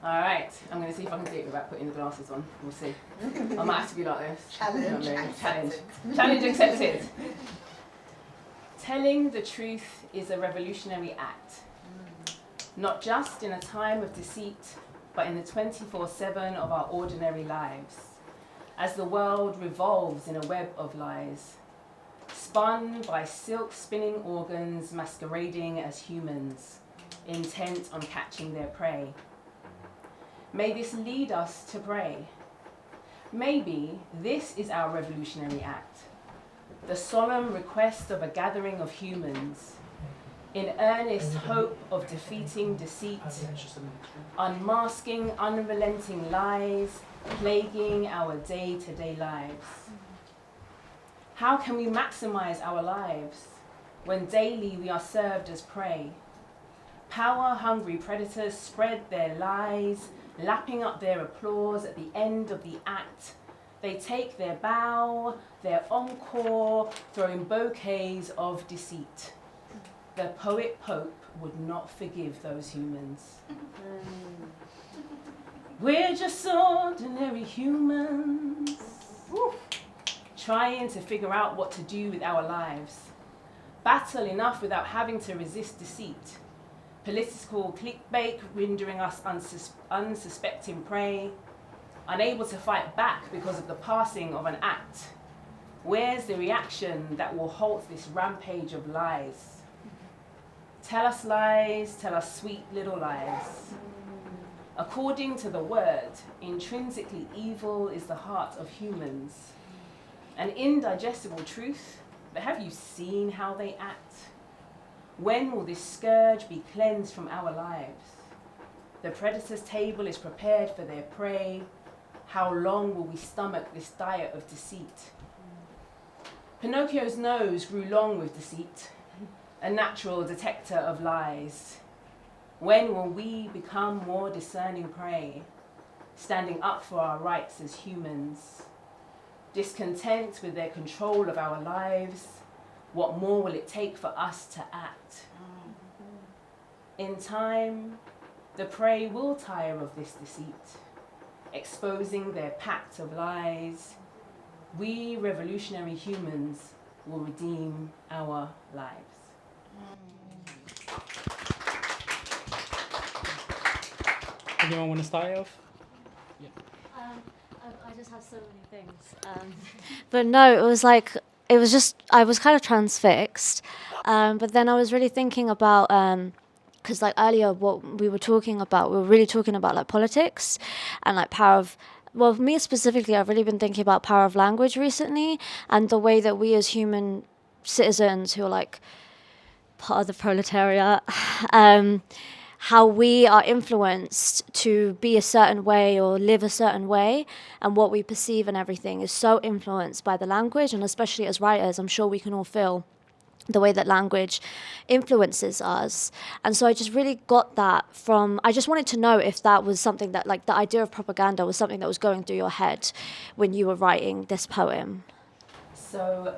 All right, I'm going to see if I can do it without putting the glasses on. We'll see. I might have to be like this. Challenge accepted. Telling the truth is a revolutionary act, not just in a time of deceit, but in the 24/7 of our ordinary lives, as the world revolves in a web of lies, spun by silk spinning organs masquerading as humans, intent on catching their prey. May this lead us to pray. Maybe this is our revolutionary act, the solemn request of a gathering of humans, in earnest hope of defeating deceit, unmasking unrelenting lies, plaguing our day-to-day lives. How can we maximize our lives when daily we are served as prey? Power-hungry predators spread their lies, lapping up their applause at the end of the act. They take their bow, their encore, throwing bouquets of deceit. The poet Pope would not forgive those humans. We're just ordinary humans, trying to figure out what to do with our lives. Battle enough without having to resist deceit. Political clickbait rendering us unsuspecting prey, unable to fight back because of the passing of an act. Where's the reaction that will halt this rampage of lies? Tell us lies, tell us sweet little lies. According to the word, intrinsically evil is the heart of humans. An indigestible truth, but have you seen how they act? When will this scourge be cleansed from our lives? The predator's table is prepared for their prey. How long will we stomach this diet of deceit? Pinocchio's nose grew long with deceit, a natural detector of lies. When will we become more discerning prey, standing up for our rights as humans? Discontent with their control of our lives, what more will it take for us to act? In time, the prey will tire of this deceit, exposing their pact of lies. We revolutionary humans will redeem our lives. Anyone want to start off? Yeah. I just have so many things. But no, I was kind of transfixed. But then I was really thinking about, because like earlier what we were really talking about like politics and like power of, well, for me specifically, I've really been thinking about power of language recently and the way that we as human citizens who are like part of the proletariat, how we are influenced to be a certain way or live a certain way, and what we perceive and everything is so influenced by the language. And especially as writers, I'm sure we can all feel the way that language influences us. And so I just really got that from, I just wanted to know if that was something that, like, the idea of propaganda was something that was going through your head when you were writing this poem. So,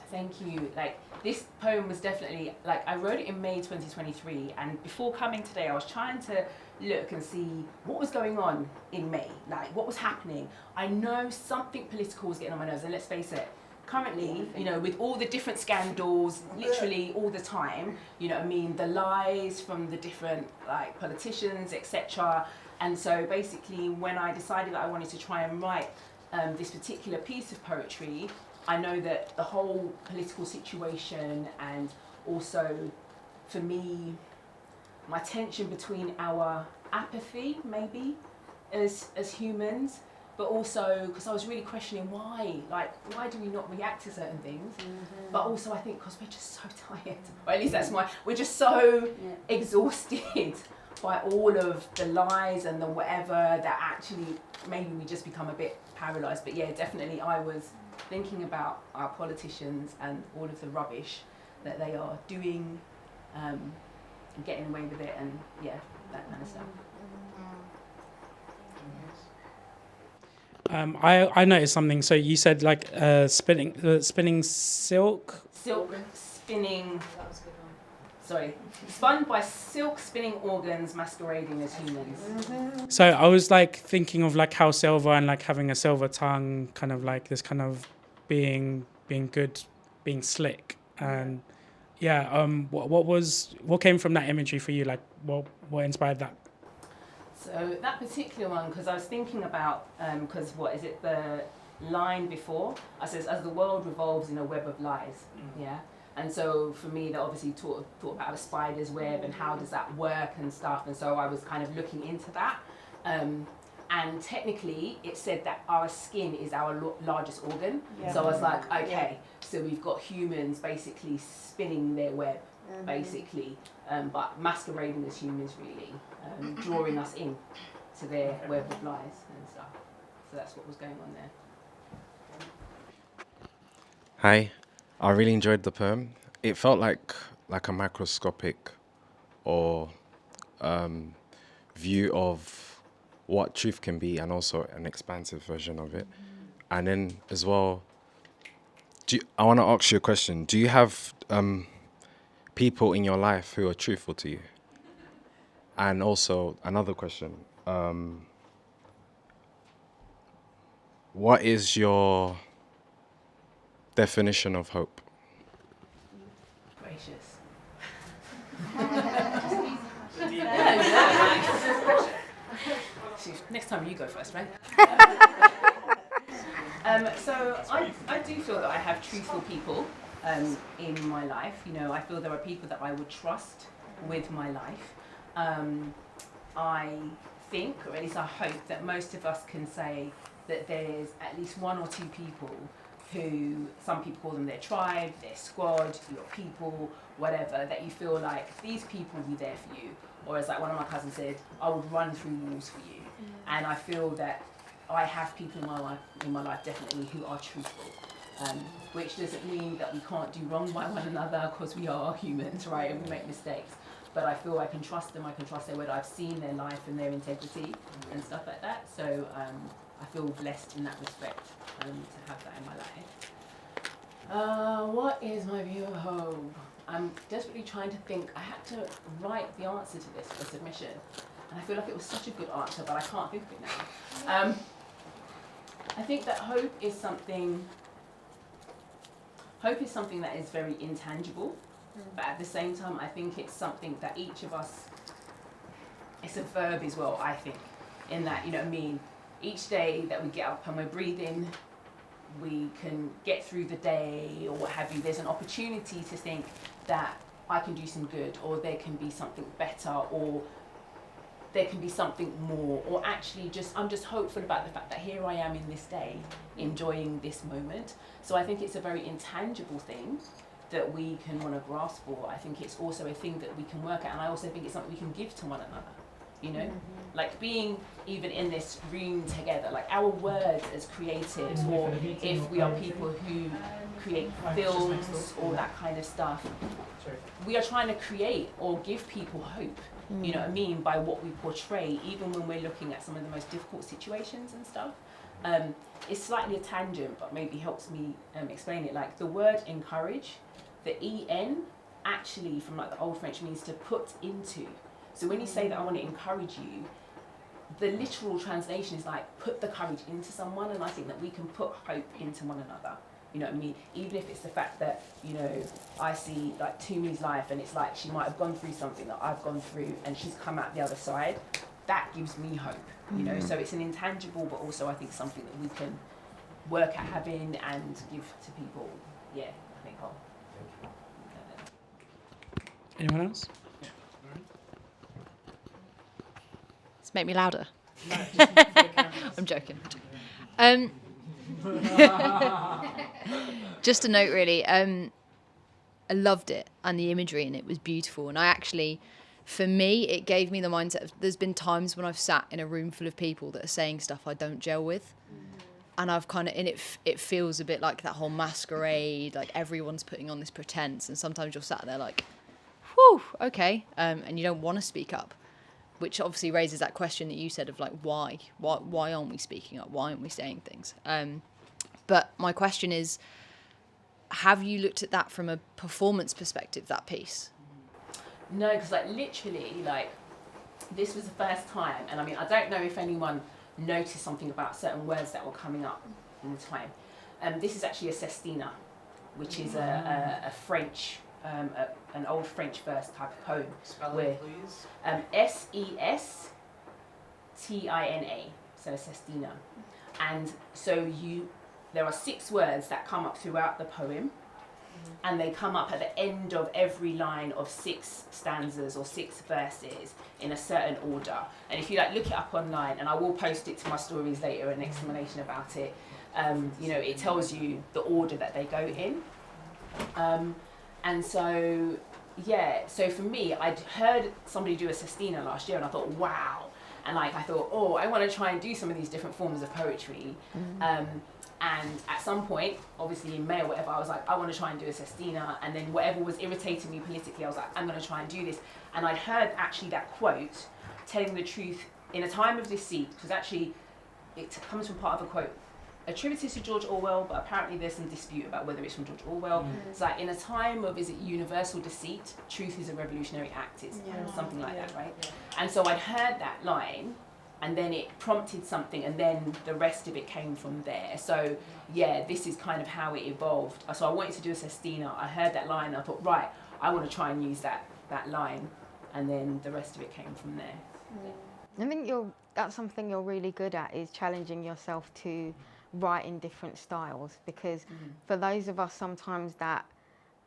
thank you. Like, this poem was definitely, like, I wrote it in May 2023, and before coming today, I was trying to look and see what was going on in May, like, what was happening. I know something political was getting on my nerves, and let's face it, currently, you know, with all the different scandals, literally all the time, you know what I mean, the lies from the different, like, politicians, etc. And so basically, when I decided that I wanted to try and write this particular piece of poetry, I know that the whole political situation, and also for me, my tension between our apathy, maybe, as humans, but also because I was really questioning why do we not react to certain things? Mm-hmm. But also I think because we're just so tired, or at least that's we're just so exhausted by all of the lies and the whatever that actually maybe we just become a bit paralysed. But yeah, definitely I was thinking about our politicians and all of the rubbish that they are doing, and getting away with it, and yeah, that kind of stuff. I noticed something. So you said like spinning silk. Silk spinning. spun by silk spinning organs masquerading as humans. So I was like thinking of like how silver and like having a silver tongue, kind of like this kind of being good, being slick, and what came from that imagery for you? Like what inspired that? So that particular one, because I was thinking about, because what is it, the line before, I says, as the world revolves in a web of lies, yeah? And so for me, that obviously thought about a spider's web and how does that work and stuff, and so I was kind of looking into that. And technically, it said that our skin is our largest organ. Yeah. So I was like, okay, so we've got humans basically spinning their web, basically, but masquerading as humans, really, drawing us in to their web of lies and stuff. So that's what was going on there. Hi, I really enjoyed the poem. It felt like a microscopic or view of what truth can be, and also an expansive version of it. And then as well, I want to ask you a question. Do you have people in your life who are truthful to you? And also another question. What is your definition of hope? Gracious. Next time you go first, right? So I do feel that I have truthful people in my life. You know, I feel there are people that I would trust with my life. I think, or at least I hope, that most of us can say that there's at least one or two people who, some people call them their tribe, their squad, your people, whatever, that you feel like these people will be there for you. Or as like one of my cousins said, I would run through walls for you. And I feel that I have people in my life definitely who are truthful, which doesn't mean that we can't do wrong by one another, because we are humans, right, and we make mistakes. But I feel I can trust them, I can trust their word. I've seen their life and their integrity and stuff like that. So I feel blessed in that respect to have that in my life. What is my view of hope? I'm desperately trying to think. I had to write the answer to this for submission, and I feel like it was such a good answer, but I can't think of it now. I think that hope is something that is very intangible, but at the same time, I think it's something that each of us, it's a verb as well, I think, in that, you know what I mean? Each day that we get up and we're breathing, we can get through the day or what have you. There's an opportunity to think that I can do some good, or there can be something better, or there can be something more, or actually I'm just hopeful about the fact that here I am in this day, enjoying this moment. So I think it's a very intangible thing that we can want to grasp for. I think it's also a thing that we can work at, and I also think it's something we can give to one another. You know, like being even in this room together, like our words as creatives, or if we are people who create films or that kind of stuff, we are trying to create or give people hope, you know what I mean, by what we portray, even when we're looking at some of the most difficult situations and stuff. It's slightly a tangent, but maybe helps me explain it. Like the word encourage, the en actually from like the old French means to put into. So when you say that I want to encourage you, the literal translation is like put the courage into someone, and I think that we can put hope into one another. You know what I mean? Even if it's the fact that, you know, I see like Tumi's life and it's like she might have gone through something that I've gone through and she's come out the other side, that gives me hope, you know? So it's an intangible, but also I think something that we can work at having and give to people. Yeah, I think I'll. Anyone else? Make me louder. I'm joking. Just a note, really. I loved it, and the imagery in it was beautiful. And I actually, for me, it gave me the mindset of, there's been times when I've sat in a room full of people that are saying stuff I don't gel with. And I've kind of, it feels a bit like that whole masquerade, like everyone's putting on this pretense. And sometimes you're sat there like, whew, okay. And you don't want to speak up, which obviously raises that question that you said of like, why aren't we speaking up? Why aren't we saying things? But my question is, have you looked at that from a performance perspective, that piece? No, because like literally, like this was the first time, and I mean, I don't know if anyone noticed something about certain words that were coming up in the time. This is actually a sestina, which is a French, an old French verse type of poem. Spelling, please. Sestina, so sestina, and so there are 6 words that come up throughout the poem. And they come up at the end of every line of 6 stanzas or 6 verses in a certain order. And if you like look it up online, and I will post it to my stories later, an explanation about it, you know, it tells you the order that they go in. And so, yeah, so for me, I'd heard somebody do a sestina last year, and I thought, wow. And like, I thought, oh, I want to try and do some of these different forms of poetry. And at some point, obviously in May or whatever, I was like, I want to try and do a sestina. And then whatever was irritating me politically, I was like, I'm going to try and do this. And I'd heard actually that quote, telling the truth in a time of deceit, because actually it comes from part of a quote attributed to George Orwell, but apparently there's some dispute about whether it's from George Orwell. It's like, in a time of, is it universal deceit, truth is a revolutionary act, it's something like that, right? And so I'd heard that line, and then it prompted something, and then the rest of it came from there. So yeah, this is kind of how it evolved. So I wanted to do a sestina. I heard that line, and I thought, right, I want to try and use that line, and then the rest of it came from there. I think that's something you're really good at, is challenging yourself to write in different styles, because for those of us sometimes that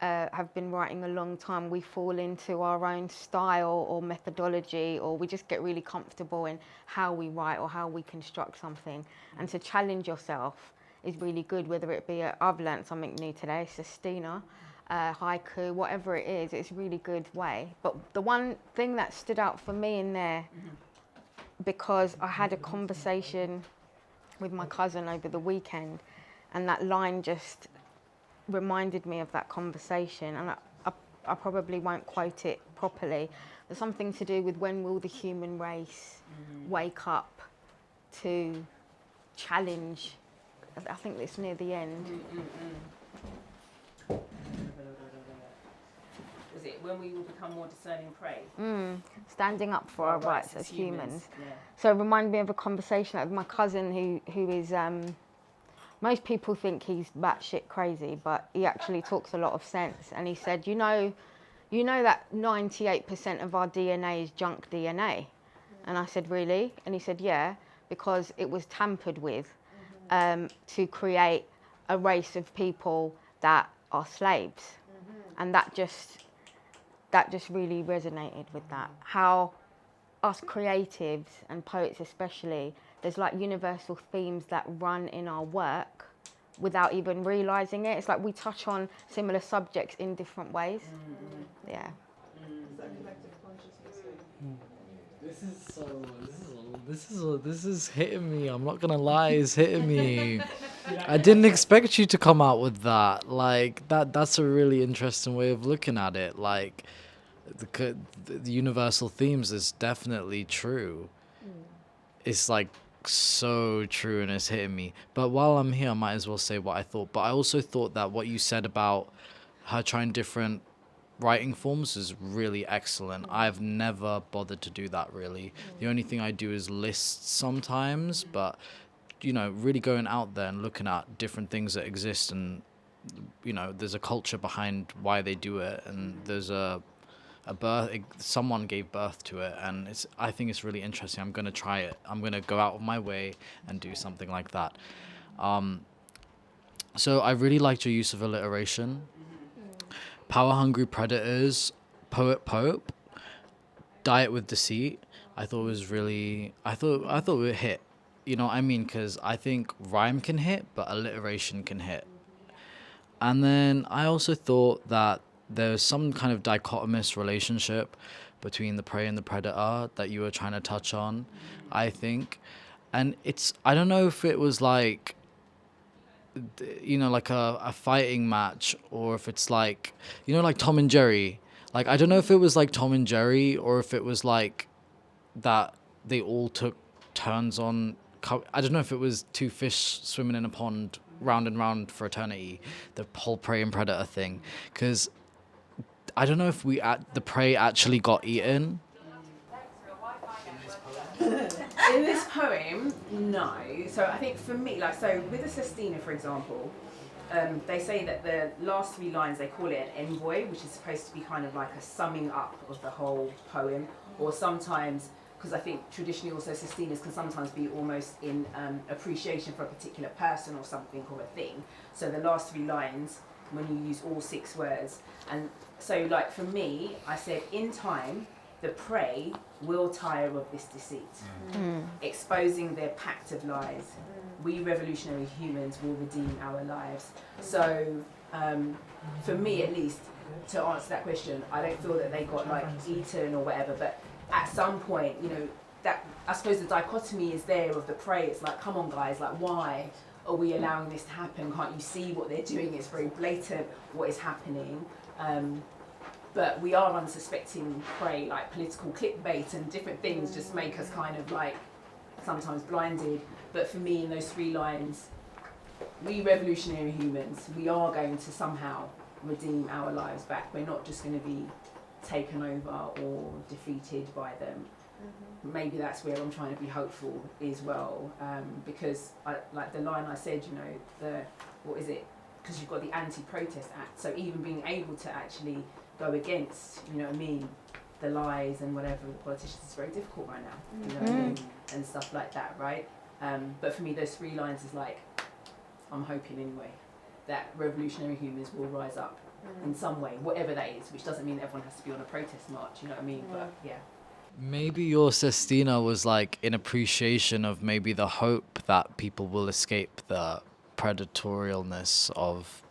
have been writing a long time, we fall into our own style or methodology, or we just get really comfortable in how we write or how we construct something. And to challenge yourself is really good, whether it be I've learnt something new today, sestina, haiku, whatever it is, it's a really good way. But the one thing that stood out for me in there, because I had a conversation with my cousin over the weekend, and that line just reminded me of that conversation, and I probably won't quote it properly. There's something to do with, when will the human race wake up to challenge? I think it's near the end. Was it when we will become more discerning prey? Standing up for our rights as humans. Yeah. So it reminded me of a conversation with my cousin who is, most people think he's batshit crazy, but he actually talks a lot of sense. And he said, you know that 98% of our DNA is junk DNA? And I said, really? And he said, yeah, because it was tampered with to create a race of people that are slaves. And that just really resonated with that. How us creatives and poets especially, there's like universal themes that run in our work without even realising it. It's like we touch on similar subjects in different ways. Yeah. This is hitting me. I'm not gonna lie, it's hitting me. I didn't expect you to come out with that. Like that's a really interesting way of looking at it. Like the universal themes is definitely true. It's like so true, and it's hitting me. But while I'm here, I might as well say what I thought. But I also thought that what you said about her trying different writing forms is really excellent. I've never bothered to do that, really. The only thing I do is lists sometimes, but really going out there and looking at different things that exist, and there's a culture behind why they do it, and there's a birth, someone gave birth to it, and I think it's really interesting. I'm going to try it. I'm going to go out of my way and do something like that. So I really liked your use of alliteration. Power hungry predators, poet Pope, diet with deceit. I thought it was really, I thought it would hit. You know what I mean? Because I think rhyme can hit, but alliteration can hit. And then I also thought that there's some kind of dichotomous relationship between the prey and the predator that you were trying to touch on, I think. And I don't know if it was like, like a fighting match, or if it's like, like Tom and Jerry. Like, I don't know if it was like Tom and Jerry, or if it was like that they all took turns on. I don't know if it was two fish swimming in a pond round and round for eternity, the whole prey and predator thing. Because I don't know if the prey actually got eaten. In this poem, no. So I think for me, like, so with the Sestina, for example, they say that the last 3 lines, they call it an envoy, which is supposed to be kind of like a summing up of the whole poem, or sometimes, because I think traditionally also Sestinas can sometimes be almost in appreciation for a particular person or something or a thing. So the last 3 lines, when you use all 6 words. And so like for me, I said, in time, the prey will tire of this deceit, exposing their pact of lies. We revolutionary humans will redeem our lives. So for me at least, to answer that question, I don't feel that they got like eaten or whatever, but at some point, you know, that I suppose the dichotomy is there of the prey. It's like, come on guys, like why are we allowing this to happen? Can't you see what they're doing? It's very blatant what is happening. But we are unsuspecting prey, like political clickbait and different things just make us kind of like sometimes blinded. But for me, in those 3 lines, we revolutionary humans, we are going to somehow redeem our lives back. We're not just going to be taken over or defeated by them. Maybe that's where I'm trying to be hopeful as well, because like the line I said, you know, what is it? Because you've got the Anti-Protest Act, so even being able to actually go against, you know what I mean, the lies and whatever the politicians is very difficult right now, you know what I mean, and stuff like that, right? But for me, those 3 lines is like, I'm hoping anyway, that revolutionary humans will rise up in some way, whatever that is, which doesn't mean everyone has to be on a protest march, you know what I mean, but yeah. Maybe your Sestina was like in appreciation of maybe the hope that people will escape the predatorialness of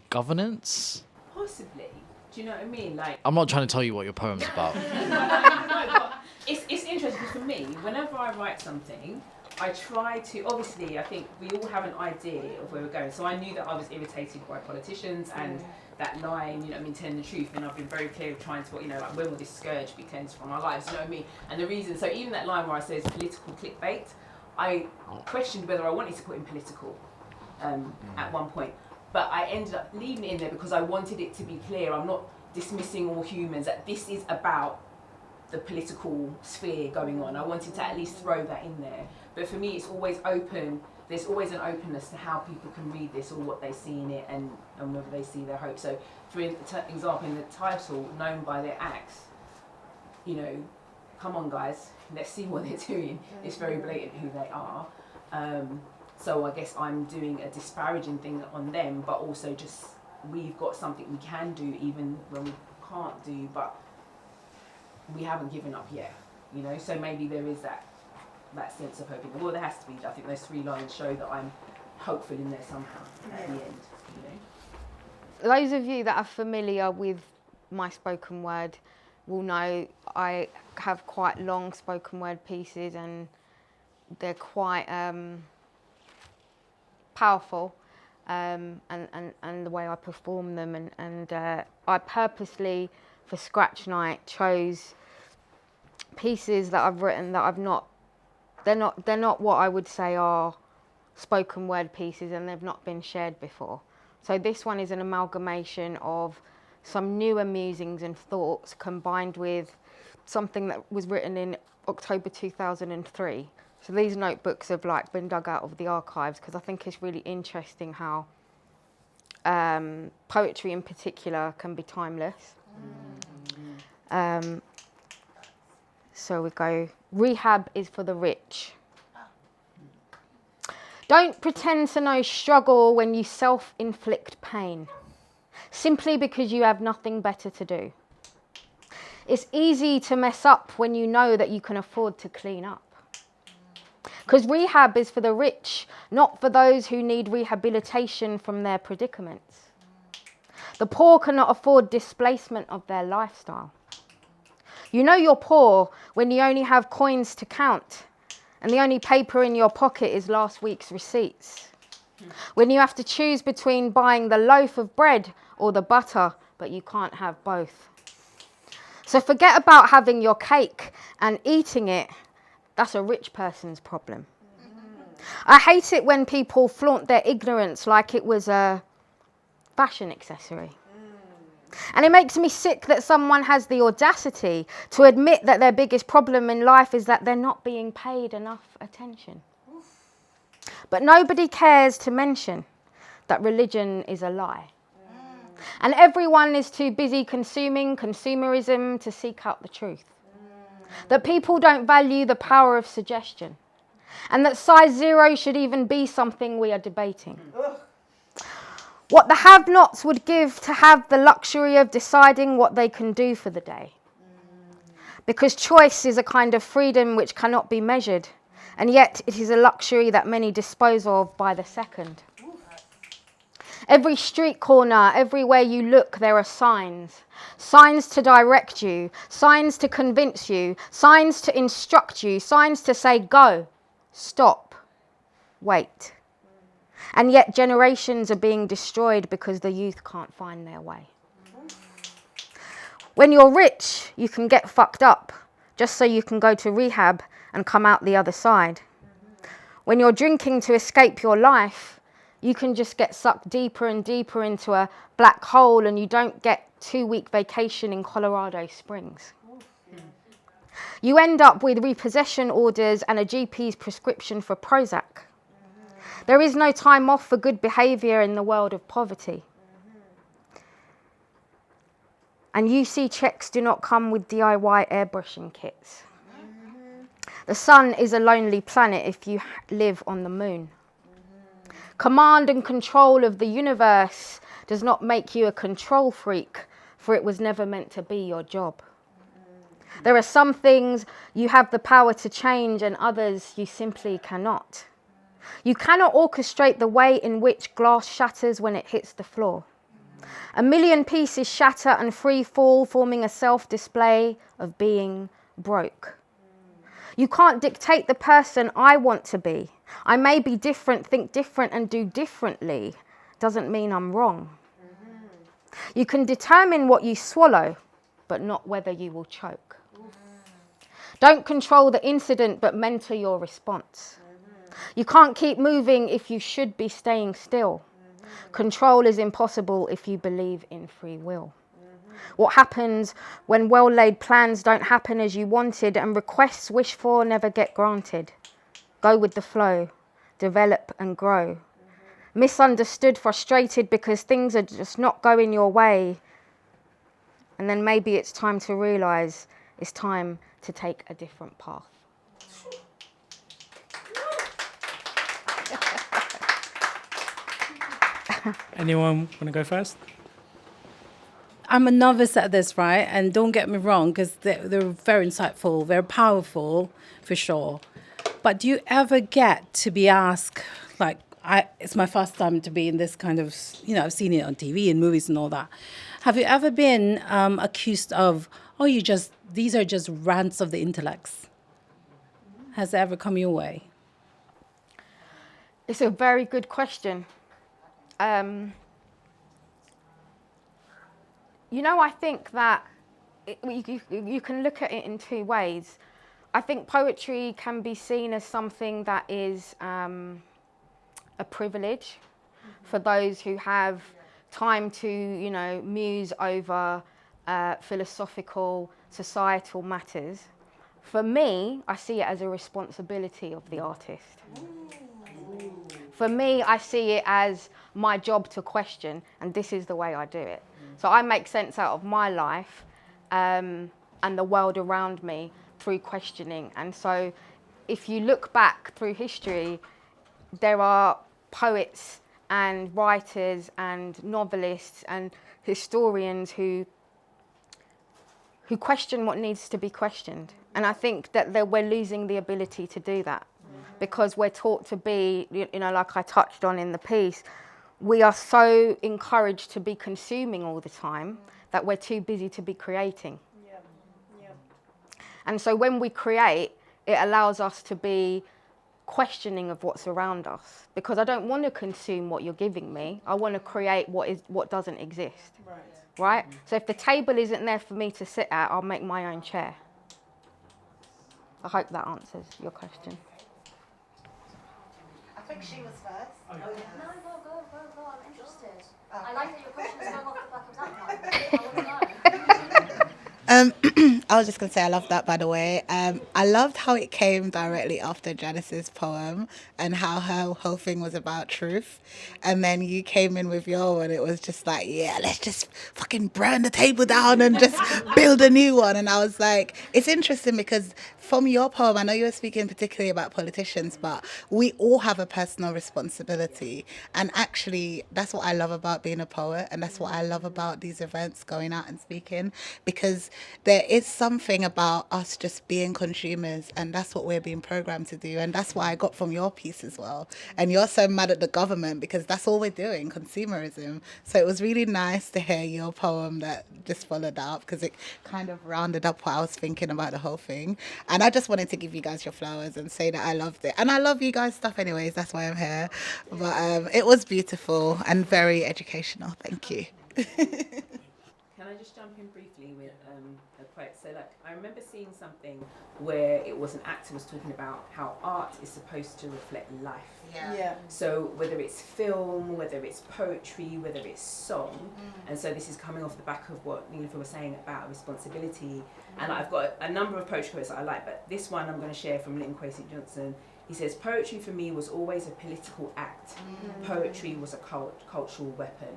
governance. Possibly. Do you know what I mean? Like, I'm not trying to tell you what your poem's about. no, but it's interesting because for me, whenever I write something, I try to, obviously, I think we all have an idea of where we're going. So I knew that I was irritated by politicians and that line, you know what I mean, telling the truth. And I've been very clear of trying to, you know, like, when will this scourge be cleansed from our lives, you know what I mean? And the reason, so even that line where I say it's political clickbait, I questioned whether I wanted to put in political at one point. But I ended up leaving it in there because I wanted it to be clear. I'm not dismissing all humans, that this is about the political sphere going on. I wanted to at least throw that in there. But for me, it's always open. There's always an openness to how people can read this or what they see in it and whether they see their hope. So for example, in the title, Known by Their Acts, you know, come on guys, let's see what they're doing. It's very blatant who they are. So I guess I'm doing a disparaging thing on them, but also just we've got something we can do even when we can't do, but we haven't given up yet, you know. So maybe there is that sense of hope. Well, there has to be. I think those 3 lines show that I'm hopeful in there somehow at the end, you know. Those of you that are familiar with my spoken word will know I have quite long spoken word pieces and they're quite powerful, and the way I perform them, and I purposely for Scratch Night chose pieces that I've written that I've not, they're not what I would say are spoken word pieces, and they've not been shared before. So this one is an amalgamation of some newer musings and thoughts combined with something that was written in October 2003. So these notebooks have like been dug out of the archives because I think it's really interesting how poetry in particular can be timeless. So we go, Rehab is for the rich. Don't pretend to know struggle when you self-inflict pain, simply because you have nothing better to do. It's easy to mess up when you know that you can afford to clean up. Because rehab is for the rich, not for those who need rehabilitation from their predicaments. The poor cannot afford displacement of their lifestyle. You know you're poor when you only have coins to count and the only paper in your pocket is last week's receipts. When you have to choose between buying the loaf of bread or the butter, but you can't have both. So forget about having your cake and eating it. That's a rich person's problem. I hate it when people flaunt their ignorance like it was a fashion accessory. And it makes me sick that someone has the audacity to admit that their biggest problem in life is that they're not being paid enough attention. But nobody cares to mention that religion is a lie. And everyone is too busy consuming consumerism to seek out the truth. That people don't value the power of suggestion. And that size 0 should even be something we are debating. What the have-nots would give to have the luxury of deciding what they can do for the day. Because choice is a kind of freedom which cannot be measured, and yet it is a luxury that many dispose of by the second. Every street corner, everywhere you look, there are signs. Signs to direct you, signs to convince you, signs to instruct you, signs to say go, stop, wait. And yet generations are being destroyed because the youth can't find their way. When you're rich, you can get fucked up just so you can go to rehab and come out the other side. When you're drinking to escape your life, you can just get sucked deeper and deeper into a black hole and you don't get 2-week vacation in Colorado Springs. You end up with repossession orders and a GP's prescription for Prozac. There is no time off for good behaviour in the world of poverty. And UC checks do not come with DIY airbrushing kits. The sun is a lonely planet if you live on the moon. Command and control of the universe does not make you a control freak, for it was never meant to be your job. There are some things you have the power to change and others you simply cannot. You cannot orchestrate the way in which glass shatters when it hits the floor. 1,000,000 pieces shatter and free fall, forming a self-display of being broke. You can't dictate the person I want to be. I may be different, think different and do differently. Doesn't mean I'm wrong. You can determine what you swallow, but not whether you will choke. Don't control the incident, but mentor your response. You can't keep moving if you should be staying still. Control is impossible if you believe in free will. What happens when well-laid plans don't happen as you wanted and requests wished for never get granted? Go with the flow, develop and grow. Misunderstood, frustrated because things are just not going your way. And then maybe it's time to realise it's time to take a different path. Anyone want to go first? I'm a novice at this, right? And don't get me wrong, because they're very insightful, very powerful, for sure. But do you ever get to be asked, like, it's my first time to be in this kind of, I've seen it on TV and movies and all that. Have you ever been accused of, these are just rants of the intellects? Has it ever come your way? It's a very good question. I think that you can look at it in two ways. I think poetry can be seen as something that is a privilege for those who have time to, muse over philosophical, societal matters. For me, I see it as a responsibility of the artist. For me, I see it as my job to question, and this is the way I do it. So I make sense out of my life and the world around me through questioning. And so if you look back through history, there are poets and writers and novelists and historians who question what needs to be questioned. And I think that we're losing the ability to do that because we're taught to be, like I touched on in the piece, we are so encouraged to be consuming all the time that we're too busy to be creating. And so when we create, it allows us to be questioning of what's around us, because I don't want to consume what you're giving me. I want to create what doesn't exist. Right? So if the table isn't there for me to sit at, I'll make my own chair. I hope that answers your question. I think she was first. No, go. I'm interested. I like that your question is going off the back of that one. I want to know. I was just going to say I loved that, by the way. I loved how it came directly after Janice's poem and how her whole thing was about truth. And then you came in with your one. It was just like, yeah, let's just fucking burn the table down and just build a new one. And I was like, it's interesting because from your poem, I know you were speaking particularly about politicians, but we all have a personal responsibility. And actually, that's what I love about being a poet. And that's what I love about these events, going out and speaking, because there is something about us just being consumers, and that's what we're being programmed to do. And that's what I got from your piece as well. And you're so mad at the government because that's all we're doing, consumerism. So it was really nice to hear your poem that just followed that up, because it kind of rounded up what I was thinking about the whole thing. And I just wanted to give you guys your flowers and say that I loved it. And I love you guys' stuff anyways, that's why I'm here. But it was beautiful and very educational. Thank you. Can I just jump in briefly with a quote? So, like, I remember seeing something where it was an actor was talking about how art is supposed to reflect life. Yeah. So whether it's film, whether it's poetry, whether it's song, and so this is coming off the back of what Neelofer was saying about responsibility. And I've got a number of poetry quotes that I like, but this one I'm going to share from Linton Kwesi Johnson. He says, "Poetry for me was always a political act. Poetry was a cultural weapon."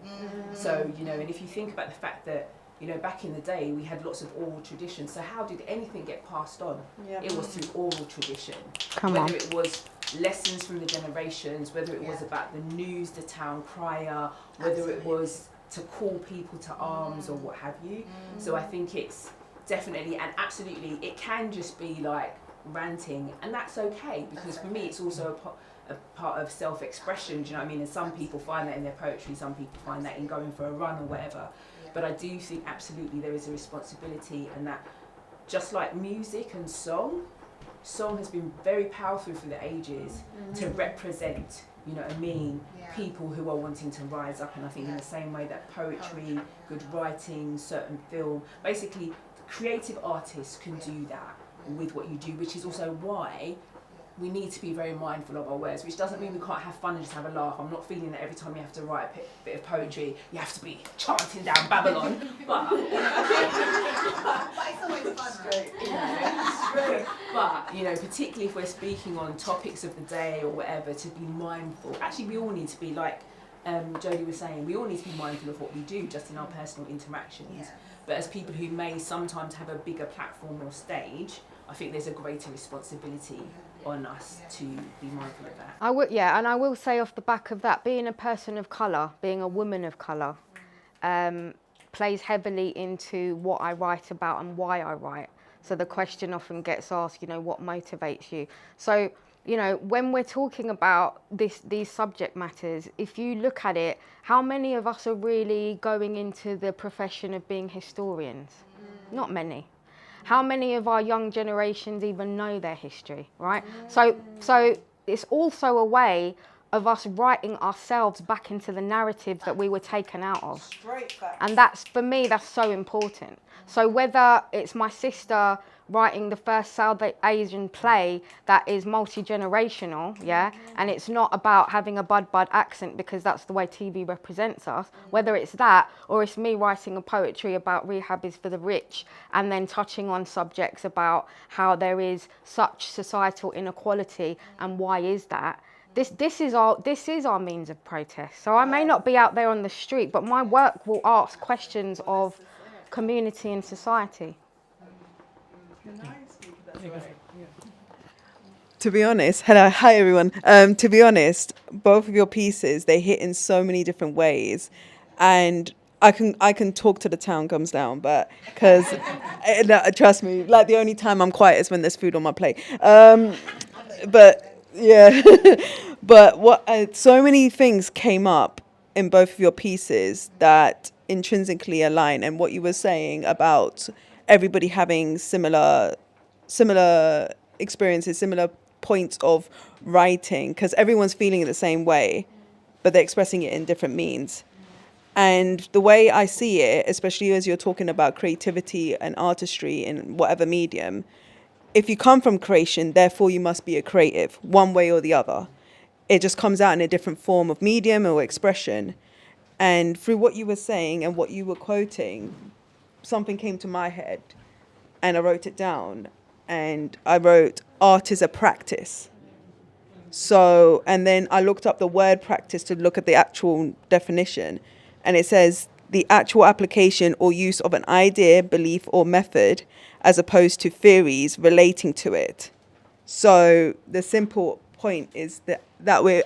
So, you know, and if you think about the fact that, you know, back in the day we had lots of oral tradition, so how did anything get passed on? It was through oral tradition. Whether it was lessons from the generations, whether it was about the news, the town crier, whether it was to call people to arms or what have you. So I think it's definitely and absolutely, it can just be like ranting, and that's okay, because for me it's also a part of self-expression, do you know what I mean? And some people find that in their poetry, some people find that in going for a run or whatever. But I do think absolutely there is a responsibility, and that just like music and song has been very powerful through the ages to represent, you know what I mean, people who are wanting to rise up. And I think in the same way that poetry, good writing, certain film, basically creative artists can do that with what you do, which is also why we need to be very mindful of our words, which doesn't mean we can't have fun and just have a laugh. I'm not feeling that every time you have to write a bit of poetry, you have to be chanting down Babylon. But it's always fun, But, you know, particularly if we're speaking on topics of the day or whatever, to be mindful. Actually, we all need to be, like Jodie was saying, we all need to be mindful of what we do just in our personal interactions. But as people who may sometimes have a bigger platform or stage, I think there's a greater responsibility on us to be mindful of that. And I will say off the back of that, being a person of colour, being a woman of colour, plays heavily into what I write about and why I write. So the question often gets asked, you know, what motivates you? So, you know, when we're talking about these subject matters, if you look at it, how many of us are really going into the profession of being historians? Not many. How many of our young generations even know their history, right? So it's also a way of us writing ourselves back into the narrative that we were taken out of. And that's, for me, that's so important. So whether it's my sister writing the first South Asian play that is multi-generational, and it's not about having a bud accent because that's the way TV represents us, whether it's that, or it's me writing a poetry about rehab is for the rich, and then touching on subjects about how there is such societal inequality and why is that. This is our means of protest. So I may not be out there on the street, but my work will ask questions of community and society. To be honest, hi everyone. To be honest, both of your pieces, they hit in so many different ways, and I can talk till the town comes down, but because trust me, like the only time I'm quiet is when there's food on my plate. But yeah, but what so many things came up in both of your pieces that intrinsically align, and what you were saying about everybody having similar experiences, similar points of writing, because everyone's feeling it the same way, but they're expressing it in different means. And the way I see it, especially as you're talking about creativity and artistry in whatever medium, if you come from creation, therefore you must be a creative, one way or the other. it just comes out in a different form of medium or expression. And through what you were saying and what you were quoting, something came to my head and I wrote it down. And I wrote, art is a practice. So, and then I looked up the word practice to look at the actual definition. And it says the actual application or use of an idea, belief, or method, as opposed to theories relating to it. So the simple point is that we're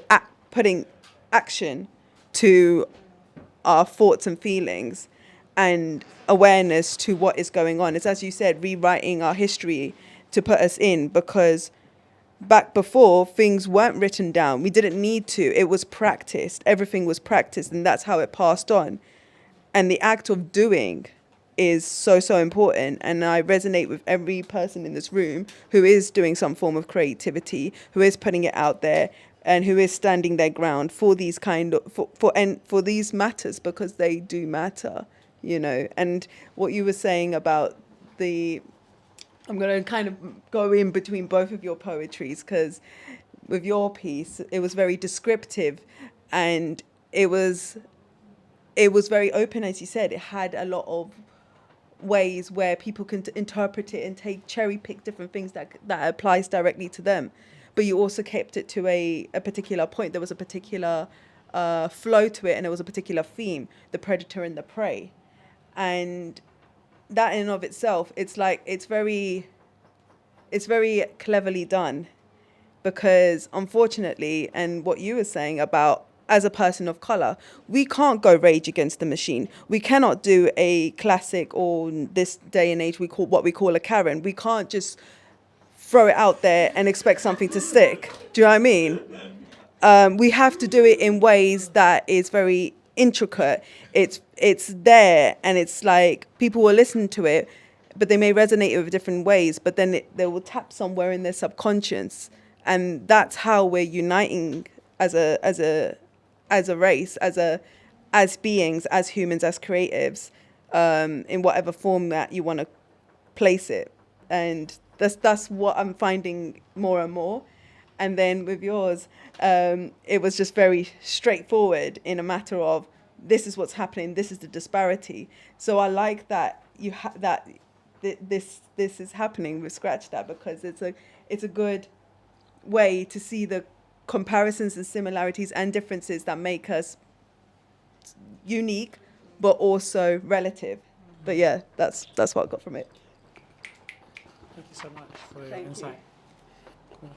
putting action to our thoughts and feelings and awareness to what is going on. It's, as you said, rewriting our history to put us in, because back before, things weren't written down. We didn't need to. It was practiced. Everything was practiced, and that's how it passed on. And the act of doing is so, so important. And I resonate with every person in this room who is doing some form of creativity, who is putting it out there, and who is standing their ground for these for these matters, because they do matter, you know. And what you were saying about I'm going to kind of go in between both of your poetries, because with your piece, it was very descriptive, and it was very open, as you said. It had a lot of ways where people can interpret it and take cherry pick different things that applies directly to them. But you also kept it to a particular point. There was a particular flow to it, and there was a particular theme: the predator and the prey. And that in and of itself, it's very cleverly done, because unfortunately, and what you were saying about, as a person of color, we can't go Rage Against the Machine. We cannot do a classic, or this day and age what we call a Karen. We can't just throw it out there and expect something to stick. Do you know what I mean? We have to do it in ways that is very intricate. It's there, and it's like people will listen to it, but they may resonate with different ways, but then they will tap somewhere in their subconscious. And that's how we're uniting as a race, as beings, as humans, as creatives, in whatever format you want to place it. And that's what I'm finding more and more. And then with yours, it was just very straightforward, in a matter of, this is what's happening, this is the disparity. So I like that this is happening with Scratch That, because it's a good way to see the comparisons and similarities and differences that make us unique, but also relative. But yeah, that's what I got from it. Thank you so much for your insight. Cool.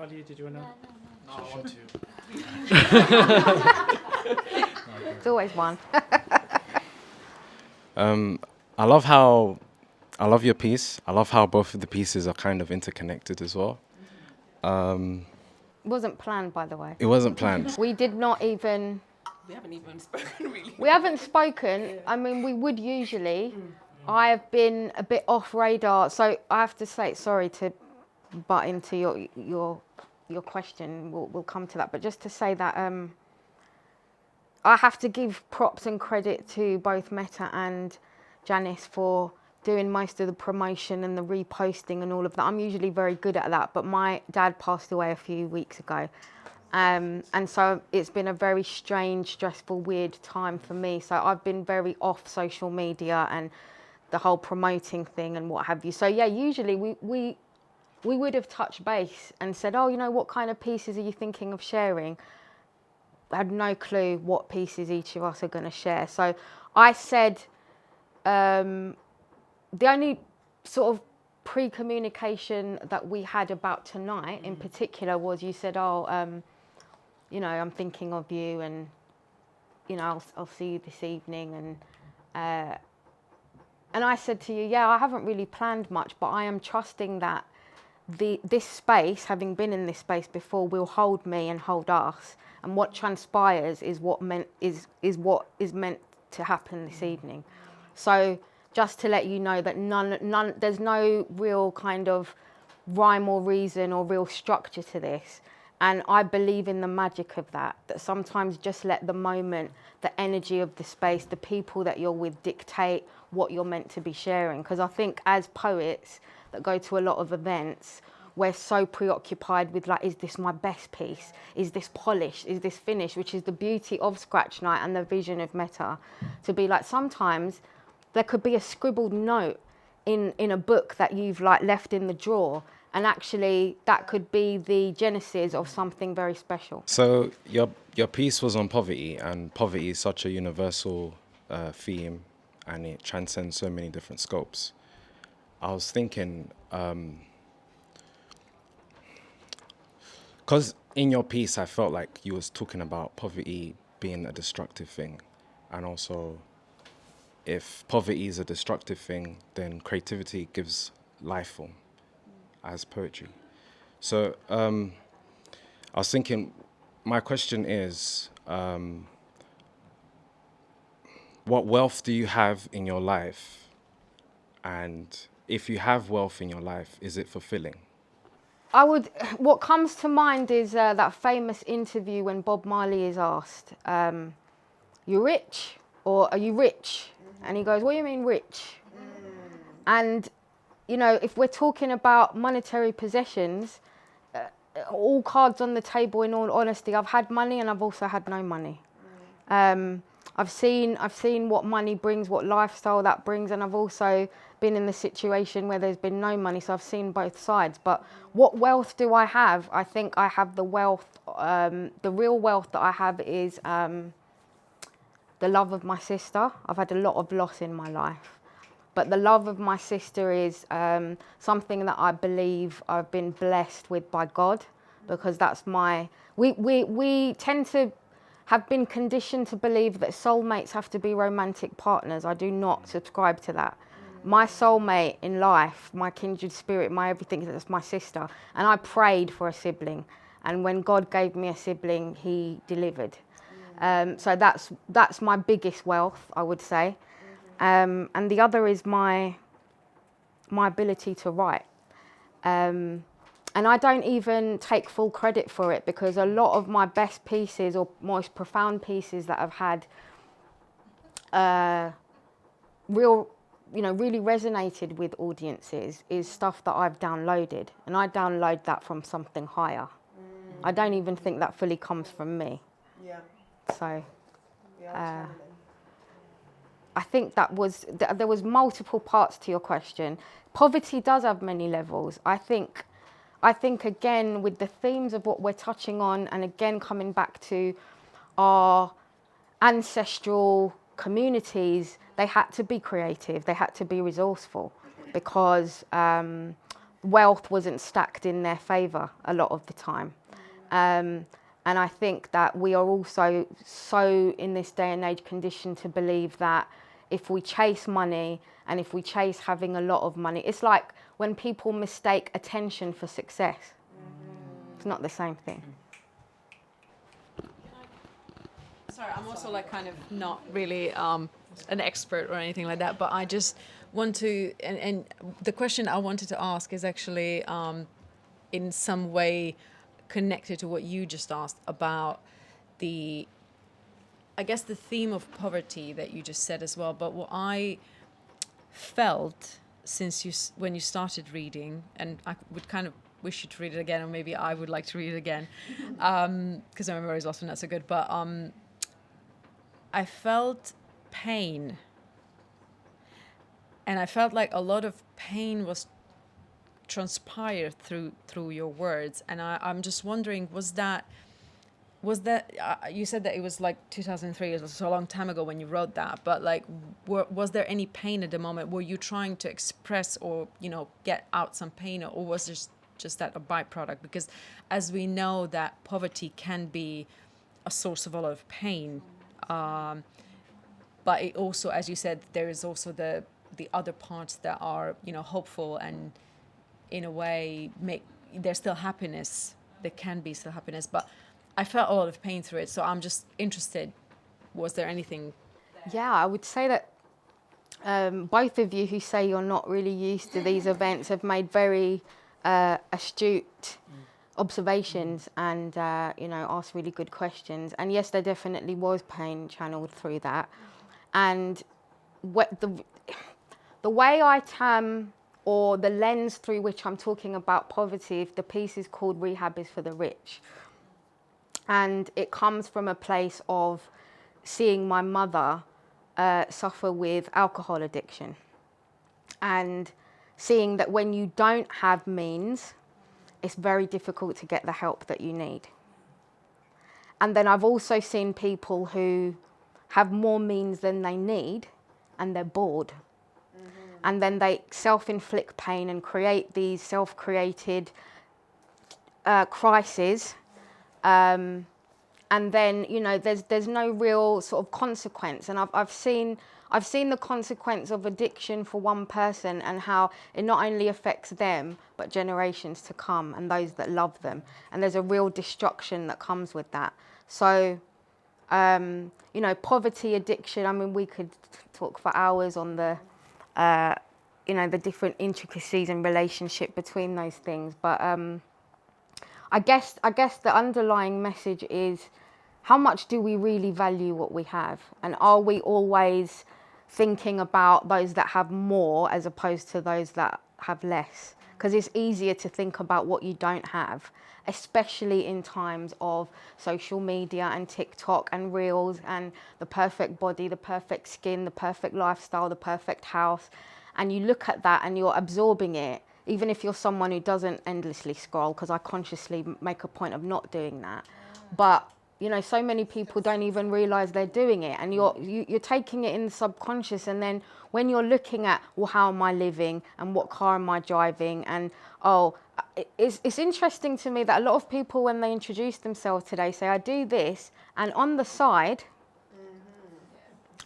Ali, did you want to? No, I want to. It's always one. I love your piece. I love how both of the pieces are kind of interconnected as well. It wasn't planned, by the way. It wasn't planned. We did not even... We haven't even spoken, really. We haven't spoken. I mean, we would usually. I have been a bit off radar, so I have to say, sorry to butt into your question. We'll come to that, but just to say that I have to give props and credit to both Meta and Janice for doing most of the promotion and the reposting and all of that. I'm usually very good at that, but my dad passed away a few weeks ago. And so it's been a very strange, stressful, weird time for me. So I've been very off social media and the whole promoting thing and what have you. So yeah, usually we would have touched base and said, oh, you know, what kind of pieces are you thinking of sharing? I had no clue what pieces each of us are going to share. So I said, the only sort of pre-communication that we had about tonight in particular was, you said, oh, you know, I'm thinking of you, and, you know, I'll see you this evening. And I said to you, yeah, I haven't really planned much, but I am trusting that this space, having been in this space before, will hold me and hold us. And what transpires is what is meant to happen this evening. So just to let you know that there's no real kind of rhyme or reason or real structure to this. And I believe in the magic of that sometimes just let the moment, the energy of the space, the people that you're with dictate what you're meant to be sharing. Because I think as poets that go to a lot of events, we're so preoccupied with like, is this my best piece? Is this polished? Is this finished? Which is the beauty of Scratch Night and the vision of Meta. To be like, sometimes there could be a scribbled note in a book that you've like left in the drawer, and actually that could be the genesis of something very special. So your piece was on poverty, and poverty is such a universal theme, and it transcends so many different scopes. I was thinking, because in your piece I felt like you was talking about poverty being a destructive thing, and also if poverty is a destructive thing, then creativity gives life form as poetry. So I was thinking, my question is, what wealth do you have in your life? And if you have wealth in your life, is it fulfilling? What comes to mind is that famous interview when Bob Marley is asked, you rich or are you rich? And he goes, what do you mean rich? And, you know, if we're talking about monetary possessions, all cards on the table, in all honesty, I've had money and I've also had no money. I've seen what money brings, what lifestyle that brings, and I've also been in the situation where there's been no money, so I've seen both sides. But what wealth do I have? I think I have the wealth, the real wealth that I have is the love of my sister. I've had a lot of loss in my life, but the love of my sister is something that I believe I've been blessed with by God, because that's my, we tend to have been conditioned to believe that soulmates have to be romantic partners. I do not subscribe to that. My soulmate in life, my kindred spirit, my everything, that's my sister. And I prayed for a sibling. And when God gave me a sibling, he delivered. So that's my biggest wealth, I would say. And the other is my ability to write. And I don't even take full credit for it, because a lot of my best pieces or most profound pieces that I've had really resonated with audiences is stuff that I've downloaded. And I download that from something higher. I don't even think that fully comes from me. Yeah. So I think there was multiple parts to your question. Poverty does have many levels. I think again, with the themes of what we're touching on, and again coming back to our ancestral communities, they had to be creative, they had to be resourceful, because wealth wasn't stacked in their favour a lot of the time. And I think that we are also so in this day and age conditioned to believe that if we chase money and if we chase having a lot of money, it's like when people mistake attention for success. It's not the same thing. Sorry, I'm also like kind of not really an expert or anything like that, but I just want to, and the question I wanted to ask is actually in some way connected to what you just asked about I guess the theme of poverty that you just said as well. But what I felt when you started reading, and I would kind of wish you to read it again, or maybe I would like to read it again, because my memory is often not so good. But I felt pain, and I felt like a lot of pain was transpired through your words, and I'm just wondering, was that you said that it was like 2003, it was so a long time ago when you wrote that, but like was there any pain at the moment? Were you trying to express or get out some pain, or was this just that a byproduct? Because as we know that poverty can be a source of a lot of pain, but it also, as you said, there is also the other parts that are hopeful, and in a way there's still happiness. There can be still happiness, but I felt a lot of pain through it. So I'm just interested, was there anything? Yeah, I would say that both of you who say you're not really used to these events have made very astute observations and asked really good questions. And yes, there definitely was pain channeled through that. And the way I or the lens through which I'm talking about poverty, if the piece is called Rehab is for the Rich. And it comes from a place of seeing my mother suffer with alcohol addiction, and seeing that when you don't have means, it's very difficult to get the help that you need. And then I've also seen people who have more means than they need, and they're bored. And then they self-inflict pain and create these self-created crises. And then, you know, there's no real sort of consequence. And I've seen the consequence of addiction for one person, and how it not only affects them, but generations to come and those that love them. And there's a real destruction that comes with that. So, you know, poverty, addiction, I mean, we could talk for hours on the, you know, the different intricacies and relationship between those things. But I guess the underlying message is, how much do we really value what we have? And are we always thinking about those that have more as opposed to those that have less? Because it's easier to think about what you don't have, especially in times of social media and TikTok and Reels and the perfect body, the perfect skin, the perfect lifestyle, the perfect house. And you look at that and you're absorbing it, even if you're someone who doesn't endlessly scroll, because I consciously make a point of not doing that. But, you know, so many people don't even realize they're doing it, and you're taking it in the subconscious. And then when you're looking at, well, how am I living and what car am I driving? And, it's interesting to me that a lot of people, when they introduce themselves today, say, I do this, and on the side,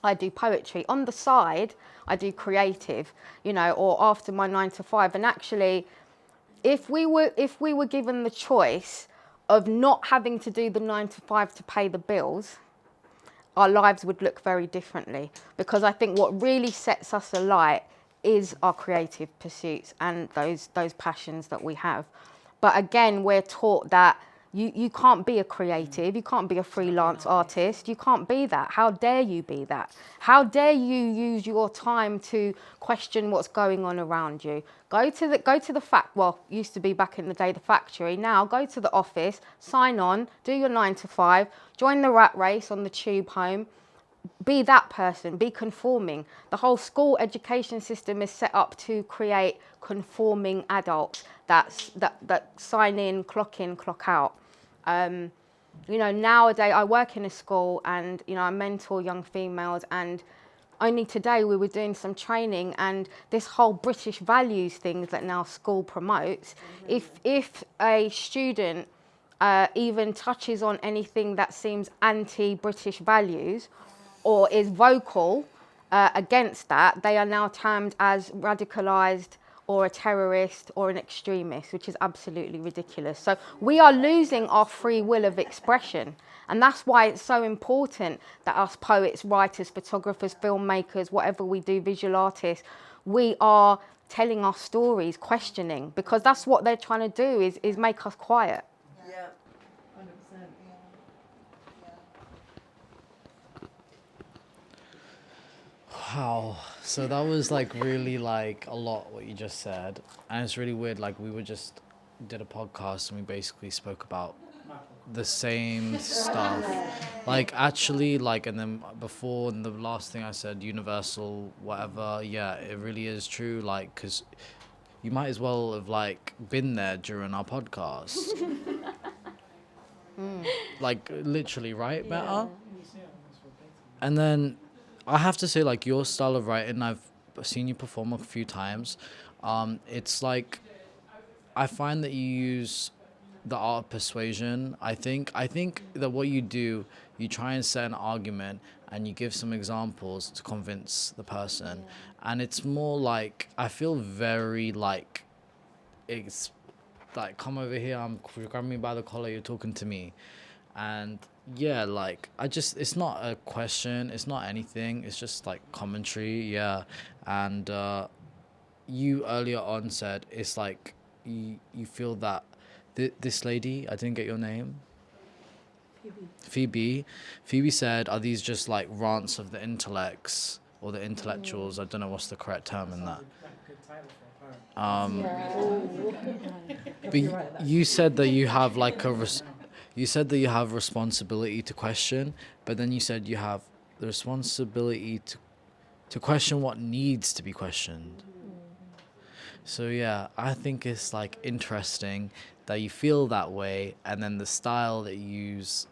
I do poetry. On the side, I do creative, you know, or after my 9 to 5. And actually, if we were given the choice of not having to do the 9 to 5 to pay the bills, our lives would look very differently. Because I think what really sets us alight is our creative pursuits and those passions that we have. But again, we're taught that you can't be a creative, you can't be a freelance artist, you can't be that. How dare you be that? How dare you use your time to question what's going on around you? Go to the used to be back in the day, the factory. Now go to the office, sign on, do your 9 to 5, join the rat race on the tube home. Be that person, be conforming. The whole school education system is set up to create conforming adults that sign in, clock out. You know, nowadays I work in a school, and, you know, I mentor young females, and only today we were doing some training, and this whole British values thing that now school promotes, if a student even touches on anything that seems anti-British values, or is vocal against that, they are now termed as radicalised or a terrorist or an extremist, which is absolutely ridiculous. So we are losing our free will of expression. And that's why it's so important that us poets, writers, photographers, filmmakers, whatever we do, visual artists, we are telling our stories, questioning, because that's what they're trying to do, is make us quiet. Yeah. Wow. So that was like really like a lot what you just said. And it's really weird. Like we did a podcast and we basically spoke about the same stuff. Like actually like, and then before, and the last thing I said, universal, whatever. Yeah, it really is true. Like, cause you might as well have like been there during our podcast. Like literally, right? Better. And then I have to say, like, your style of writing, I've seen you perform a few times. It's like, I find that you use the art of persuasion. I think that what you do, you try and set an argument and you give some examples to convince the person. And it's more like, I feel very like, it's like, come over here, you grab me by the collar, you're talking to me. And yeah, like, it's not a question, it's not anything, it's just like commentary, yeah. And you earlier on said it's like you feel that this lady, I didn't get your name. Phoebe said, are these just like rants of the intellects or the intellectuals? I don't know what's the correct term in that. Good title for a poem. But you said that you have like you said that you have responsibility to question, but then you said you have the responsibility to question what needs to be questioned. So yeah, I think it's like interesting that you feel that way, and then the style that you use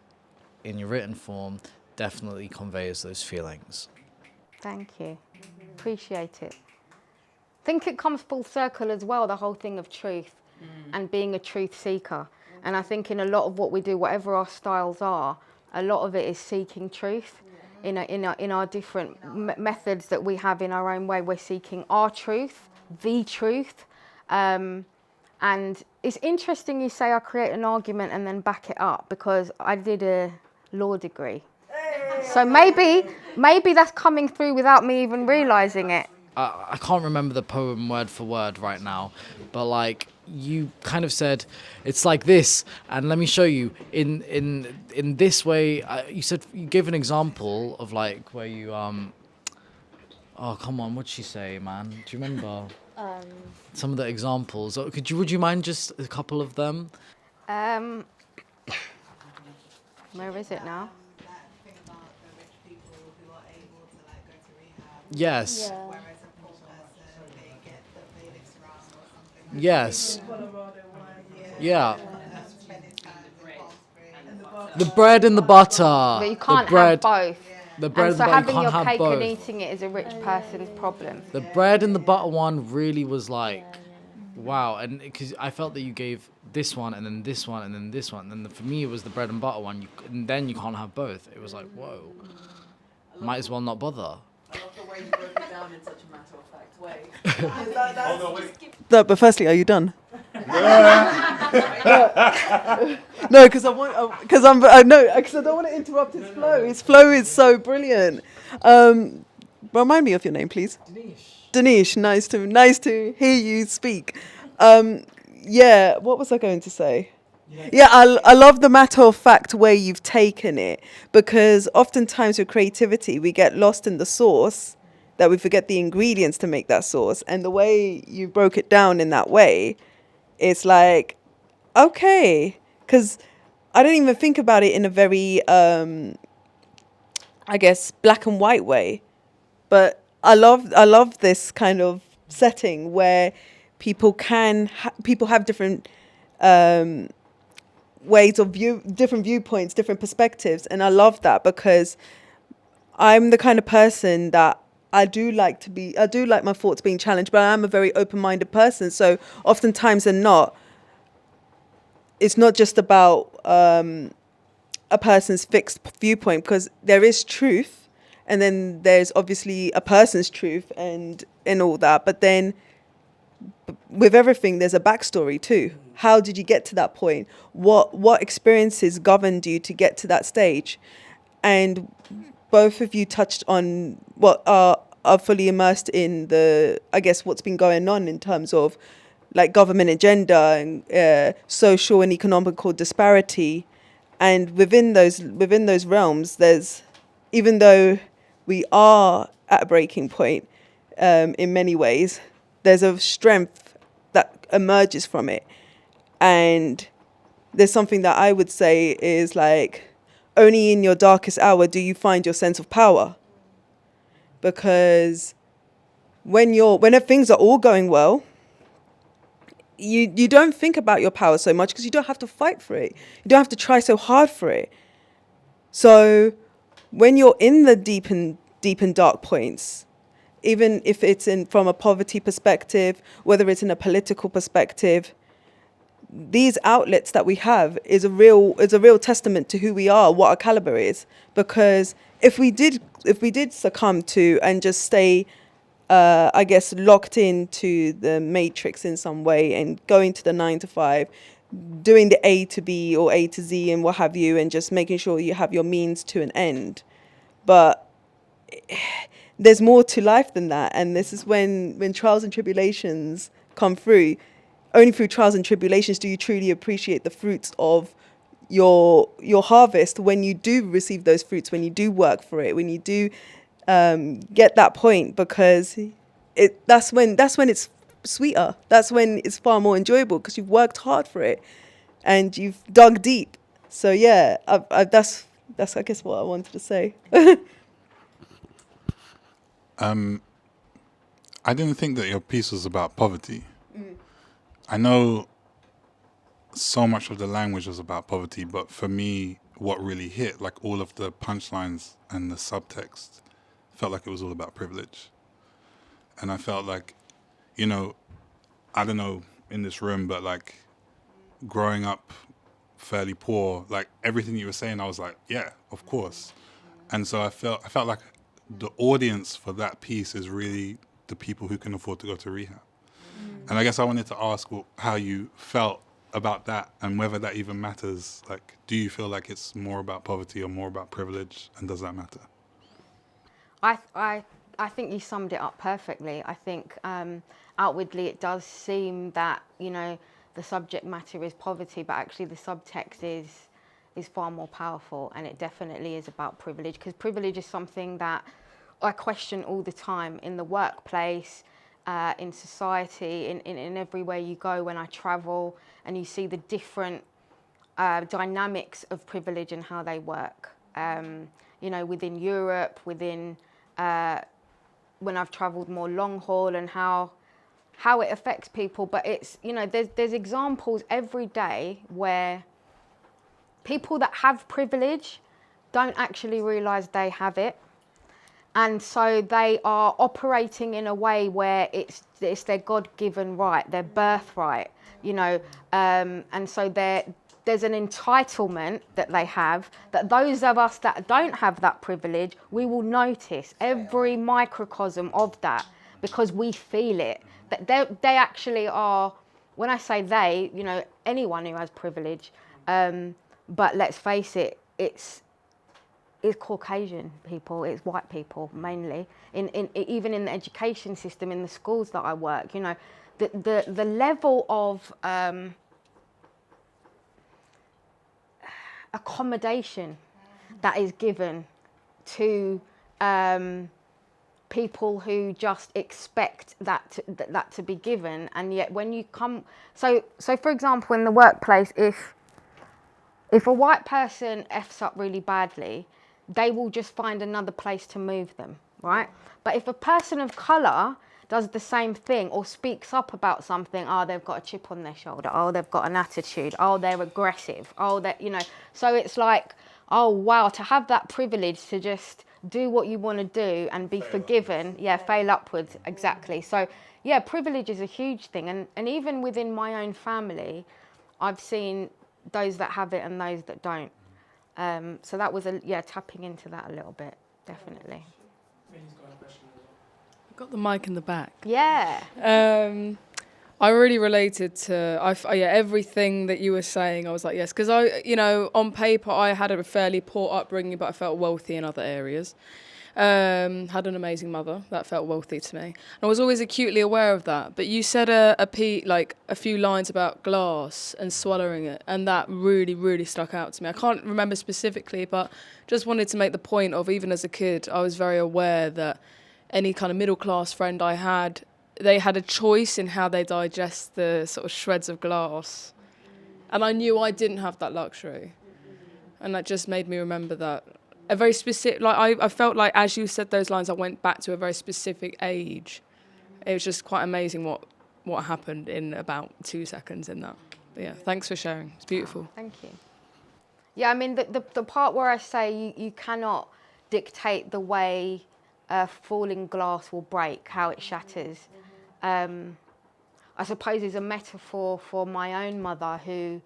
in your written form definitely conveys those feelings. Thank you. Appreciate it. I think it comes full circle as well, the whole thing of truth and being a truth seeker. And I think in a lot of what we do, whatever our styles are, a lot of it is seeking truth. In our different methods that we have in our own way, we're seeking our truth, the truth. And it's interesting you say I create an argument and then back it up, because I did a law degree. So maybe that's coming through without me even realising it. I can't remember the poem word for word right now, but like you kind of said, it's like this, and let me show you in this way. You said you gave an example of like where you oh come on, what'd she say, man? Do you remember some of the examples? Would you mind just a couple of them? Where is it now? Yes. Whereas a poor person, they get the Felix round or something. Yes. Yeah. The bread and the butter. But you can't have both. The bread And so and the butter, you having can't your have cake both. and eating it is a rich person's problem. The bread and the butter one really was like, wow. And because I felt that you gave this one and then this one and then this one. And then for me, it was the bread and butter one. And then you can't have both. It was like, whoa. Might as well not bother. I love the way you broke it down in such a matter-of-fact way. No, but firstly, are you done? No, because I don't want to interrupt his flow. His flow is so brilliant. Remind me of your name, please. Danish. Nice to hear you speak. Yeah, what was I going to say? Yeah, I love the matter-of-fact way you've taken it, because oftentimes with creativity, we get lost in the sauce, that we forget the ingredients to make that sauce. And the way you broke it down in that way, it's like, okay, because I didn't even think about it in a very, I guess, black and white way. But I love this kind of setting where people have different ways of different viewpoints, different perspectives, and I love that, because I'm the kind of person that I do like my thoughts being challenged, but I am a very open-minded person. So oftentimes than not, it's not just about a person's fixed viewpoint, because there is truth, and then there's obviously a person's truth and all that. But then with everything, there's a backstory too. How did you get to that point? What experiences governed you to get to that stage? And both of you touched on what are fully immersed in what's been going on in terms of like government agenda and social and economical disparity. And within those realms, there's, even though we are at a breaking point in many ways, there's a strength that emerges from it. And there's something that I would say is like, only in your darkest hour do you find your sense of power. Because when things are all going well, you don't think about your power so much, because you don't have to fight for it. You don't have to try so hard for it. So when you're in the deep and dark points, even if it's from a poverty perspective, whether it's in a political perspective, these outlets that we have is a real testament to who we are, what our caliber is. Because if we did succumb to and just stay, I guess, locked into the matrix in some way and going to the 9 to 5, doing the A to B or A to Z and what have you, and just making sure you have your means to an end. But there's more to life than that. And this is when trials and tribulations come through. Only through trials and tribulations do you truly appreciate the fruits of your harvest, when you do receive those fruits, when you do work for it, when you do get that point, because that's when it's sweeter. That's when it's far more enjoyable because you've worked hard for it and you've dug deep. So yeah, that's I guess what I wanted to say. I didn't think that your piece was about poverty. I know so much of the language was about poverty, but for me, what really hit, like all of the punchlines and the subtext, felt like it was all about privilege. And I felt like, you know, I don't know in this room, but like growing up fairly poor, like everything you were saying, I was like, yeah, of course. And so I felt like the audience for that piece is really the people who can afford to go to rehab. And I guess I wanted to ask how you felt about that and whether that even matters. Like, do you feel like it's more about poverty or more about privilege, and does that matter? I think you summed it up perfectly. I think outwardly it does seem that, you know, the subject matter is poverty, but actually the subtext is far more powerful, and it definitely is about privilege, because privilege is something that I question all the time in the workplace, in society, in everywhere you go. When I travel and you see the different dynamics of privilege and how they work, you know, within Europe, within when I've travelled more long haul, and how it affects people. But it's, you know, there's examples every day where people that have privilege don't actually realise they have it. And so they are operating in a way where it's their God-given right, their birthright, you know. And so there's an entitlement that they have, that those of us that don't have that privilege, we will notice every microcosm of that, because we feel it. That they actually are, when I say they, you know, anyone who has privilege, but let's face it, it's Caucasian people, it's white people mainly. Even in the education system, in the schools that I work, you know, the level of accommodation that is given to people who just expect that to be given, and yet when you come, so for example, in the workplace, if a white person F's up really badly, they will just find another place to move them, right? But if a person of colour does the same thing or speaks up about something, oh, they've got a chip on their shoulder, oh, they've got an attitude, oh, they're aggressive, oh, that, you know. So it's like, oh, wow, to have that privilege to just do what you want to do and be forgiven. Yeah, fail upwards, exactly. So, yeah, privilege is a huge thing. And even within my own family, I've seen those that have it and those that don't. So that was tapping into that a little bit, definitely. Got the mic in the back. Yeah. I really related to everything that you were saying. I was like, yes, because on paper I had a fairly poor upbringing, but I felt wealthy in other areas. Had an amazing mother that felt wealthy to me. I was always acutely aware of that. But you said a few lines about glass and swallowing it, and that really, really stuck out to me. I can't remember specifically, but just wanted to make the point of, even as a kid, I was very aware that any kind of middle class friend I had, they had a choice in how they digest the sort of shreds of glass, and I knew I didn't have that luxury, and that just made me remember that. A very specific, I felt like as you said those lines, I went back to a very specific age. It was just quite amazing what happened in about 2 seconds in that. But yeah, thanks for sharing. It's beautiful. Thank you. Yeah, I mean, the part where I say you cannot dictate the way falling glass will break, how it shatters, I suppose is a metaphor for my own mother, who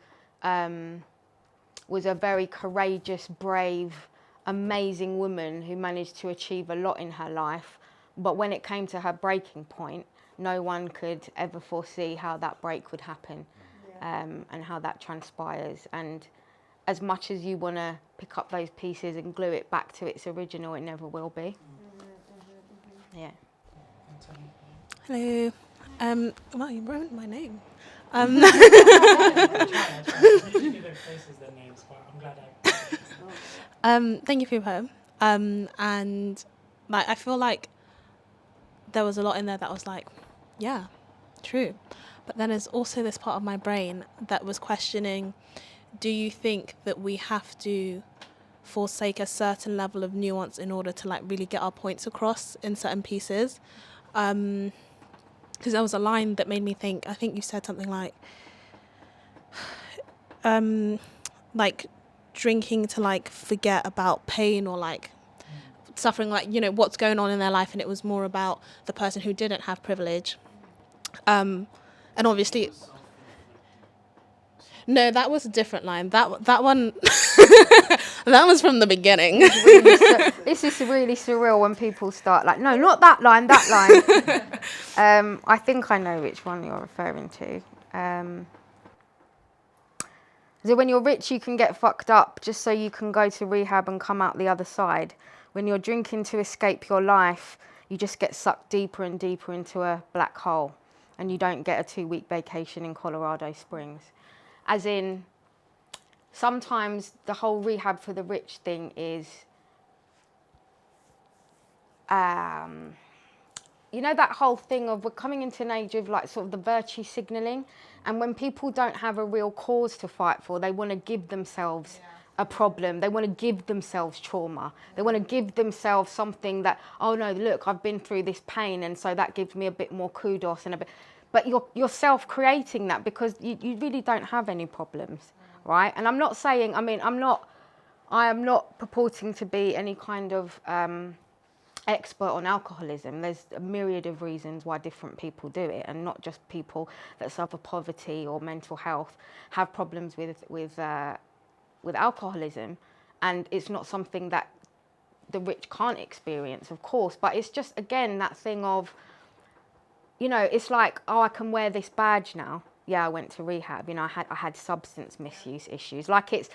was a very courageous, brave, amazing woman who managed to achieve a lot in her life. But when it came to her breaking point, no one could ever foresee how that break would happen, and how that transpires. And as much as you want to pick up those pieces and glue it back to its original, it never will be. Yeah. Hello. Well, you wrote my name. Thank you for your poem. And I feel like there was a lot in there that was like, yeah, true. But then there's also this part of my brain that was questioning, do you think that we have to forsake a certain level of nuance in order to like really get our points across in certain pieces? Because there was a line that made me think, I think you said something like drinking to like forget about pain or like suffering, like, you know, what's going on in their life, and it was more about the person who didn't have privilege. And obviously, no, that was a different line. That one, that was from the beginning. This is really surreal when people start like, no, not that line, that line. I think I know which one you're referring to. So when you're rich, you can get fucked up just so you can go to rehab and come out the other side. When you're drinking to escape your life, you just get sucked deeper and deeper into a black hole, and you don't get a 2-week vacation in Colorado Springs. As in, sometimes the whole rehab for the rich thing is, you know, that whole thing of we're coming into an age of like sort of the virtue signalling, and when people don't have a real cause to fight for, they want to give themselves a problem. They want to give themselves trauma. They want to give themselves something that, oh no, look, I've been through this pain, and so that gives me a bit more kudos and a bit. But you're self-creating that because you really don't have any problems, right? And I'm not saying, I am not purporting to be any kind of expert on alcoholism. There's a myriad of reasons why different people do it, and not just people that suffer poverty or mental health have problems with alcoholism, and it's not something that the rich can't experience, of course, but it's just, again, that thing of, you know, it's like, oh, I can wear this badge now. Yeah, I went to rehab. You know, I had substance misuse issues. Like it's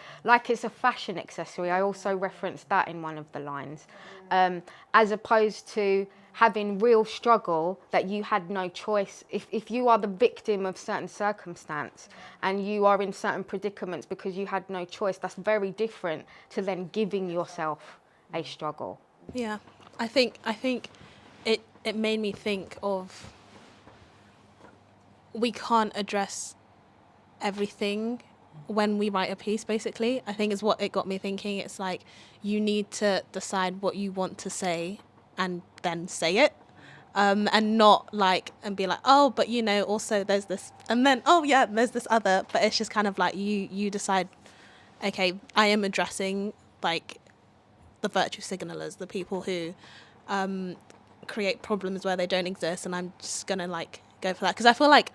a fashion accessory. I also referenced that in one of the lines, as opposed to having real struggle that you had no choice. If you are the victim of certain circumstance and you are in certain predicaments because you had no choice, that's very different to then giving yourself a struggle. Yeah, I think it made me think of, we can't address everything when we write a piece, basically. I think is what it got me thinking. It's like you need to decide what you want to say and then say it, and not like, and be like, oh, but you know, also there's this, and then, oh yeah, there's this other, but it's just kind of like you decide, okay, I am addressing like the virtue signalers, the people who create problems where they don't exist, and I'm just gonna like go for that, because I feel like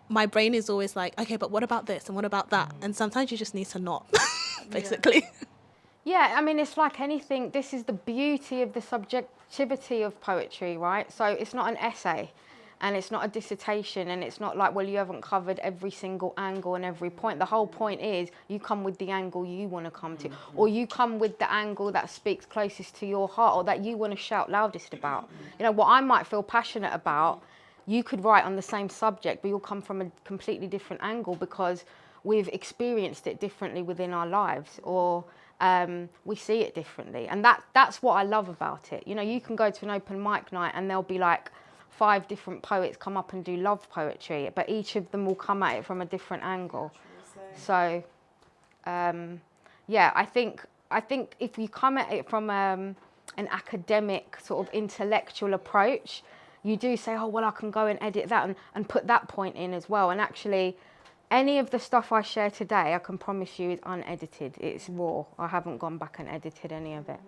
my brain is always like, okay, but what about this and what about that, and sometimes you just need to not basically. Yeah, I mean, it's like anything. This is the beauty of the subjectivity of poetry, right? So it's not an essay, and it's not a dissertation, and it's not like, well, you haven't covered every single angle and every point. The whole point is you come with the angle you want to come to, or you come with the angle that speaks closest to your heart, or that you want to shout loudest about. You know, what I might feel passionate about, you could write on the same subject, but you'll come from a completely different angle because we've experienced it differently within our lives, or we see it differently. And that's what I love about it. You know, you can go to an open mic night and there'll be like 5 different poets come up and do love poetry, but each of them will come at it from a different angle. So, yeah, I think if you come at it from an academic sort of intellectual approach, you do say, oh, well, I can go and edit that and put that point in as well. And actually, any of the stuff I share today, I can promise you, is unedited. It's raw. I haven't gone back and edited any of it.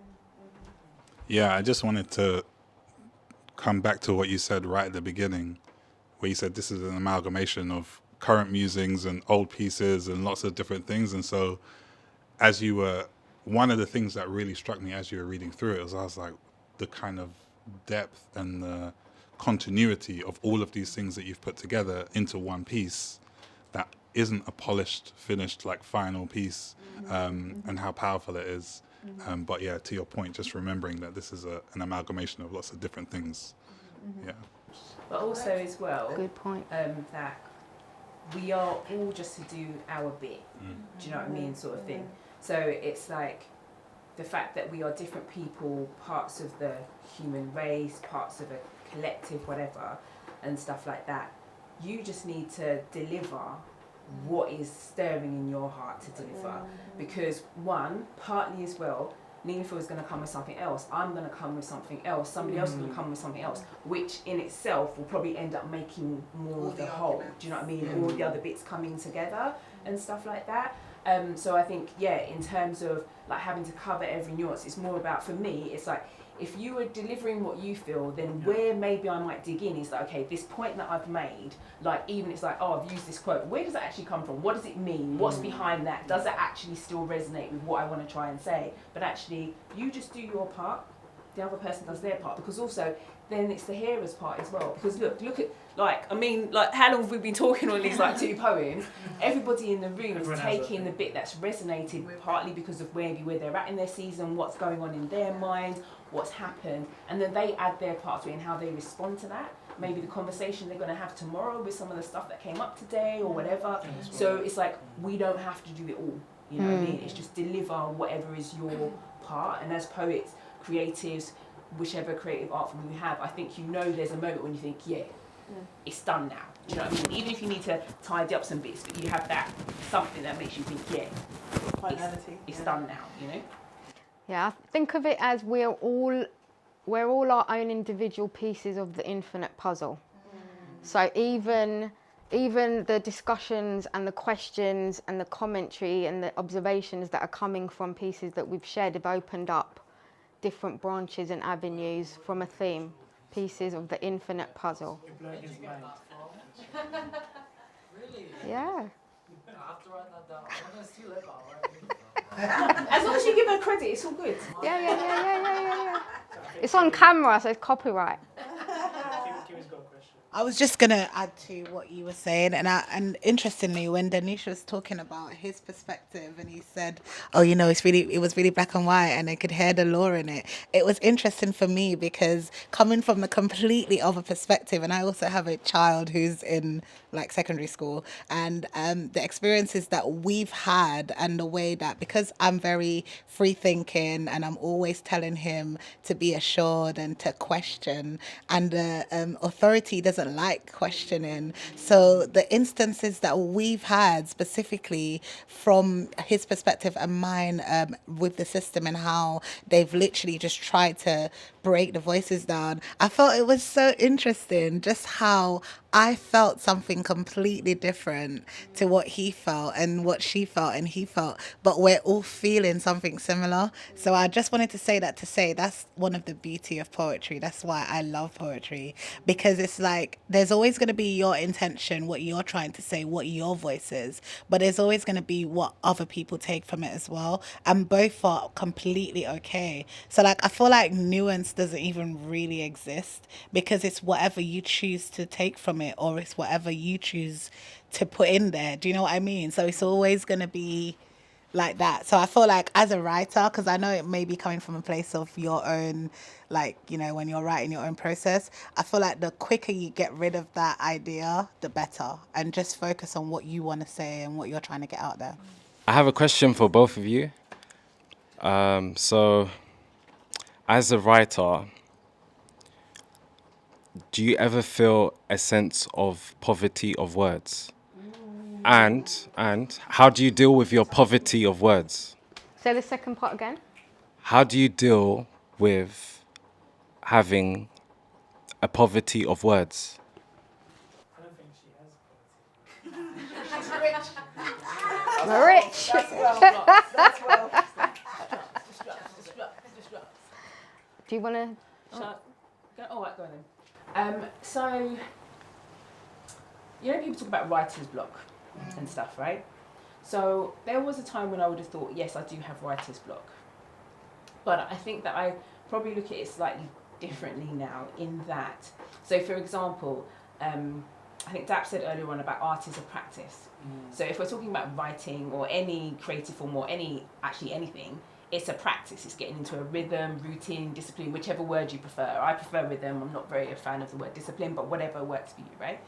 Yeah, I just wanted to come back to what you said right at the beginning, where you said this is an amalgamation of current musings and old pieces and lots of different things. And so as you were, one of the things that really struck me as you were reading through it was, I was like, the kind of depth and the continuity of all of these things that you've put together into one piece that isn't a polished, finished, like final piece, and how powerful it is. But yeah, to your point, just remembering that this is an amalgamation of lots of different things. Yeah. But also as well, good point. That we are all just to do our bit. Do you know what I mean, sort of thing. So it's like the fact that we are different people, parts of the human race, parts of a collective, whatever, and stuff like that. you just need to deliver what is stirring in your heart to deliver. Because one, partly as well, Neelofer is going to come with something else. I'm going to come with something else. Somebody else is going to come with something else, which in itself will probably end up making more of the whole. Do you know what I mean? All the other bits coming together and stuff like that. So I think, in terms of like having to cover every nuance, it's more about, for me, it's like, if you were delivering what you feel, then where maybe I might dig in is like, okay, this point that I've made, like even it's like, oh, I've used this quote, where does that actually come from? What does it mean? What's behind that? Does it actually still resonate with what I want to try and say? But actually, you just do your part, the other person does their part, because also then it's the hearer's part as well. Because look at, like, I mean, like, how long have we been talking on these like 2 poems? Everybody in the room is taking the bit that's resonated, partly because of where they're at in their season, what's going on in their mind, what's happened, and then they add their part to it and how they respond to that. Maybe the conversation they're going to have tomorrow with some of the stuff that came up today or whatever. So it's like, we don't have to do it all, you know what I mean? It's just deliver whatever is your part. And as poets, creatives, whichever creative art form you have, I think there's a moment when you think, it's done now. Do you know what I mean? Even if you need to tidy up some bits, but you have that something that makes you think, it's done now, you know? Yeah, I think of it as we're all our own individual pieces of the infinite puzzle. So even the discussions and the questions and the commentary and the observations that are coming from pieces that we've shared have opened up different branches and avenues from a theme, pieces of the infinite puzzle. Really? Yeah. I have to write that down. I'm going to steal it, but As long as you give her credit, it's all good. Yeah. It's on camera, so it's copyright. I was just gonna add to what you were saying, and interestingly, when Danisha was talking about his perspective, and he said, "Oh, it was really black and white, and I could hear the law in it." It was interesting for me because coming from a completely other perspective, and I also have a child who's in like secondary school, and the experiences that we've had, and the way that, because I'm very free thinking, and I'm always telling him to be assured and to question, and the authority doesn't like questioning. So the instances that we've had specifically from his perspective and mine with the system, and how they've literally just tried to break the voices down, I felt it was so interesting just how I felt something completely different to what he felt and what she felt and he felt, but we're all feeling something similar. So I just wanted to say that, to say that's one of the beauty of poetry. That's why I love poetry, because it's like there's always going to be your intention, what you're trying to say, what your voice is, but there's always going to be what other people take from it as well, and both are completely okay. So like I feel like nuance doesn't even really exist, because it's whatever you choose to take from it, or it's whatever you choose to put in there. Do you know what I mean? So it's always going to be like that. So I feel like as a writer, because I know it may be coming from a place of your own, like, when you're writing your own process, I feel like the quicker you get rid of that idea, the better, and just focus on what you want to say and what you're trying to get out there. I have a question for both of you. So as a writer, do you ever feel a sense of poverty of words? And how do you deal with your poverty of words? Say the second part again. How do you deal with having a poverty of words? I don't think she has Rich. That's well. Do you want to? All right, go on then. So, people talk about writer's block and stuff, right? So there was a time when I would have thought, yes, I do have writer's block. But I think that I probably look at it slightly differently now, in that, so for example, I think Dap said earlier on about art is a practice. So if we're talking about writing or any creative form or anything, it's a practice. It's getting into a rhythm, routine, discipline, whichever word you prefer. I prefer rhythm. I'm not very a fan of the word discipline, but whatever works for you, right?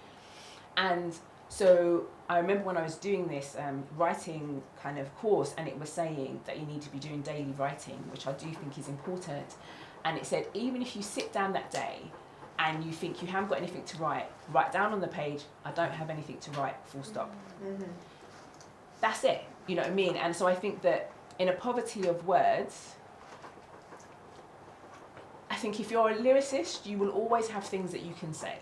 And so I remember when I was doing this writing kind of course, and it was saying that you need to be doing daily writing, which I do think is important. And it said, even if you sit down that day and you think you haven't got anything to write down on the page, I don't have anything to write, full stop. That's it, you know what I mean? And so I think that in a poverty of words, I think if you're a lyricist, you will always have things that you can say.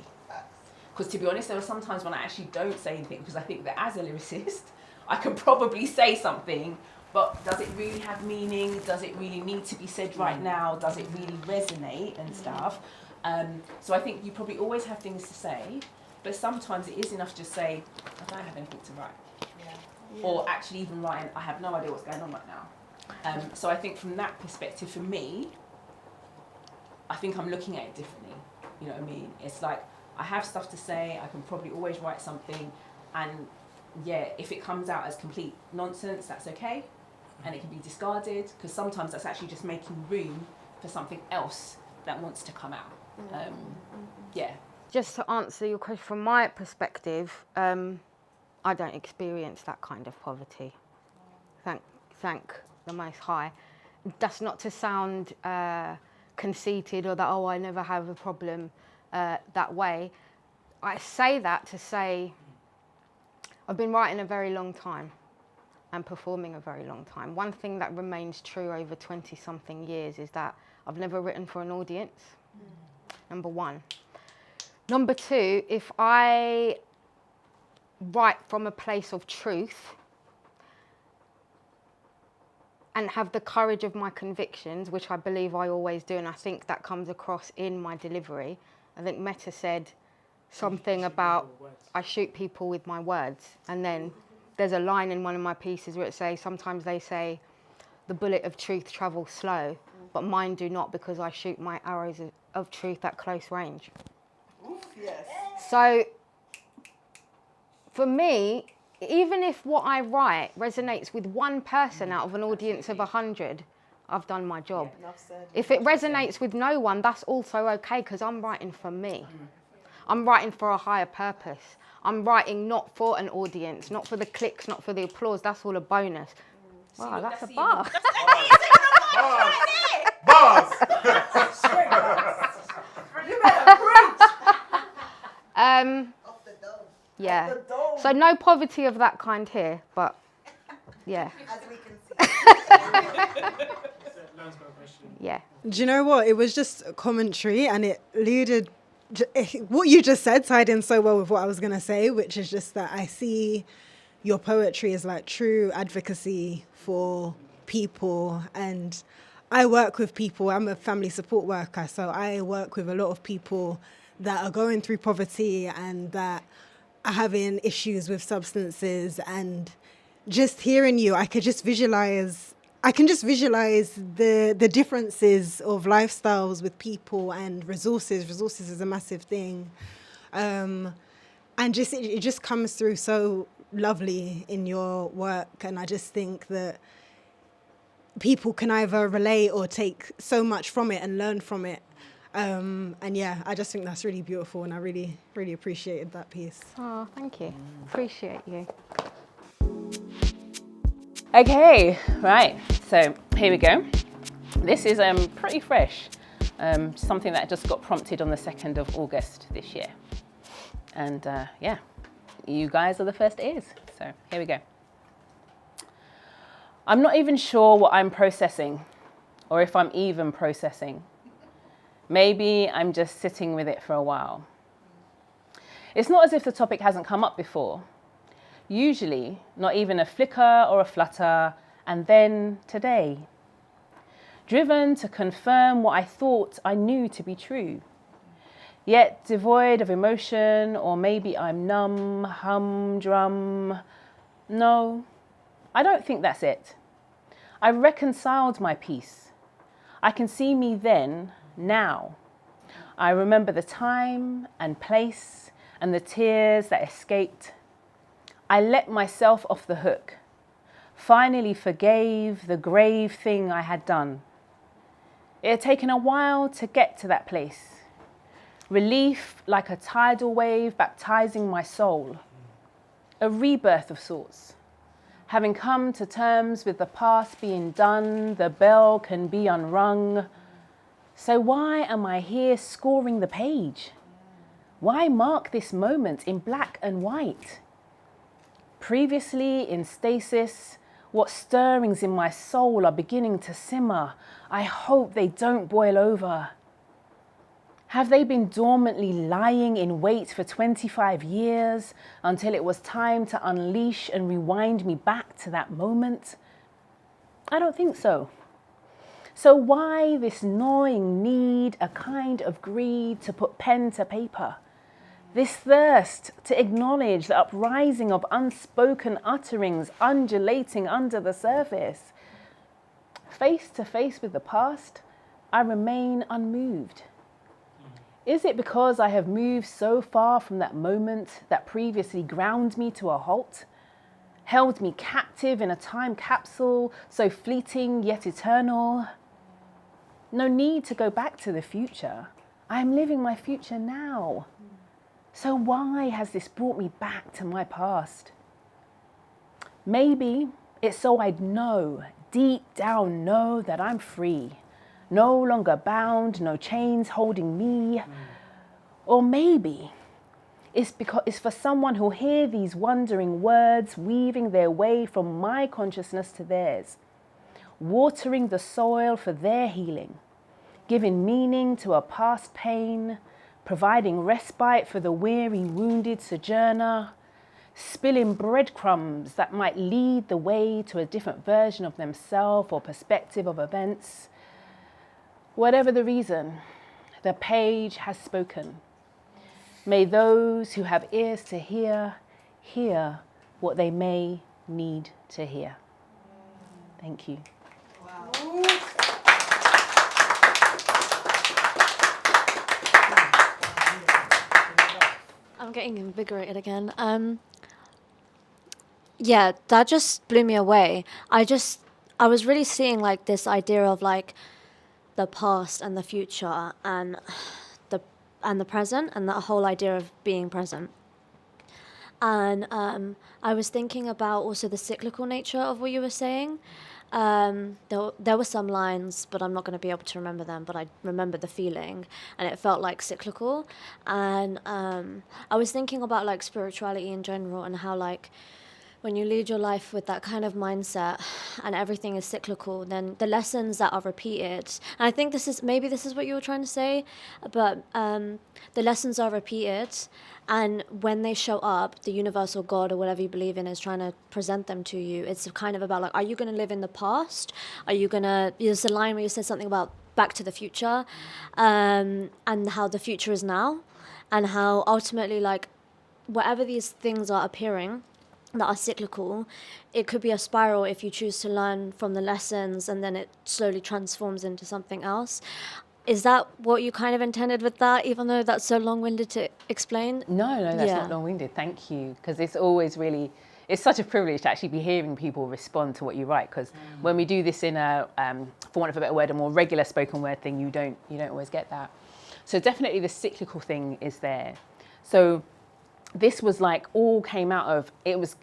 Because to be honest, there are some times when I actually don't say anything, because I think that as a lyricist, I can probably say something, but does it really have meaning? Does it really need to be said right now? Does it really resonate and stuff? So I think you probably always have things to say, but sometimes it is enough to just say, I don't have anything to write. Or actually even writing, I have no idea what's going on right now. So I think from that perspective, for me, I think I'm looking at it differently. You know what I mean? It's like, I have stuff to say, I can probably always write something, and yeah, if it comes out as complete nonsense, that's okay, and it can be discarded, because sometimes that's actually just making room for something else that wants to come out. Yeah. Just to answer your question from my perspective, I don't experience that kind of poverty. Thank the Most High. That's not to sound conceited or that, oh, I never have a problem that way. I say that to say I've been writing a very long time and performing a very long time. One thing that remains true over 20-something years is that I've never written for an audience, number one. Number two, if I write from a place of truth and have the courage of my convictions, which I believe I always do, and I think that comes across in my delivery. I think Meta said something about I shoot people with my words, and then there's a line in one of my pieces where it says, sometimes they say the bullet of truth travels slow, but mine do not, because I shoot my arrows of truth at close range. Yes. So for me, even if what I write resonates with one person out of an audience of 100, I've done my job. Yeah, enough said. If it resonates with no one, that's also okay, because I'm writing for me. I'm writing for a higher purpose. I'm writing not for an audience, not for the clicks, not for the applause. That's all a bonus. Wow, that's a bar. Bars! You better preach! Yeah. So no poverty of that kind here, but yeah. As we can see. Yeah. Do you know what? It was just a commentary, and it alluded, what you just said tied in so well with what I was going to say, which is just that I see your poetry as like true advocacy for people. And I work with people, I'm a family support worker, so I work with a lot of people that are going through poverty and that are having issues with substances. And just hearing you, I can just visualize the differences of lifestyles with people and resources. Resources is a massive thing. And just it just comes through so lovely in your work. And I just think that people can either relate or take so much from it and learn from it. And yeah, I just think that's really beautiful, and I really, really appreciated that piece. Oh, thank you. Appreciate you. Okay, right, so here we go. This is pretty fresh, something that just got prompted on the 2nd of August this year. And yeah, you guys are the first ears, so here we go. I'm not even sure what I'm processing, or if I'm even processing. Maybe I'm just sitting with it for a while. It's not as if the topic hasn't come up before. Usually, not even a flicker or a flutter, and then today. Driven to confirm what I thought I knew to be true. Yet devoid of emotion, or maybe I'm numb, humdrum. No, I don't think that's it. I reconciled my peace. I can see me then, now. I remember the time and place and the tears that escaped. I let myself off the hook, finally forgave the grave thing I had done. It had taken a while to get to that place. Relief like a tidal wave baptizing my soul. A rebirth of sorts. Having come to terms with the past being done, the bell can be unrung. So why am I here scoring the page? Why mark this moment in black and white? Previously in stasis, what stirrings in my soul are beginning to simmer. I hope they don't boil over. Have they been dormantly lying in wait for 25 years until it was time to unleash and rewind me back to that moment? I don't think so. So why this gnawing need, a kind of greed to put pen to paper? This thirst to acknowledge the uprising of unspoken utterings undulating under the surface. Face to face with the past, I remain unmoved. Is it because I have moved so far from that moment that previously ground me to a halt, held me captive in a time capsule so fleeting yet eternal? No need to go back to the future. I am living my future now. So why has this brought me back to my past? Maybe it's so I'd know, deep down know that I'm free, no longer bound, no chains holding me. Or maybe it's for someone who'll hear these wondering words weaving their way from my consciousness to theirs, watering the soil for their healing, giving meaning to a past pain, providing respite for the weary, wounded sojourner, spilling breadcrumbs that might lead the way to a different version of themselves or perspective of events. Whatever the reason, the page has spoken. May those who have ears to hear, hear what they may need to hear. Thank you. Wow. I'm getting invigorated again. Yeah, that just blew me away. I was really seeing like this idea of like the past and the future and the present and that whole idea of being present. And I was thinking about also the cyclical nature of what you were saying. There were some lines, but I'm not going to be able to remember them, but I remember the feeling, and it felt like cyclical. And I was thinking about like spirituality in general and how like when you lead your life with that kind of mindset and everything is cyclical, then the lessons that are repeated, and I think this is what you were trying to say, but the lessons are repeated, and when they show up, the universe or God or whatever you believe in is trying to present them to you. It's kind of about like, are you going to live in the past? Are you going to, there's a line where you said something about Back to the Future, and how the future is now, and how ultimately like whatever these things are appearing that are cyclical, it could be a spiral if you choose to learn from the lessons and then it slowly transforms into something else. Is that what you kind of intended with that, even though that's so long-winded to explain? No, that's not long-winded. Thank you. Because it's always really, it's such a privilege to actually be hearing people respond to what you write. Because when we do this in a, for want of a better word, a more regular spoken word thing, you don't always get that. So definitely the cyclical thing is there. So this was like all came out of, it was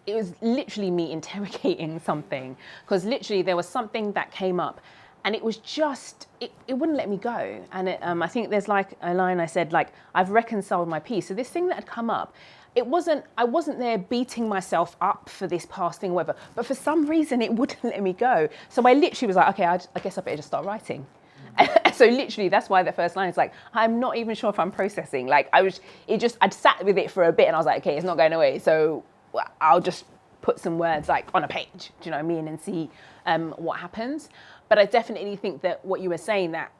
literally me interrogating something, because literally there was something that came up and it was just, it wouldn't let me go. And I think there's like a line I said, like, I've reconciled my peace. So this thing that had come up, I wasn't there beating myself up for this past thing or whatever, but for some reason it wouldn't let me go. So I literally was like, okay, I guess I better just start writing. So literally, that's why the first line is like, I'm not even sure if I'm processing. Like I'd sat with it for a bit and I was like, okay, it's not going away. So I'll just put some words like on a page, do you know what I mean? And see what happens. But I definitely think that what you were saying, that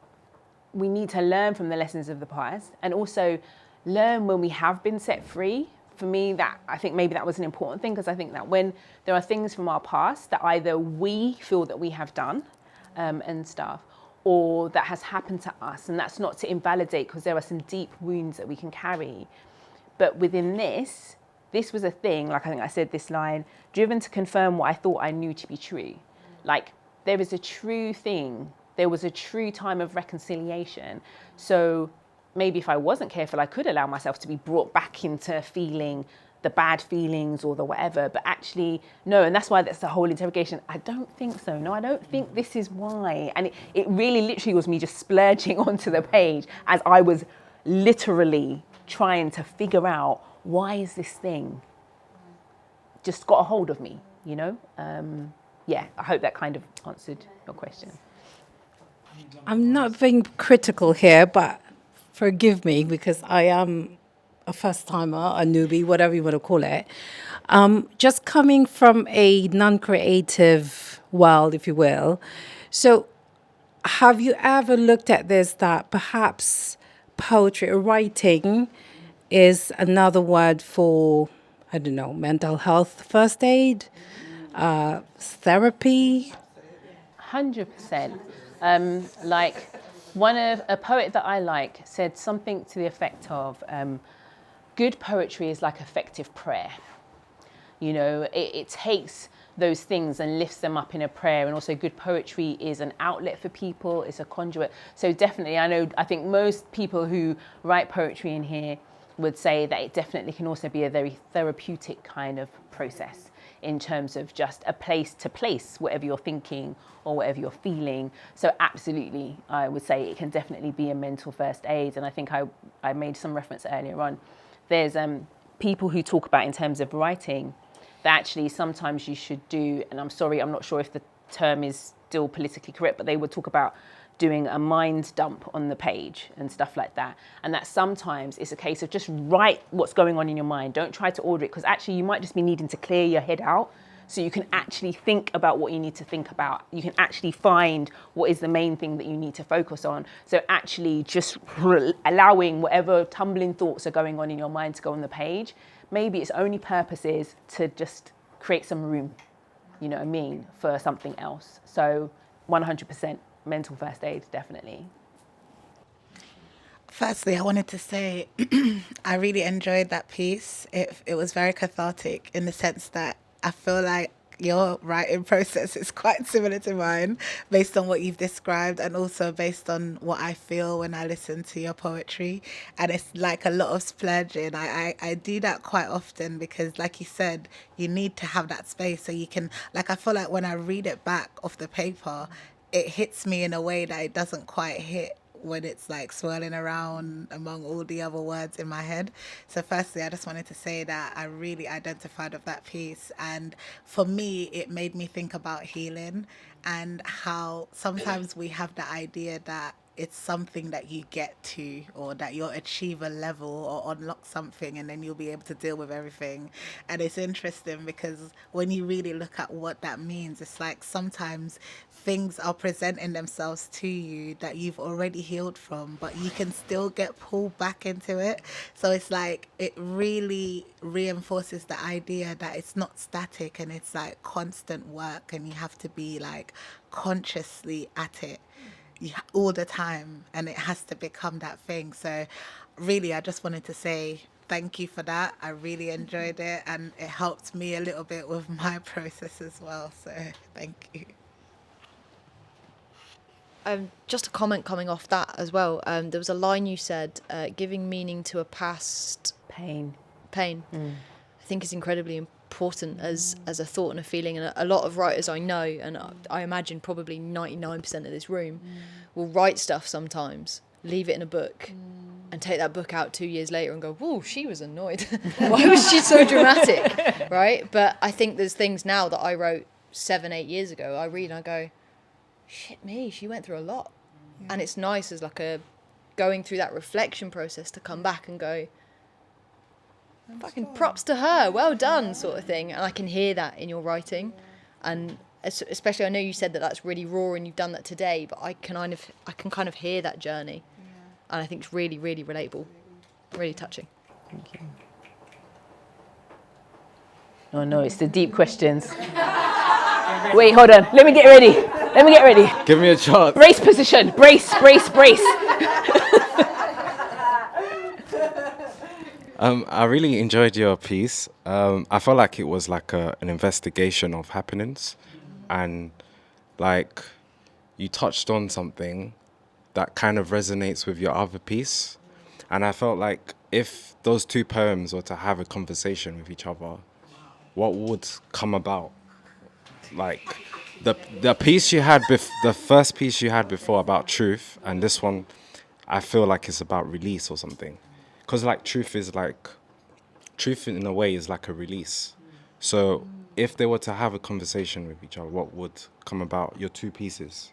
we need to learn from the lessons of the past and also learn when we have been set free. For me, that I think maybe that was an important thing, because I think that when there are things from our past that either we feel that we have done and stuff, or that has happened to us, and that's not to invalidate, because there are some deep wounds that we can carry. But within this was a thing, like I think I said this line, driven to confirm what I thought I knew to be true. Like there is a true thing, there was a true time of reconciliation. So maybe if I wasn't careful, I could allow myself to be brought back into feeling the bad feelings or the whatever, but actually no. And that's why that's the whole interrogation. I don't think so. No, I don't think this is why. And it really literally was me just splurging onto the page as I was literally trying to figure out, why is this thing just got a hold of me, you know? Yeah, I hope that kind of answered your question. I'm not being critical here, but forgive me because I am a first timer, a newbie, whatever you want to call it. Just coming from a non-creative world, if you will. So have you ever looked at this, that perhaps poetry or writing is another word for, I don't know, mental health first aid, therapy? 100%. Like a poet that I like said something to the effect of, good poetry is like effective prayer. You know, it takes those things and lifts them up in a prayer. And also good poetry is an outlet for people, it's a conduit. So definitely, I think most people who write poetry in here would say that it definitely can also be a very therapeutic kind of process in terms of just a place to place whatever you're thinking or whatever you're feeling. So absolutely, I would say it can definitely be a mental first aid. And I think I made some reference earlier on. There's people who talk about in terms of writing that actually sometimes you should do, and I'm sorry, I'm not sure if the term is still politically correct, but they would talk about doing a mind dump on the page and stuff like that. And that sometimes it's a case of just write what's going on in your mind. Don't try to order it, because actually you might just be needing to clear your head out so you can actually think about what you need to think about. You can actually find what is the main thing that you need to focus on. So actually just allowing whatever tumbling thoughts are going on in your mind to go on the page. Maybe its only purpose is to just create some room, you know what I mean, for something else. So 100% mental first aid, definitely. Firstly, I wanted to say I really enjoyed that piece. It was very cathartic in the sense that I feel like your writing process is quite similar to mine based on what you've described, and also based on what I feel when I listen to your poetry. And it's like a lot of splurging. I do that quite often because, like you said, you need to have that space so you can, like, I feel like when I read it back off the paper, it hits me in a way that it doesn't quite hit when it's like swirling around among all the other words in my head. So firstly, I just wanted to say that I really identified with that piece. And for me, it made me think about healing and how sometimes we have the idea that it's something that you get to, or that you'll achieve a level or unlock something and then you'll be able to deal with everything. And it's interesting because when you really look at what that means, it's like sometimes things are presenting themselves to you that you've already healed from, but you can still get pulled back into it. So it's like it really reinforces the idea that it's not static and it's like constant work, and you have to be like consciously at it all the time, and it has to become that thing. So really, I just wanted to say thank you for that. I really enjoyed it, and it helped me a little bit with my process as well. So thank you. Just a comment coming off that as well. There was a line you said, giving meaning to a past pain. I think is incredibly important as a thought and a feeling. And a lot of writers I know, and I imagine probably 99% of this room, will write stuff sometimes, leave it in a book, and take that book out 2 years later and go, whoa, she was annoyed. Why was she so dramatic? Right? But I think there's things now that I wrote 7-8 years ago, I read and I go, shit me, she went through a lot. And it's nice as like a going through that reflection process to come back and go, fucking props to her, well done, sort of thing. And I can hear that in your writing. And especially, I know you said that that's really raw and you've done that today, but I can kind of hear that journey. And I think it's really, really relatable, really touching. Thank you. Oh no, it's the deep questions. Wait, hold on. Let me get ready. Give me a chance. Brace position. Brace. I really enjoyed your piece. I felt like it was like an investigation of happenings, and like you touched on something that kind of resonates with your other piece. And I felt like if those two poems were to have a conversation with each other, what would come about? Like the piece you had, the first piece you had before about truth, and this one, I feel like it's about release or something. because like truth in a way is like a release. So if they were to have a conversation with each other, what would come about? Your two pieces.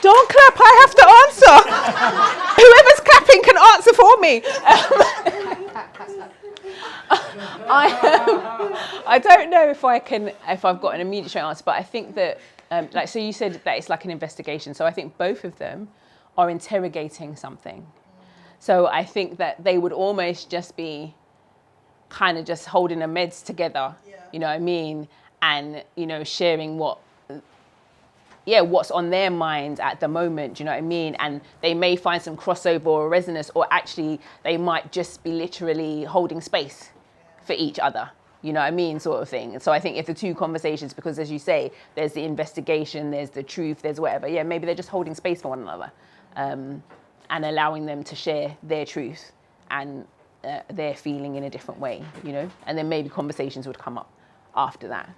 Don't clap, I have to answer. Whoever's clapping can answer for me. I don't know if I've got an immediate straight answer, but I think that, like, so you said that it's like an investigation. So I think both of them are interrogating something. So I think that they would almost just be kind of just holding their meds together, you know what I mean? And, you know, sharing what's on their mind at the moment, do you know what I mean? And they may find some crossover or resonance, or actually they might just be literally holding space for each other, you know what I mean, sort of thing. So I think if the two conversations, because as you say, there's the investigation, there's the truth, there's whatever, maybe they're just holding space for one another, and allowing them to share their truth and their feeling in a different way, you know? And then maybe conversations would come up after that.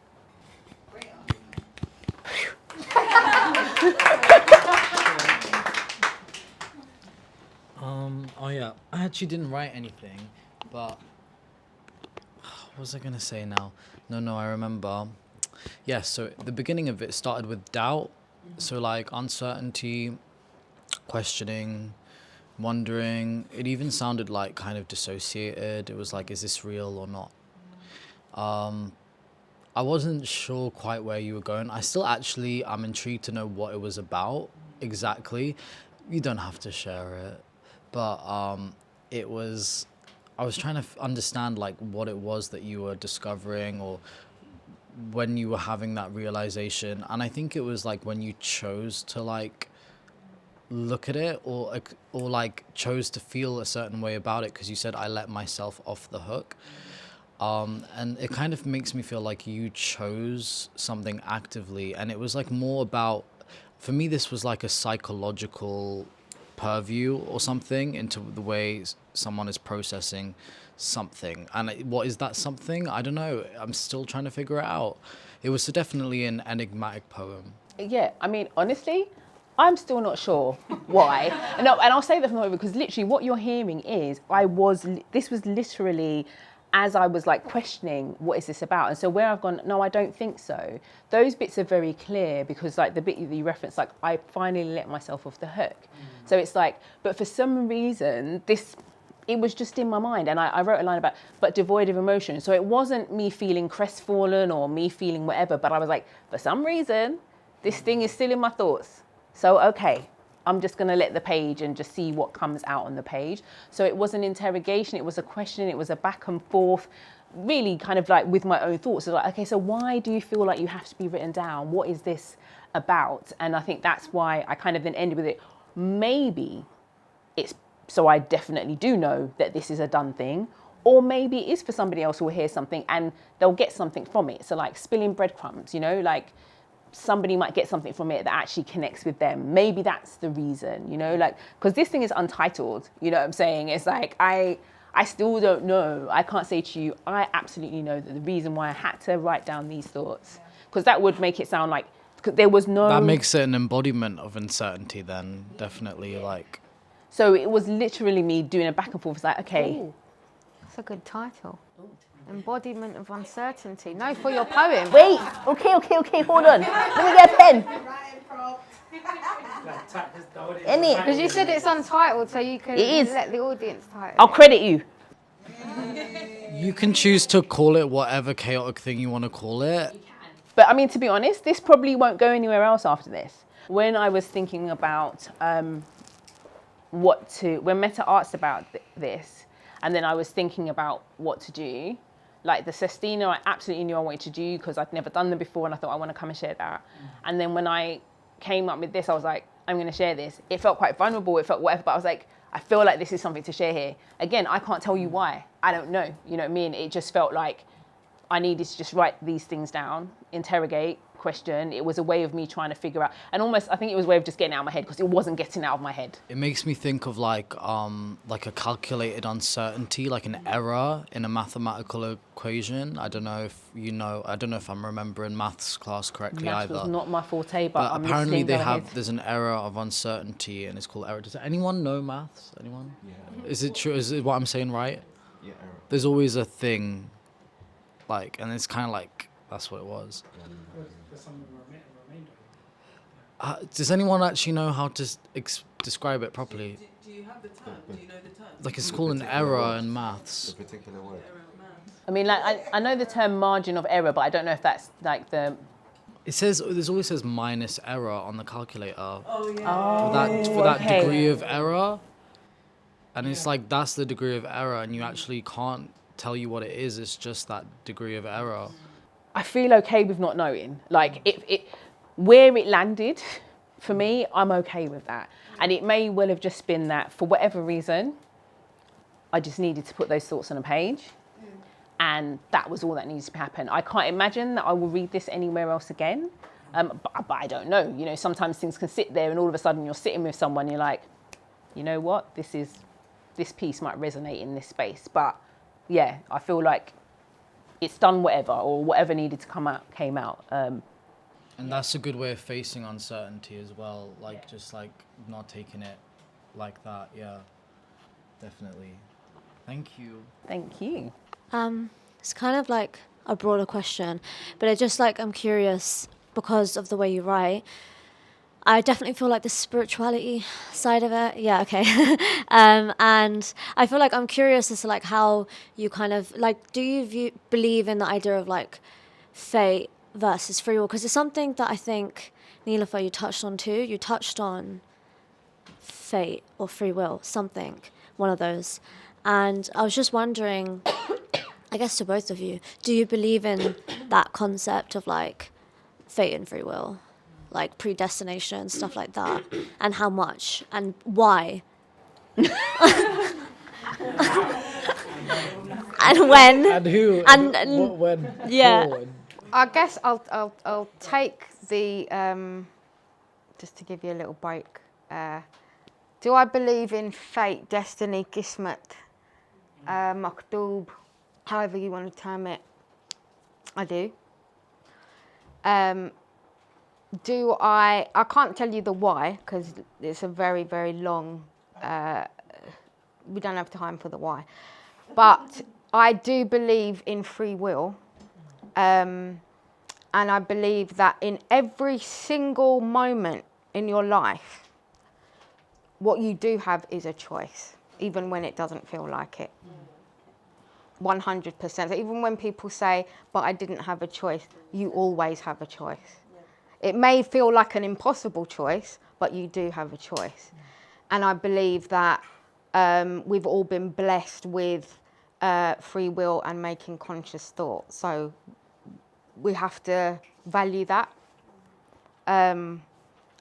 Oh yeah, I actually didn't write anything, but what was I gonna say now? No, I remember. Yeah, so the beginning of it started with doubt. So like uncertainty, questioning, wondering. It even sounded like kind of dissociated. It was like, is this real or not? I wasn't sure quite where you were going. I'm intrigued to know what it was about exactly. You don't have to share it. But I was trying to understand like what it was that you were discovering, or when you were having that realization. And I think it was like when you chose to like look at it, or like chose to feel a certain way about it, because you said, I let myself off the hook. And it kind of makes me feel like you chose something actively, and it was like more about, for me, this was like a psychological purview or something into the way someone is processing something. And what is that something? I don't know. I'm still trying to figure it out. It was definitely an enigmatic poem. Yeah, I mean, honestly, I'm still not sure why. And I'll say that from the moment, because literally what you're hearing is, this was literally as I was like questioning, what is this about? And so where I've gone, no, I don't think so. Those bits are very clear, because like the bit that you referenced, like I finally let myself off the hook. So it's like, but for some reason, it was just in my mind. And I wrote a line about, but devoid of emotion. So it wasn't me feeling crestfallen or me feeling whatever, but I was like, for some reason, this thing is still in my thoughts. So, okay, I'm just going to let the page and just see what comes out on the page. So it was an interrogation, it was a question, it was a back and forth, really kind of like with my own thoughts. So like, okay, so why do you feel like you have to be written down? What is this about? And I think that's why I kind of then ended with it. Maybe it's, so I definitely do know that this is a done thing, or maybe it is for somebody else who will hear something and they'll get something from it. So like spilling breadcrumbs, you know, like somebody might get something from it that actually connects with them. Maybe that's the reason, you know, like, because this thing is untitled, you know what I'm saying? It's like, I still don't know. I can't say to you, I absolutely know that the reason why I had to write down these thoughts, because that would make it sound like there was no... That makes it an embodiment of uncertainty then, definitely, like... So it was literally me doing a back and forth. It's like, okay. Ooh, that's a good title. Embodiment of Uncertainty. No, for your poem. Wait, okay, hold on. Let me get a pen. Because you said it's untitled, so you can let the audience title. I'll credit you. You can choose to call it whatever chaotic thing you want to call it. But I mean, to be honest, this probably won't go anywhere else after this. When I was thinking about when Meta asked about this, and then I was thinking about what to do, like the Sestina, I absolutely knew I wanted to do because I'd never done them before, and I thought I want to come and share that. And then when I came up with this, I was like, I'm going to share this. It felt quite vulnerable, it felt whatever, but I was like, I feel like this is something to share here. Again, I can't tell you why. I don't know, you know what I mean? It just felt like I needed to just write these things down, interrogate, question. It was a way of me trying to figure out, and almost I think it was a way of just getting it out of my head because it wasn't getting out of my head. It makes me think of like a calculated uncertainty, like an error in a mathematical equation. I don't know if you know. I don't know if I'm remembering maths class correctly Maths either. was not my forte, but I'm apparently listening. they Go have. ahead. There's an error of uncertainty, and it's called error. Does anyone know maths? Anyone? Yeah. Is it true? Is it what I'm saying right? Yeah. Error. There's always a thing, like, and it's kind of like that's what it was. Does anyone actually know how to describe it properly? Do you have the term? Do you know the term? Like it's called an error in maths. The particular word. I mean, like I know the term margin of error, but I don't know if that's like the. It says there's always says minus error on the calculator. Oh yeah. For that degree of error, and it's like that's the degree of error, and you actually can't tell you what it is. It's just that degree of error. I feel okay with not knowing. Like where it landed, for me, I'm okay with that. And it may well have just been that for whatever reason, I just needed to put those thoughts on a page. And that was all that needs to happen. I can't imagine that I will read this anywhere else again. But I don't know. You know, sometimes things can sit there and all of a sudden you're sitting with someone, you're like, you know what, this piece might resonate in this space. But yeah, I feel like it's done whatever, or whatever needed to come out, came out. And that's a good way of facing uncertainty as well. Like, just like not taking it like that. Yeah, definitely. Thank you. Thank you. It's kind of like a broader question, but it's just like I'm curious because of the way you write. I definitely feel like the spirituality side of it. Yeah, okay. And I feel like I'm curious as to like how you kind of like, do you believe in the idea of like fate versus free will? Because it's something that I think, Neelofer, you touched on too. You touched on fate or free will, something, one of those. And I was just wondering, I guess to both of you, do you believe in that concept of like fate and free will? Like predestination, stuff like that, and how much and why, and when, and who, and what, when, yeah. I guess I'll take the just to give you a little break. Do I believe in fate, destiny, kismet, maktub, however you want to term it? I do. Do I can't tell you the why because it's a very, very long, we don't have time for the why. But I do believe in free will. And I believe that in every single moment in your life, what you do have is a choice, even when it doesn't feel like it. 100%. So even when people say, but I didn't have a choice, you always have a choice. It may feel like an impossible choice, but you do have a choice. And I believe that we've all been blessed with free will and making conscious thought. So we have to value that. And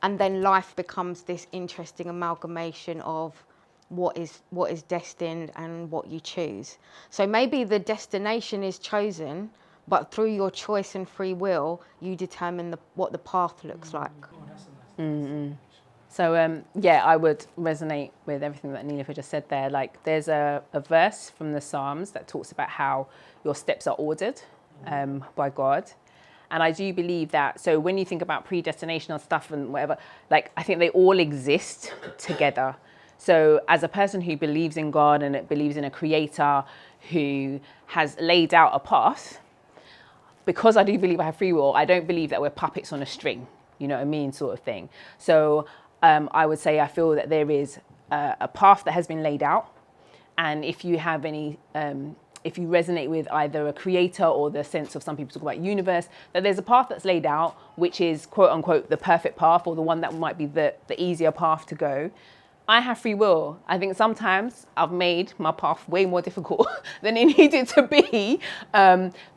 then life becomes this interesting amalgamation of what is destined and what you choose. So maybe the destination is chosen, but through your choice and free will, you determine what the path looks like. Mm-hmm. So, yeah, I would resonate with everything that Neelofer just said there. Like, there's a verse from the Psalms that talks about how your steps are ordered by God. And I do believe that. So when you think about predestination and stuff and whatever, like, I think they all exist together. So as a person who believes in God and believes in a creator who has laid out a path, because I do believe I have free will, I don't believe that we're puppets on a string, you know what I mean, sort of thing. So I would say I feel that there is a path that has been laid out. And if you have any, if you resonate with either a creator or the sense of some people talk about universe, that there's a path that's laid out, which is quote unquote the perfect path or the one that might be the easier path to go. I have free will. I think sometimes I've made my path way more difficult than it needed to be,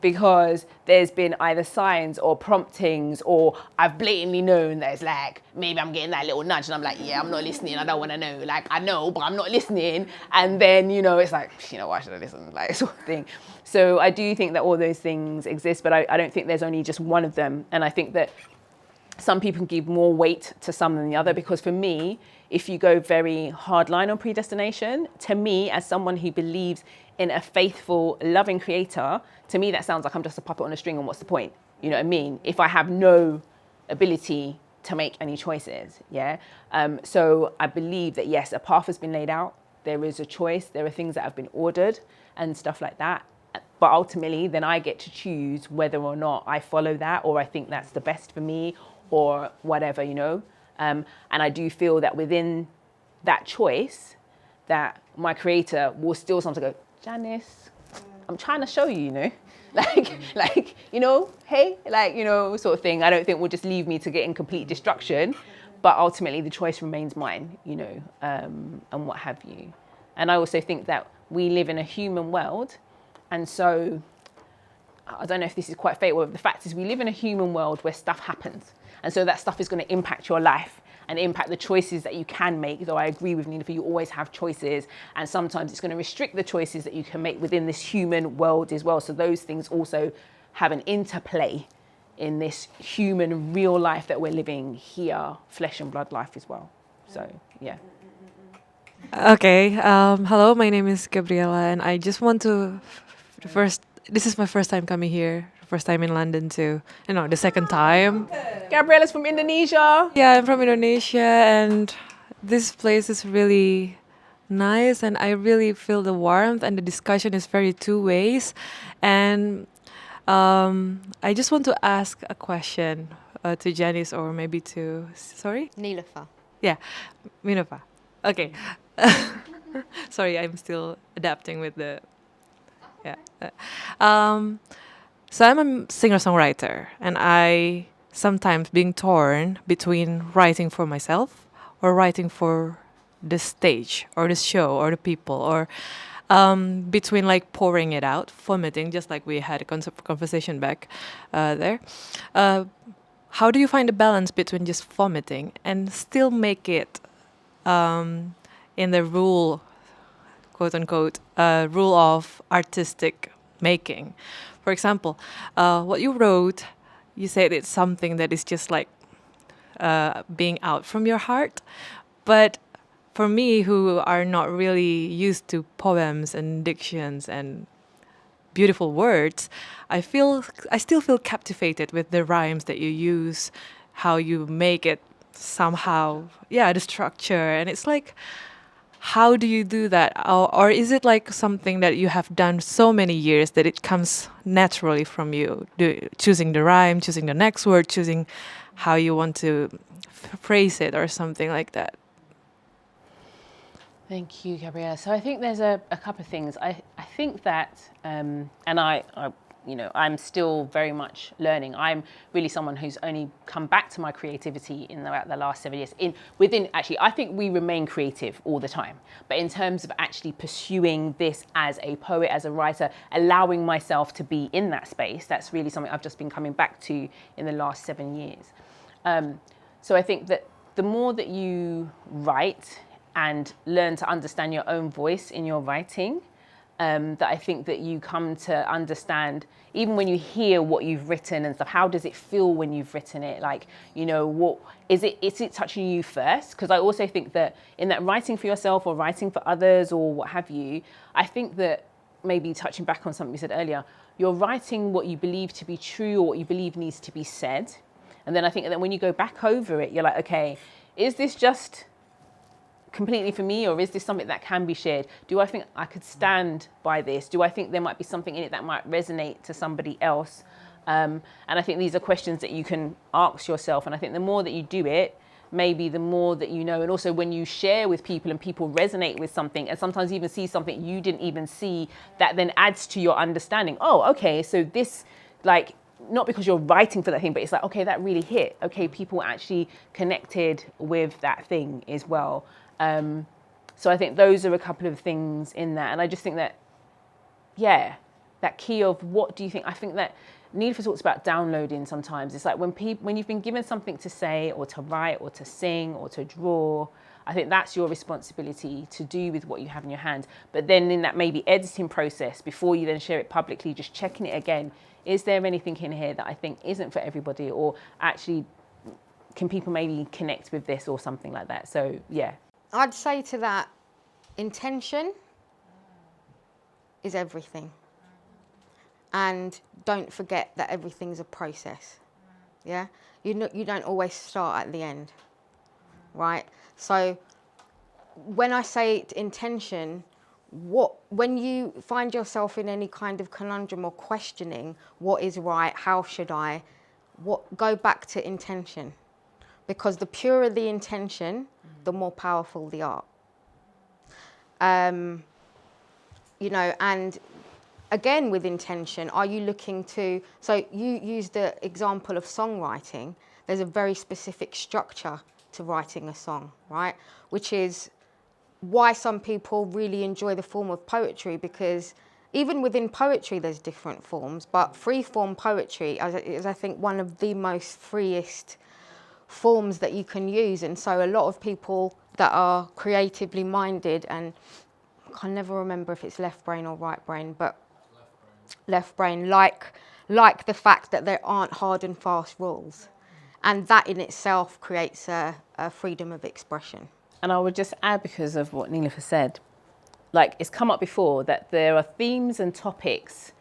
because there's been either signs or promptings, or I've blatantly known that it's like, maybe I'm getting that little nudge and I'm like, yeah, I'm not listening. I don't want to know. Like, I know, but I'm not listening. And then, you know, it's like, you know, why should I listen? Like, sort of thing. So I do think that all those things exist, but I don't think there's only just one of them. And I think that some people can give more weight to some than the other, because for me, if you go very hardline on predestination, to me, as someone who believes in a faithful, loving creator, to me, that sounds like I'm just a puppet on a string, and what's the point? You know what I mean? If I have no ability to make any choices, yeah? So I believe that, yes, a path has been laid out. There is a choice. There are things that have been ordered and stuff like that. But ultimately, then I get to choose whether or not I follow that, or I think that's the best for me, or whatever, you know? And I do feel that within that choice, that my creator will still sometimes go, Janice, I'm trying to show you, you know? like, you know, hey, like, you know, sort of thing. I don't think will just leave me to get in complete destruction, but ultimately the choice remains mine, you know, and what have you. And I also think that we live in a human world, and so I don't know if this is quite fatal, but the fact is we live in a human world where stuff happens. And so that stuff is going to impact your life and impact the choices that you can make. Though I agree with Neelofer, you always have choices. And sometimes it's going to restrict the choices that you can make within this human world as well. So those things also have an interplay in this human real life that we're living here, flesh and blood life as well. So, yeah. Okay. Hello, my name is Gabriela, and I just want to this is my first time coming here. First time in London too. You know, the second time. Gabriela's from Indonesia. Yeah, I'm from Indonesia, and this place is really nice, and I really feel the warmth, and the discussion is very two ways. And I just want to ask a question to Janice, or maybe to Neelofer. Yeah, Neelofer. Okay. Sorry, I'm still adapting with the So I'm a singer-songwriter, and I sometimes being torn between writing for myself or writing for the stage or the show or the people, or between like pouring it out, vomiting, just like we had a conversation back there. How do you find the balance between just vomiting and still make it in the rule, quote unquote, rule of artistic making? For example, what you wrote, you said it's something that is just like being out from your heart. But for me, who are not really used to poems and dictions and beautiful words, I still feel captivated with the rhymes that you use, how you make it somehow, the structure. And it's like, how do you do that? Or is it like something that you have done so many years that it comes naturally from you? Choosing the rhyme, choosing the next word, choosing how you want to phrase it or something like that? Thank you, Gabriella. So I think there's a couple of things. I think that, and I you know, I'm still very much learning. I'm really someone who's only come back to my creativity in the last 7 years. I think we remain creative all the time. But in terms of actually pursuing this as a poet, as a writer, allowing myself to be in that space, that's really something I've just been coming back to in the last 7 years. So I think that the more that you write and learn to understand your own voice in your writing, that I think that you come to understand, even when you hear what you've written and stuff, how does it feel when you've written it? Like, you know, what is it touching you first? Because I also think that in that writing for yourself or writing for others or what have you, I think that maybe touching back on something you said earlier, you're writing what you believe to be true or what you believe needs to be said. And then I think that when you go back over it, you're like, okay, is this just completely for me, or is this something that can be shared? Do I think I could stand by this? Do I think there might be something in it that might resonate to somebody else? And I think these are questions that you can ask yourself. And I think the more that you do it, maybe the more that you know. And also when you share with people and people resonate with something, and sometimes even see something you didn't even see, that then adds to your understanding. Oh, okay, so this, like, not because you're writing for that thing, but it's like, okay, that really hit. Okay, people actually connected with that thing as well. So I think those are a couple of things in that. And I just think that, yeah, that key of what do you think? I think that Neelofer talks about downloading sometimes. It's like when you've been given something to say or to write or to sing or to draw, I think that's your responsibility to do with what you have in your hand. But then in that maybe editing process, before you then share it publicly, just checking it again, is there anything in here that I think isn't for everybody, or actually can people maybe connect with this or something like that? So yeah. I'd say to that, intention is everything. And don't forget that everything's a process. Yeah? You don't always start at the end, right? So when I say intention, when you find yourself in any kind of conundrum or questioning what is right, how should I, go back to intention. Because the purer the intention, the more powerful the art. You know, and again with intention, are you looking to, so you used the example of songwriting. There's a very specific structure to writing a song, right? Which is why some people really enjoy the form of poetry, because even within poetry there's different forms, but free form poetry is I think one of the most freest forms that you can use. And so a lot of people that are creatively minded, and I can never remember if it's left brain or right brain, but left brain, like the fact that there aren't hard and fast rules. And that in itself creates a freedom of expression. And I would just add, because of what Neelofer said, like it's come up before that there are themes and topics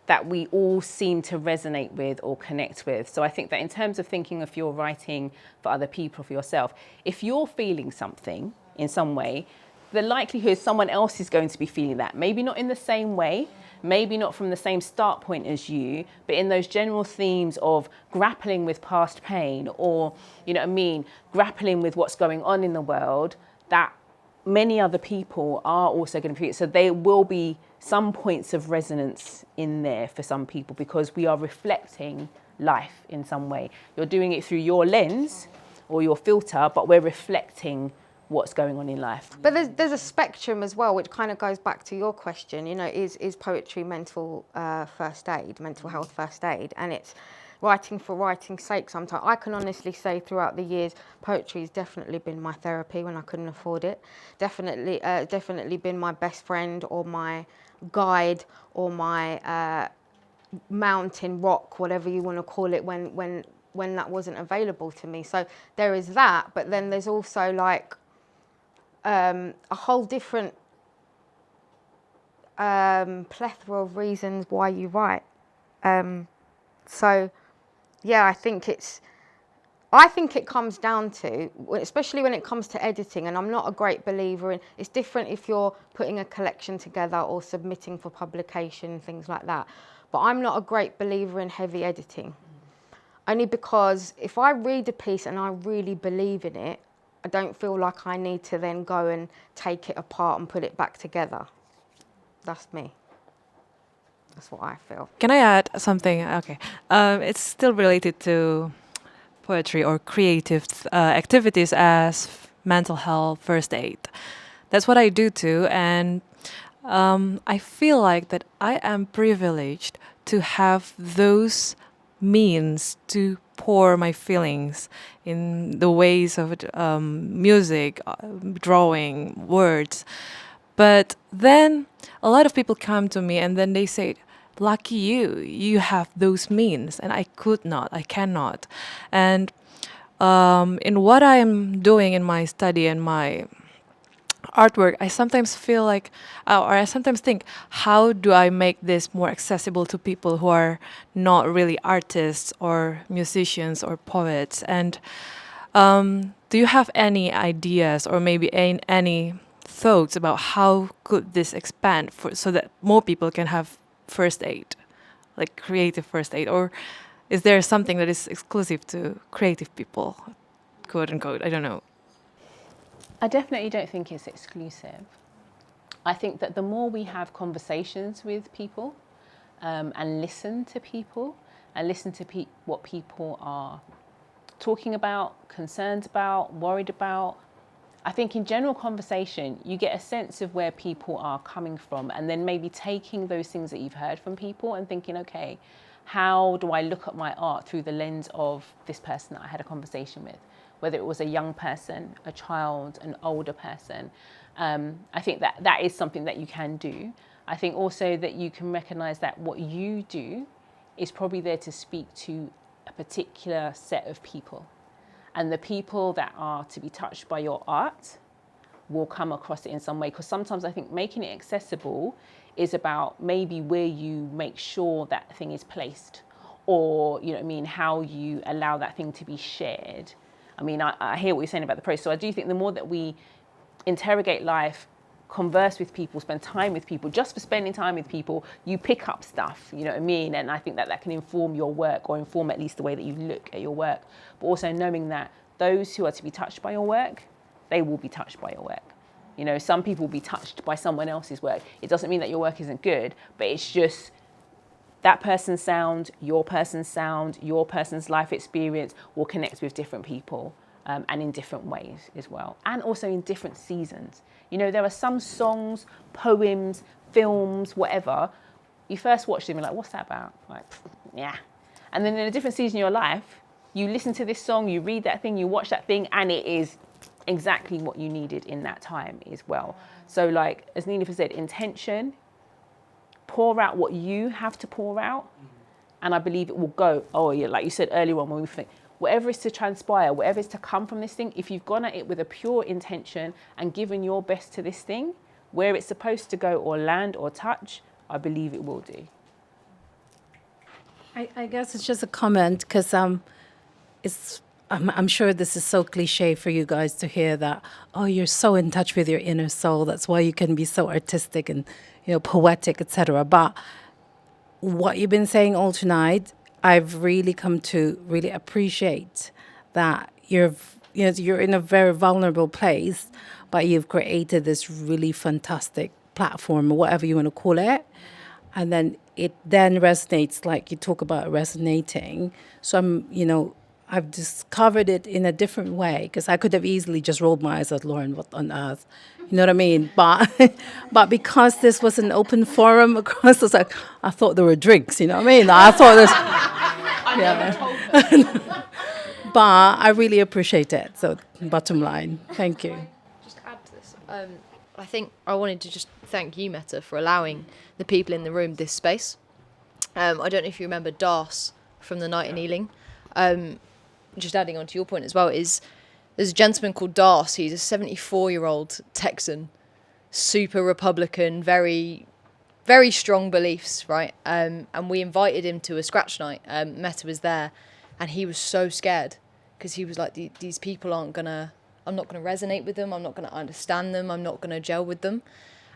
that we all seem to resonate with or connect with. So I think that in terms of thinking if you're writing for other people, for yourself, if you're feeling something in some way, the likelihood someone else is going to be feeling that. Maybe not in the same way, maybe not from the same start point as you, but in those general themes of grappling with past pain, or, you know what I mean, grappling with what's going on in the world, that many other people are also going to feel it. So there will be some points of resonance in there for some people, because we are reflecting life in some way. You're doing it through your lens or your filter, but we're reflecting what's going on in life. But there's a spectrum as well, which kind of goes back to your question, you know, is poetry mental first aid, mental health first aid? And it's writing for writing's sake sometimes. I can honestly say throughout the years, poetry has definitely been my therapy when I couldn't afford it. Definitely been my best friend or my guide or my mountain, rock, whatever you want to call it, when that wasn't available to me. So there is that, but then there's also like a whole different plethora of reasons why you write. So yeah, I think it comes down to, especially when it comes to editing, and I'm not a great believer in, it's different if you're putting a collection together or submitting for publication, things like that. But I'm not a great believer in heavy editing. Only because if I read a piece and I really believe in it, I don't feel like I need to then go and take it apart and put it back together. That's me. That's what I feel. Can I add something? Okay. It's still related to poetry or creative activities as mental health first aid. That's what I do too. And I feel like that I am privileged to have those means to pour my feelings in the ways of music, drawing, words. But then a lot of people come to me and then they say, lucky you have those means, and I cannot. And in what I am doing in my study and my artwork, I sometimes feel like, or I sometimes think, how do I make this more accessible to people who are not really artists or musicians or poets? And do you have any ideas or maybe any thoughts about how could this expand so that more people can have first aid, like creative first aid? Or is there something that is exclusive to creative people, quote unquote? I don't know. I definitely don't think it's exclusive. I think that the more we have conversations with people and listen to people and listen to what people are talking about, concerned about, worried about, I think in general conversation, you get a sense of where people are coming from, and then maybe taking those things that you've heard from people and thinking, okay, how do I look at my art through the lens of this person that I had a conversation with, whether it was a young person, a child, an older person. I think that is something that you can do. I think also that you can recognize that what you do is probably there to speak to a particular set of people. And the people that are to be touched by your art will come across it in some way. Because sometimes I think making it accessible is about maybe where you make sure that thing is placed, or, you know what I mean, how you allow that thing to be shared. I mean, I hear what you're saying about the process. So I do think the more that we interrogate life, converse with people, spend time with people, just for spending time with people, you pick up stuff, you know what I mean? And I think that can inform your work, or inform at least the way that you look at your work. But also knowing that those who are to be touched by your work, they will be touched by your work. You know, some people will be touched by someone else's work. It doesn't mean that your work isn't good, but it's just that person's sound, your person's life experience will connect with different people, and in different ways as well. And also in different seasons. You know, there are some songs, poems, films, whatever, you first watch them and you're like, what's that about? Like, yeah. And then in a different season of your life, you listen to this song, you read that thing, you watch that thing, and it is exactly what you needed in that time as well. So like, as Neelofer said, intention, pour out what you have to pour out, and I believe it will go, oh yeah, like you said earlier on when we think, whatever is to transpire, whatever is to come from this thing, if you've gone at it with a pure intention and given your best to this thing, where it's supposed to go or land or touch, I believe it will do. I guess it's just a comment, because I'm sure this is so cliche for you guys to hear that, oh, you're so in touch with your inner soul, that's why you can be so artistic and, you know, poetic, etc. But what you've been saying all tonight, I've really come to really appreciate that you're in a very vulnerable place, but you've created this really fantastic platform, or whatever you want to call it. And then it then resonates, like you talk about resonating. So I've discovered it in a different way, because I could have easily just rolled my eyes at Lauren, what on earth? You know what I mean? But because this was an open forum across, it's like, I thought there were drinks, you know what I mean? I thought there's... Yeah. But I really appreciate it. So bottom line, thank you. Just to add to this, I think I wanted to just thank you, Meta, for allowing the people in the room this space. I don't know if you remember Das from the Night in Ealing. Just adding on to your point as well, there's a gentleman called Das. He's a 74-year-old Texan, super Republican, very, very strong beliefs, right? And we invited him to a scratch night. Meta was there, and he was so scared, because he was like, these people I'm not gonna resonate with them. I'm not gonna understand them. I'm not gonna gel with them.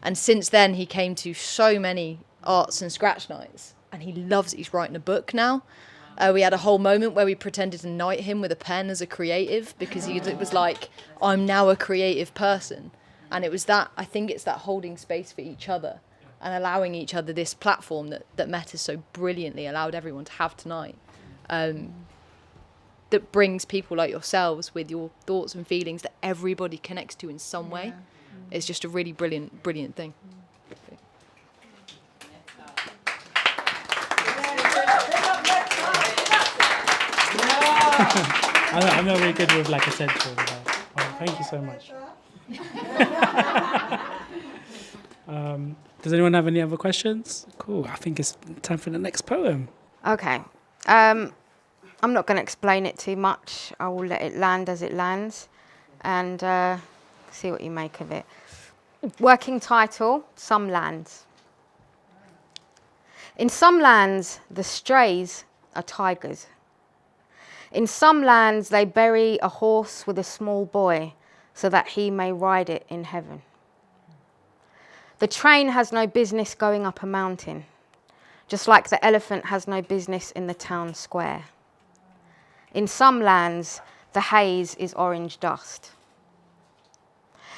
And since then, he came to so many arts and scratch nights, and he loves it. He's writing a book now. We had a whole moment where we pretended to knight him with a pen as a creative, because it was like, I'm now a creative person. And it was that, I think it's that holding space for each other and allowing each other this platform that Meta so brilliantly allowed everyone to have tonight, that brings people like yourselves with your thoughts and feelings that everybody connects to in some way. It's just a really brilliant, brilliant thing. I'm not really good with like essentials. Thank you so much. Does anyone have any other questions? Cool. I think it's time for the next poem. Okay. I'm not going to explain it too much. I will let it land as it lands and see what you make of it. Working title, Some Lands. In some lands, the strays are tigers. In some lands, they bury a horse with a small boy so that he may ride it in heaven. The train has no business going up a mountain, just like the elephant has no business in the town square. In some lands, the haze is orange dust.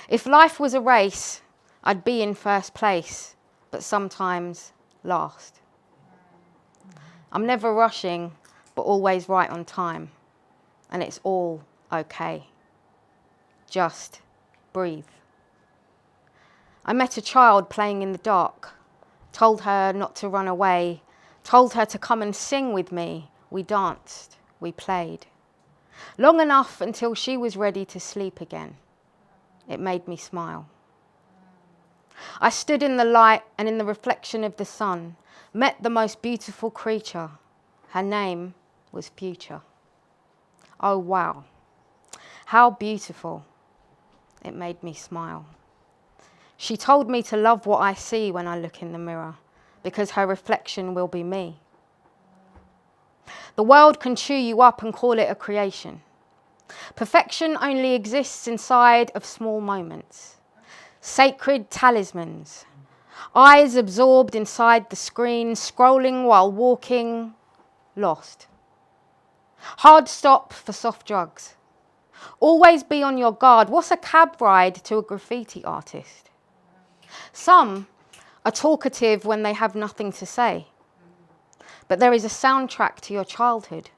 If life was a race, I'd be in first place, but sometimes last. I'm never rushing, but always right on time, and it's all okay. Just breathe. I met a child playing in the dark, told her not to run away, told her to come and sing with me. We danced, we played. Long enough until she was ready to sleep again. It made me smile. I stood in the light and in the reflection of the sun, met the most beautiful creature. Her name was Future. Oh wow, how beautiful. It made me smile. She told me to love what I see when I look in the mirror, because her reflection will be me. The world can chew you up and call it a creation. Perfection only exists inside of small moments. Sacred talismans. Eyes absorbed inside the screen, scrolling while walking, lost. Hard stop for soft drugs. Always be on your guard. What's a cab ride to a graffiti artist? Some are talkative when they have nothing to say. But there is a soundtrack to your childhood.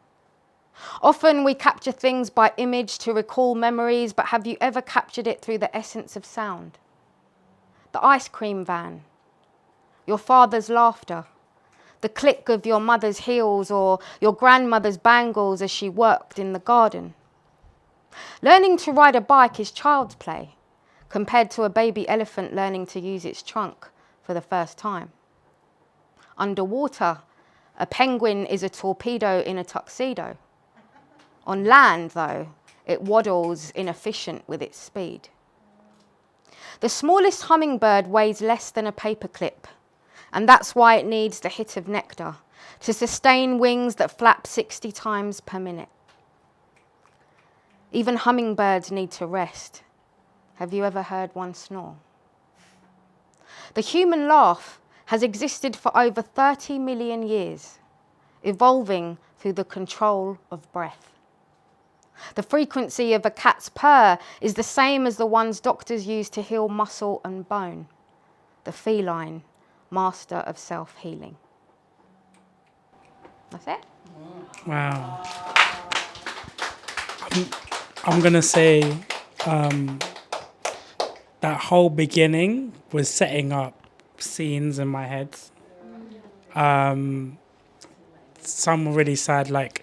Often we capture things by image to recall memories, but have you ever captured it through the essence of sound? The ice cream van, your father's laughter, the click of your mother's heels or your grandmother's bangles as she worked in the garden. Learning to ride a bike is child's play compared to a baby elephant learning to use its trunk for the first time. Underwater, a penguin is a torpedo in a tuxedo. On land, though, it waddles inefficient with its speed. The smallest hummingbird weighs less than a paperclip, and that's why it needs the hit of nectar to sustain wings that flap 60 times per minute. Even hummingbirds need to rest. Have you ever heard one snore? The human laugh has existed for over 30 million years, evolving through the control of breath. The frequency of a cat's purr is the same as the ones doctors use to heal muscle and bone. The feline, master of self-healing. That's it. Wow. I'm going to say that whole beginning was setting up scenes in my head. Some were really sad, like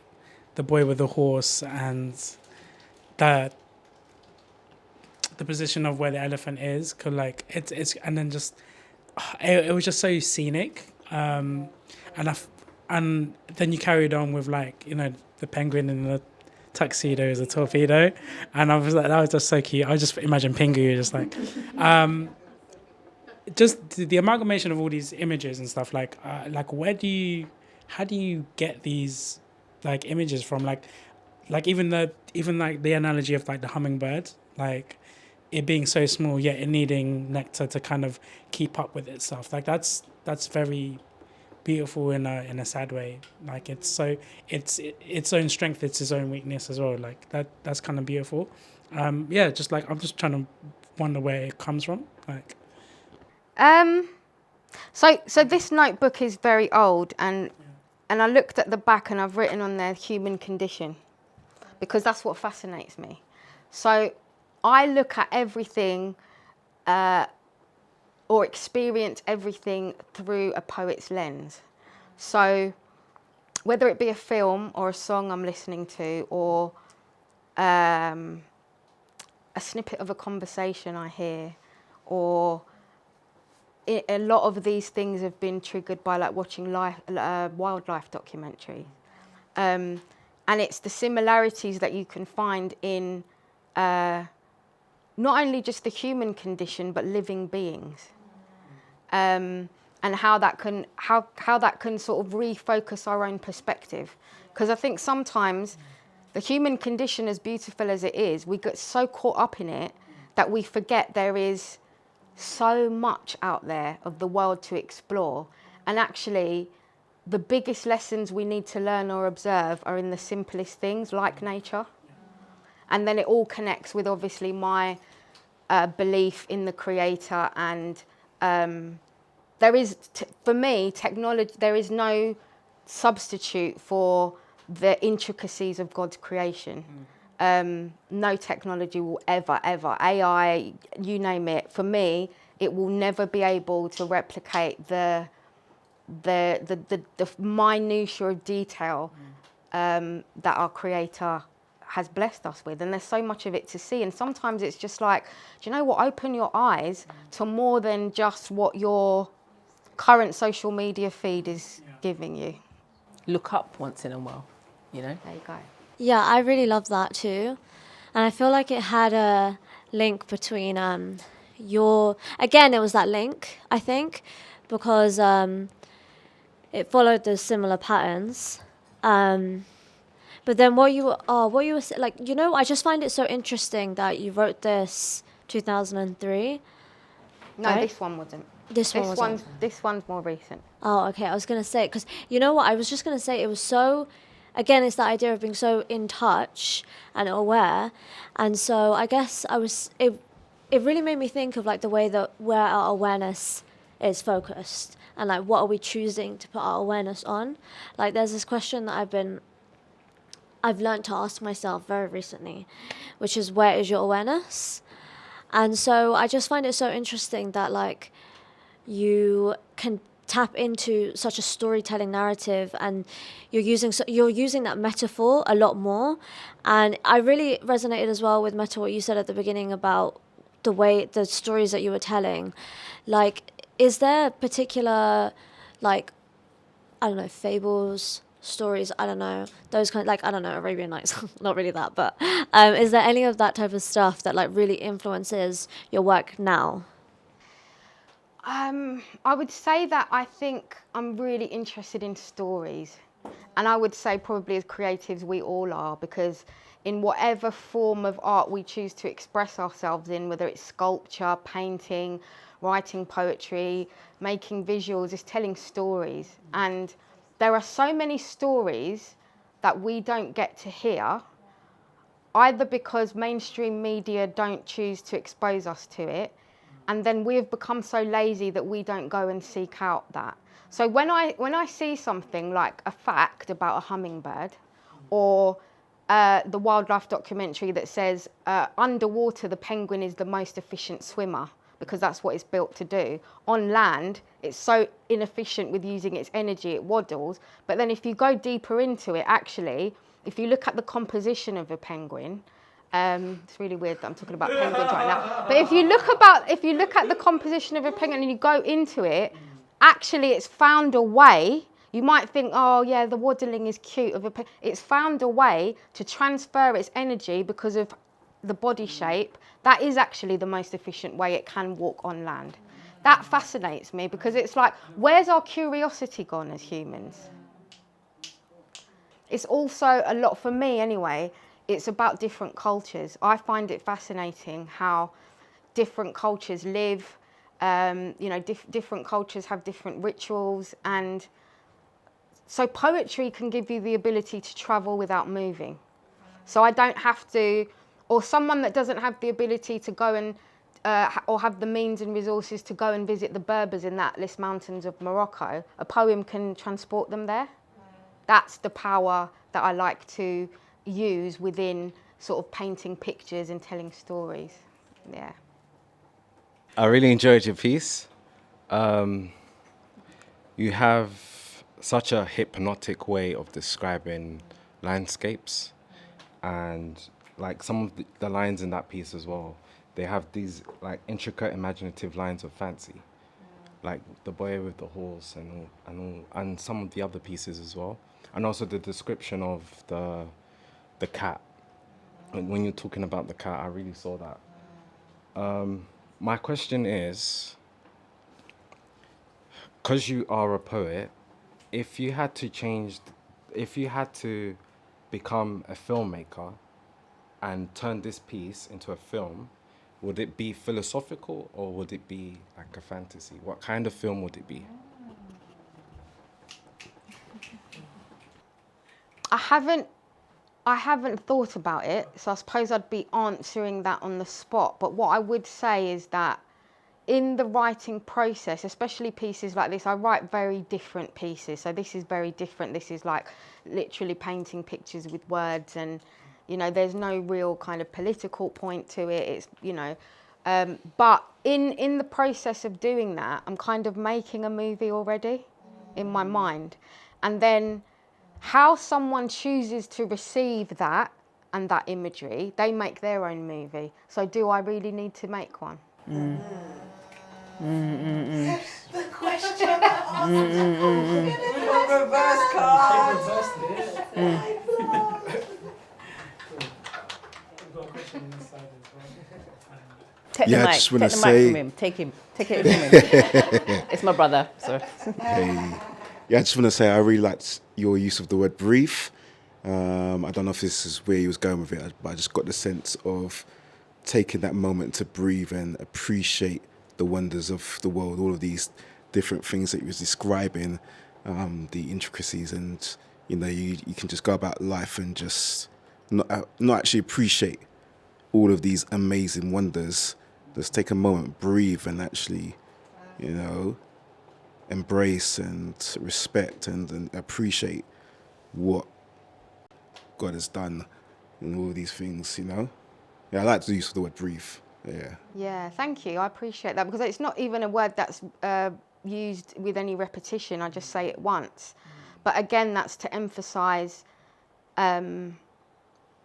the boy with the horse and the position of where the elephant is, cause like it's and then just it was just so scenic, and then you carried on with like, you know, the penguin in the tuxedo as a torpedo, and I was like, that was just so cute. I just imagine Pingu just like just the amalgamation of all these images and stuff, like how do you get these like images from, like even like the analogy of like the hummingbird, like it being so small yet it needing nectar to kind of keep up with itself, like that's very beautiful in a sad way. Like it's its own strength, it's its own weakness as well, like that's kind of beautiful. Just like I'm just trying to wonder where it comes from, like so this notebook is very old, and I looked at the back and I've written on there human condition, because that's what fascinates me. So I look at everything or experience everything through a poet's lens. So whether it be a film or a song I'm listening to, or a snippet of a conversation I hear, or a lot of these things have been triggered by like watching wildlife documentaries. And it's the similarities that you can find in not only just the human condition, but living beings. And how that can sort of refocus our own perspective. Because I think sometimes the human condition, as beautiful as it is, we get so caught up in it that we forget there is so much out there of the world to explore. And actually, the biggest lessons we need to learn or observe are in the simplest things, like nature. And then it all connects with, obviously, my belief in the creator. And there is, for me, technology, there is no substitute for the intricacies of God's creation. no technology will ever, AI, you name it, for me, it will never be able to replicate the minutiae of detail that our creator has blessed us with. And there's so much of it to see. And sometimes it's just like, do you know what, open your eyes to more than just what your current social media feed is giving you. Look up once in a while, you know? There you go. Yeah, I really love that too. And I feel like it had a link between again, it was that link, I think, because it followed those similar patterns. But then what you were like, you know, I just find it so interesting that you wrote this 2003. No, right? this one wasn't. This one's more recent. Oh, okay. I was going to say, because you know what? I was just going to say it was so, again, it's that idea of being so in touch and aware. And so I guess it really made me think of like the way that where our awareness is focused and like what are we choosing to put our awareness on. Like there's this question that I've learned to ask myself very recently, which is where is your awareness? And so I just find it so interesting that like you can tap into such a storytelling narrative and you're using that metaphor a lot more. And I really resonated as well with Meta, what you said at the beginning about the stories that you were telling. Like, is there particular, like, I don't know, fables, stories, I don't know, those kind of, like, I don't know, Arabian Nights, not really that, but is there any of that type of stuff that like really influences your work now? I would say that I think I'm really interested in stories. And I would say probably as creatives we all are, because in whatever form of art we choose to express ourselves in, whether it's sculpture, painting, writing poetry, making visuals, is telling stories. And there are so many stories that we don't get to hear, either because mainstream media don't choose to expose us to it, and then we've become so lazy that we don't go and seek out that. So when I see something like a fact about a hummingbird, or the wildlife documentary that says underwater the penguin is the most efficient swimmer because that's what it's built to do. On land, it's so inefficient with using its energy, it waddles. But then if you go deeper into it, actually, if you look at the composition of a penguin, it's really weird that I'm talking about penguins right now. But if you look at the composition of a penguin and you go into it, actually it's found a way. You might think, oh yeah, the waddling is cute of a penguin. It's found a way to transfer its energy because of the body shape. That is actually the most efficient way it can walk on land. That fascinates me because it's like, where's our curiosity gone as humans? It's also a lot, for me anyway, it's about different cultures. I find it fascinating how different cultures live, different cultures have different rituals, and so poetry can give you the ability to travel without moving. So I don't have to, or someone that doesn't have the ability to go and, or have the means and resources to go and visit the Berbers in the Atlas Mountains of Morocco, a poem can transport them there. That's the power that I like to use within sort of painting pictures and telling stories. Yeah. I really enjoyed your piece. You have such a hypnotic way of describing landscapes, and like some of the lines in that piece as well, they have these like intricate imaginative lines of fancy, like the boy with the horse and some of the other pieces as well, and also the description of the cat. And when you're talking about the cat, I really saw that. My question is, because you are a poet, if you had to become a filmmaker and turn this piece into a film, would it be philosophical or would it be like a fantasy? What kind of film would it be? I haven't thought about it, so I suppose I'd be answering that on the spot. But what I would say is that in the writing process, especially pieces like this, I write very different pieces. So this is very different. This is like literally painting pictures with words, and You know, there's no real kind of political point to it. It's, you know, but in the process of doing that, I'm kind of making a movie already in my mind. And then how someone chooses to receive that and that imagery, they make their own movie. So do I really need to make one? The question. Reverse card. Take Yeah, I the mic. just Take wanna the mic say- from him. Take him. Take it from him. It's my brother. So. Hey. Yeah, I just want to say I really liked your use of the word brief. I don't know if this is where you was going with it, but I just got the sense of taking that moment to breathe and appreciate the wonders of the world, all of these different things that you was describing, the intricacies, and you know, you can just go about life and just not actually appreciate all of these amazing wonders. Just take a moment, breathe, and actually, you know, embrace and respect and appreciate what God has done in all these things, you know? Yeah, I like the use of the word breathe. Yeah. Yeah, thank you. I appreciate that because it's not even a word that's used with any repetition. I just say it once. But again, that's to emphasize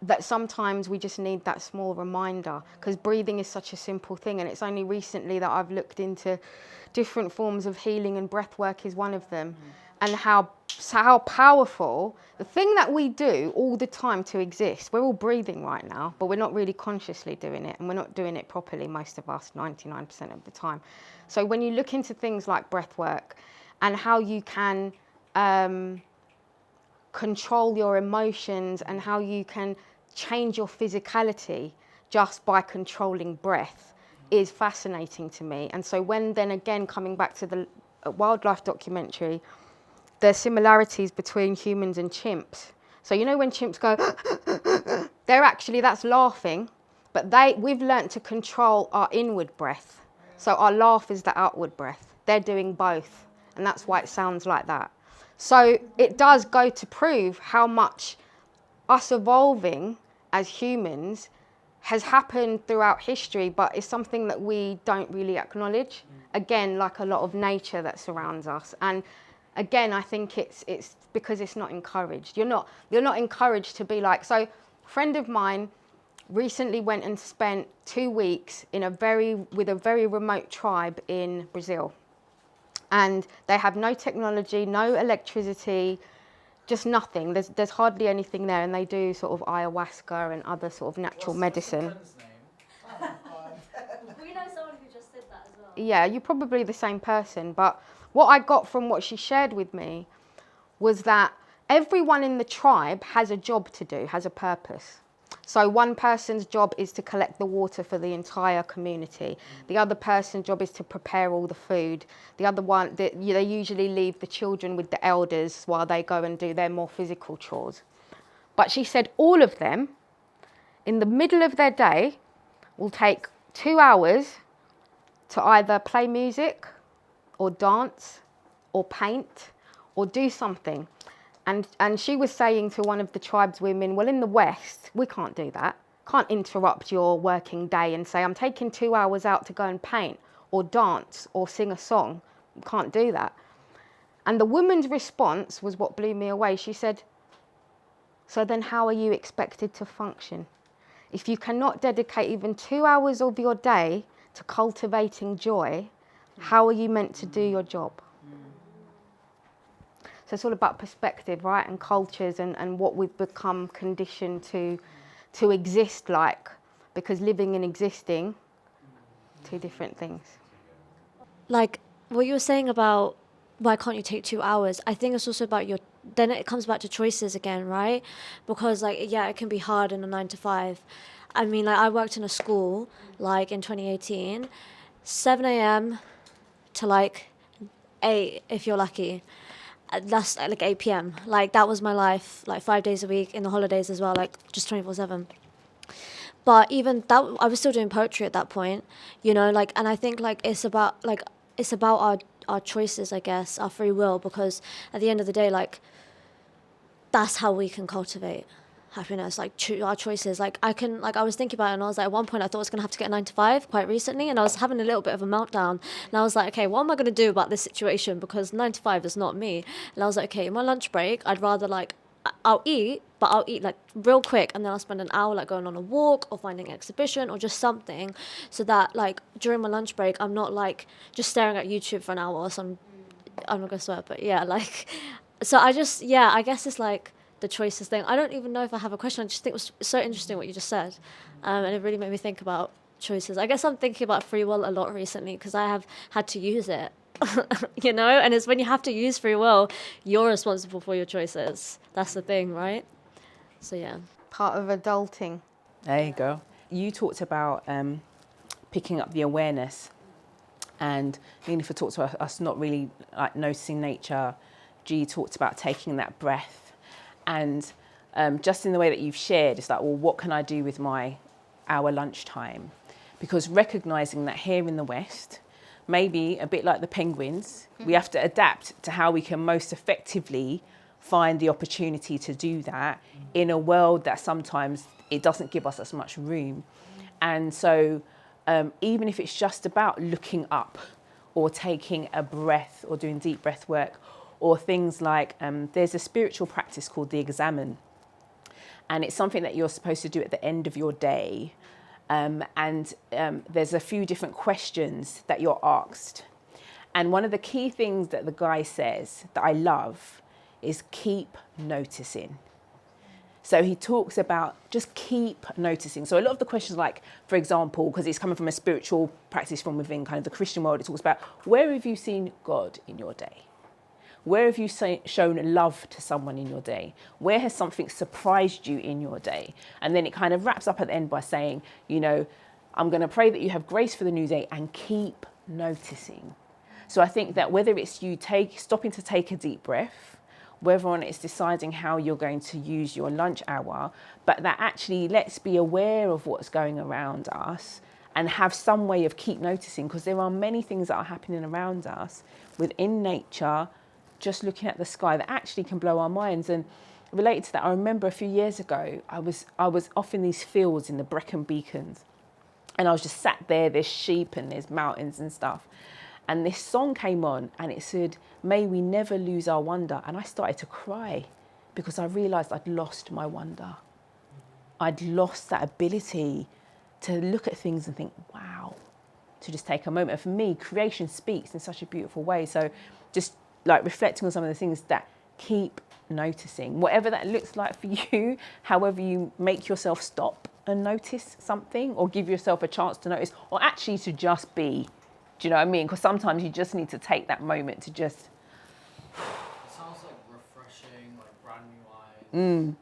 that sometimes we just need that small reminder, because breathing is such a simple thing, and it's only recently that I've looked into different forms of healing, and breath work is one of them, and how powerful the thing that we do all the time to exist. We're all breathing right now, but we're not really consciously doing it, and we're not doing it properly, most of us, 99% of the time. So when you look into things like breath work and how you can control your emotions and how you can change your physicality just by controlling breath is fascinating to me. And so when then again, coming back to the wildlife documentary, there's similarities between humans and chimps. So you know when chimps go, they're actually, that's laughing, but we've learnt to control our inward breath. So our laugh is the outward breath. They're doing both, and that's why it sounds like that. So it does go to prove how much us evolving as humans has happened throughout history, but it's something that we don't really acknowledge. Again, like a lot of nature that surrounds us. And again, I think it's because it's not encouraged. You're not encouraged to be like, so a friend of mine recently went and spent 2 weeks with a very remote tribe in Brazil. And they have no technology, no electricity, just nothing. There's hardly anything there, and they do sort of ayahuasca and other sort of natural medicine. We know someone who just did that as well. Yeah, you're probably the same person. But what I got from what she shared with me was that everyone in the tribe has a job to do, has a purpose. So one person's job is to collect the water for the entire community. The other person's job is to prepare all the food. The other one, they usually leave the children with the elders while they go and do their more physical chores. But she said all of them, in the middle of their day, will take 2 hours to either play music or dance or paint or do something. And she was saying to one of the tribe's women, well, in the West, we can't do that. Can't interrupt your working day and say, I'm taking 2 hours out to go and paint or dance or sing a song. Can't do that. And the woman's response was what blew me away. She said, so then how are you expected to function? If you cannot dedicate even 2 hours of your day to cultivating joy, how are you meant to do your job? So it's all about perspective, right? And cultures and what we've become conditioned to exist like. Because living and existing, two different things. Like what you were saying about why can't you take 2 hours? I think it's also about then it comes back to choices again, right? Because it can be hard in a 9 to 5. I mean, I worked in a school, in 2018, 7 a.m. to 8 if you're lucky. That's 8 p.m. That was my life, 5 days a week, in the holidays as well, just 24/7. But even that, I was still doing poetry at that point, and I think it's about our choices, I guess, our free will, because at the end of the day, that's how we can cultivate. happiness, like our choices. Like I was thinking about it, and I was like, at one point I thought I was going to have to get a 9 to 5 quite recently, and I was having a little bit of a meltdown, and I was like, okay, what am I going to do about this situation, because 9 to 5 is not me. And I was like, okay, in my lunch break I'd rather like I'll eat like real quick, and then I'll spend an hour like going on a walk or finding an exhibition or just something, so that like during my lunch break I'm not like just staring at YouTube for an hour or some, I'm not gonna swear, but yeah, like, so I guess it's like the choices thing. I don't even know if I have a question. I just think it was so interesting what you just said, and it really made me think about choices. I guess I'm thinking about free will a lot recently because I have had to use it. You know, and it's when you have to use free will, you're responsible for your choices. That's the thing, right? So yeah, Part of adulting. There you go. You talked about picking up the awareness, and Neelofer talked about us not really like noticing nature. G talked about taking that breath, and just in the way that you've shared, it's like, well, what can I do with my hour lunchtime? Because recognizing that here in the West, maybe a bit like the penguins, we have to adapt to how we can most effectively find the opportunity to do that in a world that sometimes it doesn't give us as much room. And so even if it's just about looking up or taking a breath or doing deep breath work, or things like there's a spiritual practice called the examen, and it's something that you're supposed to do at the end of your day. There's a few different questions that you're asked. And one of the key things that the guy says that I love is keep noticing. So he talks about just keep noticing. So a lot of the questions, like, for example, because it's coming from a spiritual practice from within kind of the Christian world, it talks about, where have you seen God in your day? Where have you shown love to someone in your day? Where has something surprised you in your day? And then it kind of wraps up at the end by saying, you know, I'm going to pray that you have grace for the new day and keep noticing. So I think that whether it's you stopping to take a deep breath, whether or not it's deciding how you're going to use your lunch hour, but that actually let's be aware of what's going around us and have some way of keep noticing, because there are many things that are happening around us within nature, just looking at the sky, that actually can blow our minds. And related to that, I remember a few years ago, I was off in these fields in the Brecon Beacons, and I was just sat there, there's sheep and there's mountains and stuff. And this song came on and it said, may we never lose our wonder. And I started to cry because I realised I'd lost my wonder. I'd lost that ability to look at things and think, wow, to just take a moment. And for me, creation speaks in such a beautiful way. So just like reflecting on some of the things that keep noticing, whatever that looks like for you, however you make yourself stop and notice something, or give yourself a chance to notice, or actually to just be. Do you know what I mean? Because sometimes you just need to take that moment to just. It sounds like refreshing, like brand new eyes.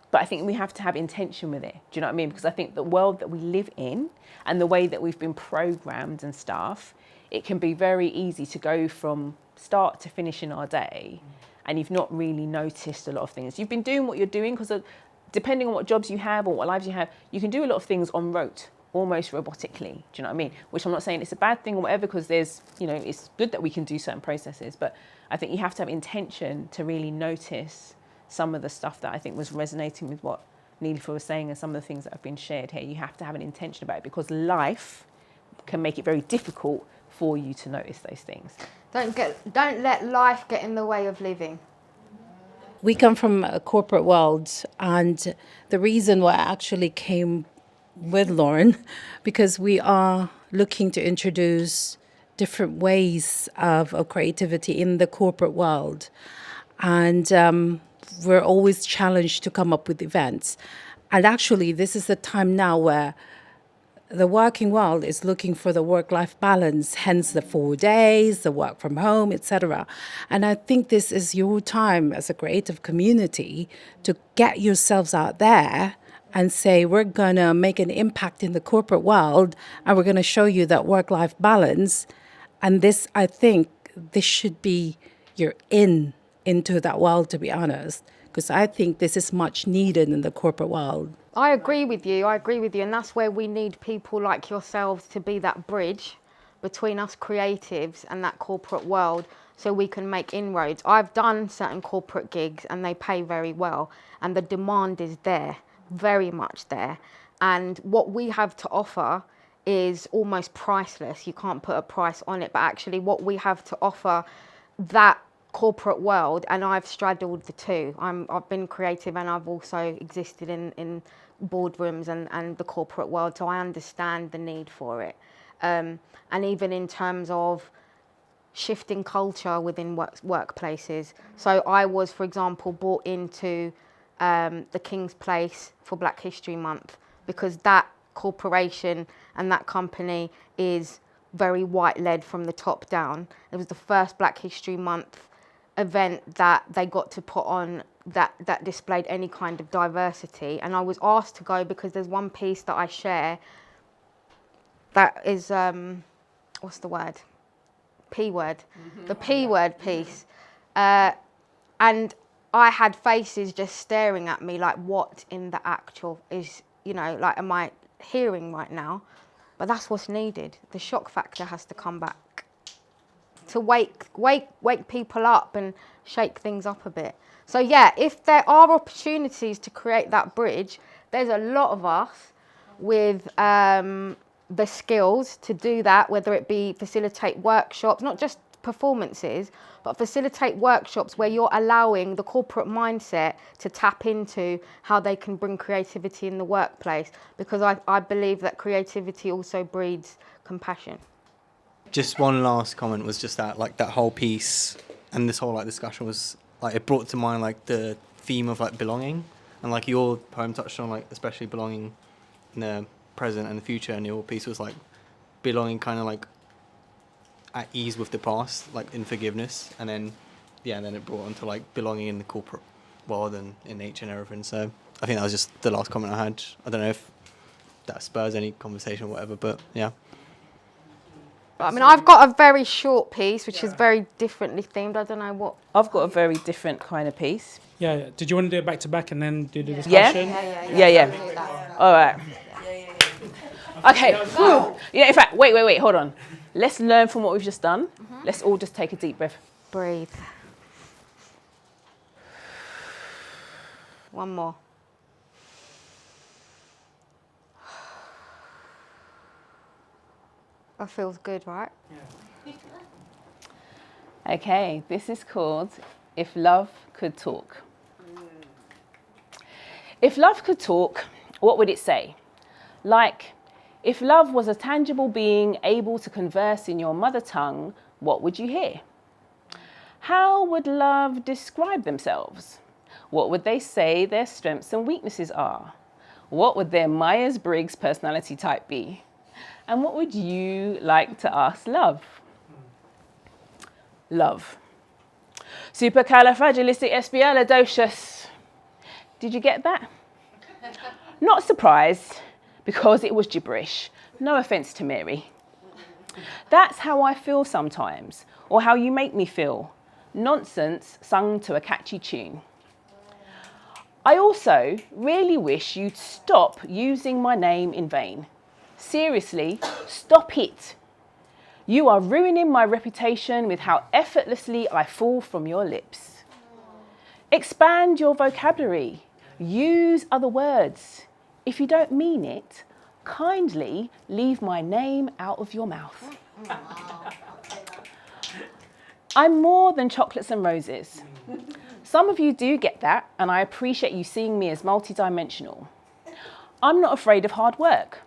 But I think we have to have intention with it. Do you know what I mean? Because I think the world that we live in and the way that we've been programmed and stuff, it can be very easy to go from start to finish in our day and you've not really noticed a lot of things. You've been doing what you're doing because depending on what jobs you have or what lives you have, you can do a lot of things en route, almost robotically. Do you know what I mean? Which I'm not saying it's a bad thing or whatever, because there's, you know, it's good that we can do certain processes, but I think you have to have intention to really notice some of the stuff that I think was resonating with what Neelofer was saying and some of the things that have been shared here. You have to have an intention about it, because life can make it very difficult for you to notice those things. Don't let life get in the way of living. We come from a corporate world, and the reason why I actually came with Lauren, because we are looking to introduce different ways of creativity in the corporate world. And we're always challenged to come up with events. And actually, this is the time now where the working world is looking for the work-life balance, hence the 4 days, the work from home, etc. And I think this is your time as a creative community to get yourselves out there and say, we're going to make an impact in the corporate world, and we're going to show you that work-life balance. And this, I think, this should be your into that world, to be honest, because I think this is much needed in the corporate world. I agree with you, and that's where we need people like yourselves to be that bridge between us creatives and that corporate world, so we can make inroads. I've done certain corporate gigs and they pay very well, and the demand is there, very much there. And what we have to offer is almost priceless. You can't put a price on it, but actually what we have to offer that corporate world, and I've straddled the two. I've been creative and I've also existed in boardrooms and the corporate world, so I understand the need for it. And even in terms of shifting culture within workplaces. So I was, for example, brought into the King's Place for Black History Month because that corporation and that company is very white-led from the top down. It was the first Black History Month event that they got to put on that displayed any kind of diversity, and I was asked to go because there's one piece that I share that is what's the word? P word. The P word piece. And I had faces just staring at me like, what in the actual is, you know, like, am I hearing right now? But that's what's needed. The shock factor has to come back to wake people up and shake things up a bit. So yeah, if there are opportunities to create that bridge, there's a lot of us with the skills to do that, whether it be facilitate workshops, not just performances, but facilitate workshops where you're allowing the corporate mindset to tap into how they can bring creativity in the workplace, because I believe that creativity also breeds compassion. Just one last comment was just that, like, that whole piece and this whole, like, discussion was, like, it brought to mind, like, the theme of, like, belonging, and, like, your poem touched on, like, especially belonging in the present and the future, and your piece was, like, belonging kind of, like, at ease with the past, like, in forgiveness, and then, yeah, and then it brought onto, like, belonging in the corporate world and in nature and everything. So I think that was just the last comment I had. I don't know if that spurs any conversation or whatever, but yeah. I mean, I've got a very short piece, which is very differently themed. I don't know what. I've got a very different kind of piece. Yeah. Did you want to do it back to back and then do the discussion? Yeah. All right. Okay. Yeah. In fact, wait. Hold on. Let's learn from what we've just done. Let's all just take a deep breath. Breathe. One more. That feels good, right? Yeah. Okay, this is called If Love Could Talk. If love could talk, what would it say? Like, if love was a tangible being able to converse in your mother tongue, what would you hear? How would love describe themselves? What would they say their strengths and weaknesses are? What would their Myers-Briggs personality type be? And what would you like to ask love? Love. Supercalifragilisticexpialidocious. Did you get that? Not surprised, because it was gibberish. No offence to Mary. That's how I feel sometimes, or how you make me feel. Nonsense sung to a catchy tune. I also really wish you'd stop using my name in vain. Seriously, stop it. You are ruining my reputation with how effortlessly I fall from your lips. Expand your vocabulary. Use other words. If you don't mean it, kindly leave my name out of your mouth. I'm more than chocolates and roses. Some of you do get that, and I appreciate you seeing me as multidimensional. I'm not afraid of hard work.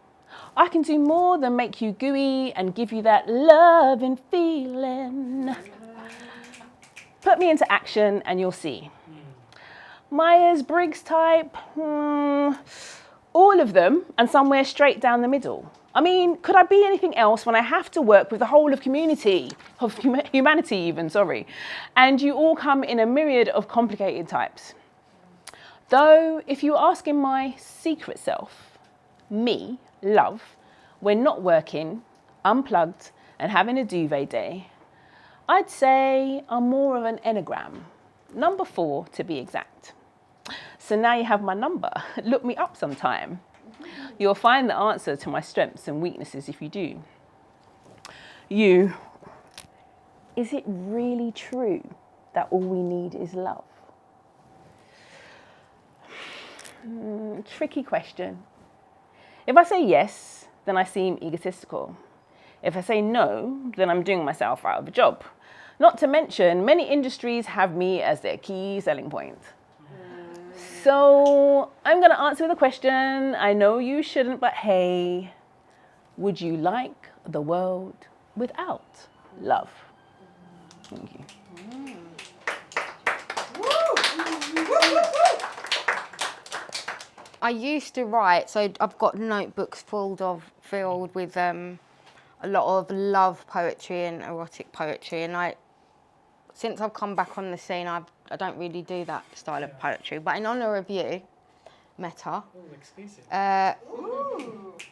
I can do more than make you gooey and give you that love and feeling. Put me into action and you'll see. Myers-Briggs type, all of them, and somewhere straight down the middle. I mean, could I be anything else when I have to work with the whole of humanity even, and you all come in a myriad of complicated types. Though, if you were asking my secret self, me, love, when not working, unplugged, and having a duvet day, I'd say I'm more of an Enneagram, number 4 to be exact. So now you have my number. Look me up sometime. You'll find the answer to my strengths and weaknesses if you do. You is it really true that all we need is love? Tricky question. If I say yes, then I seem egotistical. If I say no, then I'm doing myself out of a job. Not to mention, many industries have me as their key selling point. So I'm going to answer with a question. I know you shouldn't, but hey, would you like the world without love? Thank you. I used to write, so I've got notebooks filled with a lot of love poetry and erotic poetry, and since I've come back on the scene, I don't really do that style of poetry. But in honour of you, Meta,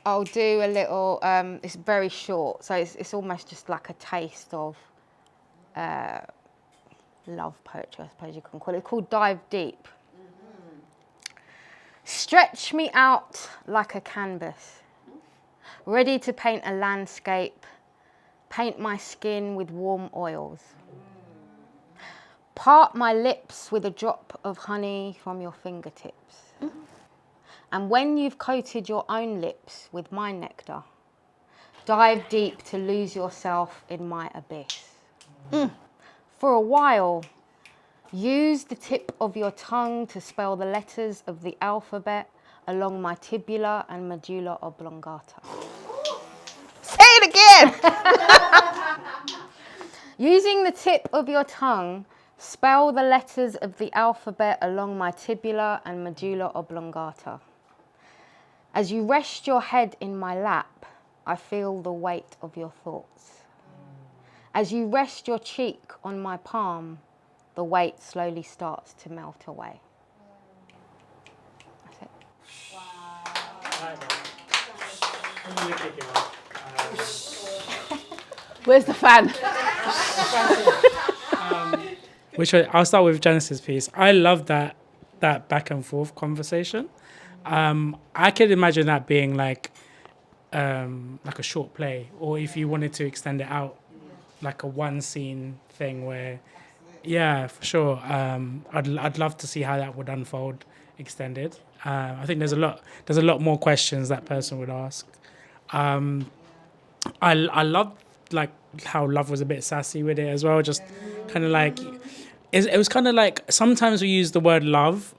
I'll do a little. It's very short, so it's almost just like a taste of love poetry, I suppose you can call it. It's called Dive Deep. Stretch me out like a canvas, ready to paint a landscape, paint my skin with warm oils. Part my lips with a drop of honey from your fingertips. And when you've coated your own lips with my nectar, dive deep to lose yourself in my abyss. For a while, use the tip of your tongue to spell the letters of the alphabet along my tibia and medulla oblongata. Say it again! Using the tip of your tongue, spell the letters of the alphabet along my tibia and medulla oblongata. As you rest your head in my lap, I feel the weight of your thoughts. As you rest your cheek on my palm, the weight slowly starts to melt away. That's it. Where's the fan? I'll start with Janice's piece. I love that back and forth conversation. I could imagine that being like a short play, or if you wanted to extend it out, like a one scene thing where, yeah, for sure. I'd love to see how that would unfold extended. I think there's a lot more questions that person would ask. I love like how Love was a bit sassy with it as well, just kind of like it was kind of like sometimes we use the word love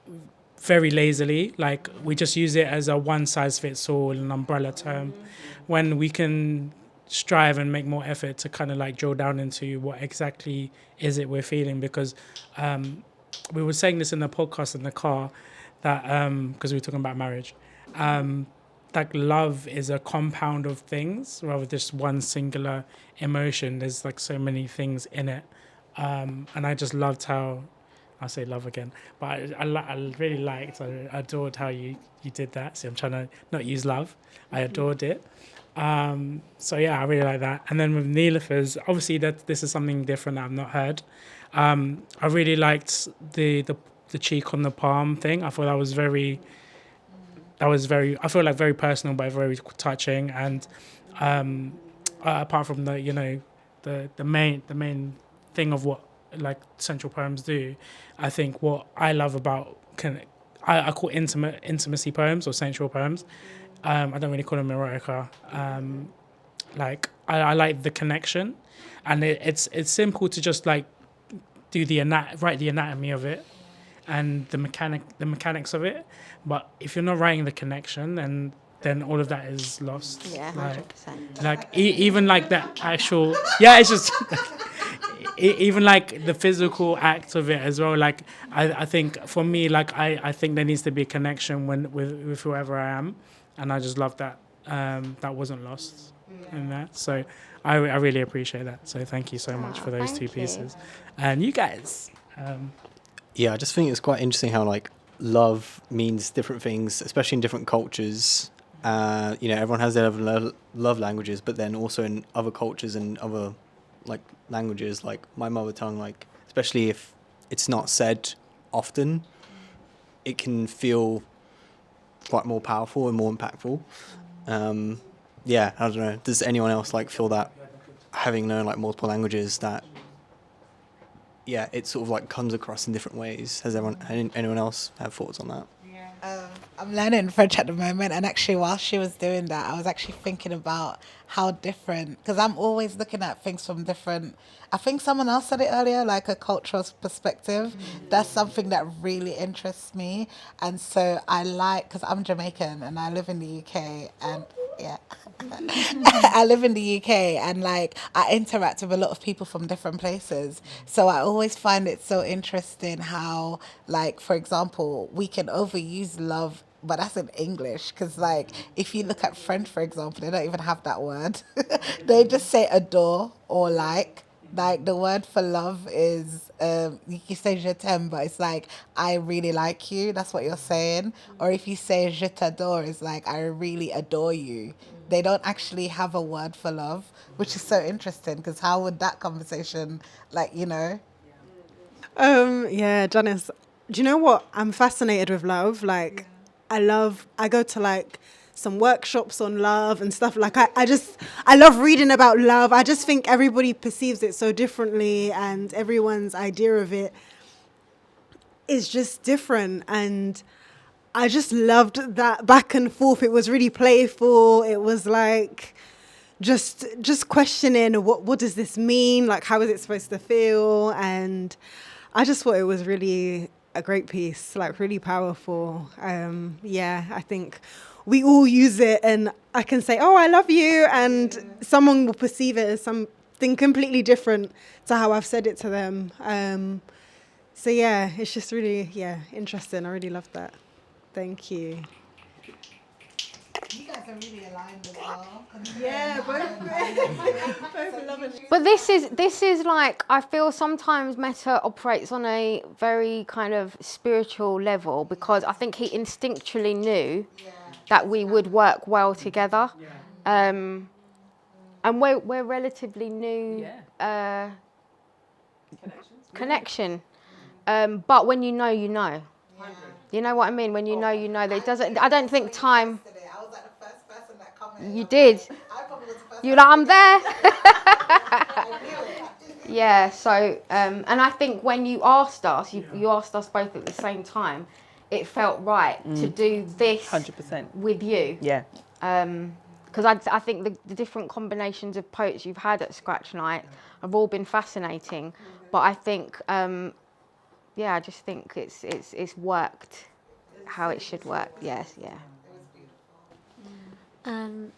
very lazily, like we just use it as a one size fits all, an umbrella term, when we can strive and make more effort to kind of like drill down into what exactly is it we're feeling, because we were saying this in the podcast in the car that because we were talking about marriage, like love is a compound of things rather than just one singular emotion. There's like so many things in it, and I just loved how, I'll say love again, but I really liked, I adored how you did that. So I'm trying to not use love. I adored it. So yeah, I really like that. And then with Neelofer's, obviously this is something different that I've not heard. I really liked the cheek on the palm thing. I thought that was very, I feel like very personal but very touching. And apart from the main thing of what like central poems do, I think what I love about I call intimacy poems or sensual poems. I don't really call them erotica. Like I like the connection, and it's simple to just like do write the anatomy of it and the mechanics of it. But if you're not writing the connection, then all of that is lost. Yeah, 100%. Like even like that actual, yeah, it's just even like the physical act of it as well. Like I think for me, like I think there needs to be a connection with whoever I am, and I just love that that wasn't lost in that. So I really appreciate that. So thank you so much for those two pieces, and you guys. Yeah, I just think it's quite interesting how like love means different things, especially in different cultures. Everyone has their love languages, but then also in other cultures and other like languages, like my mother tongue, like especially if it's not said often, it can feel quite more powerful and more impactful. I don't know. Does anyone else like feel that having known like multiple languages that yeah, it sort of like comes across in different ways. Has anyone else have thoughts on that? I'm learning French at the moment, and actually while she was doing that, I was actually thinking about how different, because I'm always looking at things from different, I think someone else said it earlier, like a cultural perspective. That's something that really interests me. And so I like, because I'm Jamaican and I live in the UK, and yeah. I live in the UK, and like I interact with a lot of people from different places. So I always find it so interesting how, like, for example, we can overuse love, but that's in English. Because like if you look at French, for example, they don't even have that word. They just say adore or like. Like the word for love is you say je t'aime, but it's like I really like you. That's what you're saying. Or if you say je t'adore, it's like I really adore you. They don't actually have a word for love, which is so interesting, because how would that conversation, like, you know? Yeah, Janice, do you know what? I'm fascinated with love. Like, I go to like some workshops on love and stuff. Like, I love reading about love. I just think everybody perceives it so differently, and everyone's idea of it is just different. And I just loved that back and forth. It was really playful. It was like just questioning what does this mean? Like, how is it supposed to feel? And I just thought it was really a great piece, like really powerful. Yeah, I think we all use it, and I can say, oh, I love you, and someone will perceive it as something completely different to how I've said it to them. So yeah, it's just really, interesting. I really love that. Thank you. You guys are really aligned as well. Yeah, both loving it. But this is like, I feel sometimes Meta operates on a very kind of spiritual level, because I think he instinctually knew that we would work well together. And we're relatively new connection. But when you know, you know. You know what I mean? When you know, you know. That doesn't. I don't think time. I was like the first person that commented. You did. I probably was the first. You're like, I'm there. Yeah. So, and I think when you asked us, you asked us both at the same time. It felt right to do this 100% with you. Yeah. Because I think the different combinations of poets you've had at Scratch Night have all been fascinating. But I think, I just think it's worked how it should work. Yes, yeah.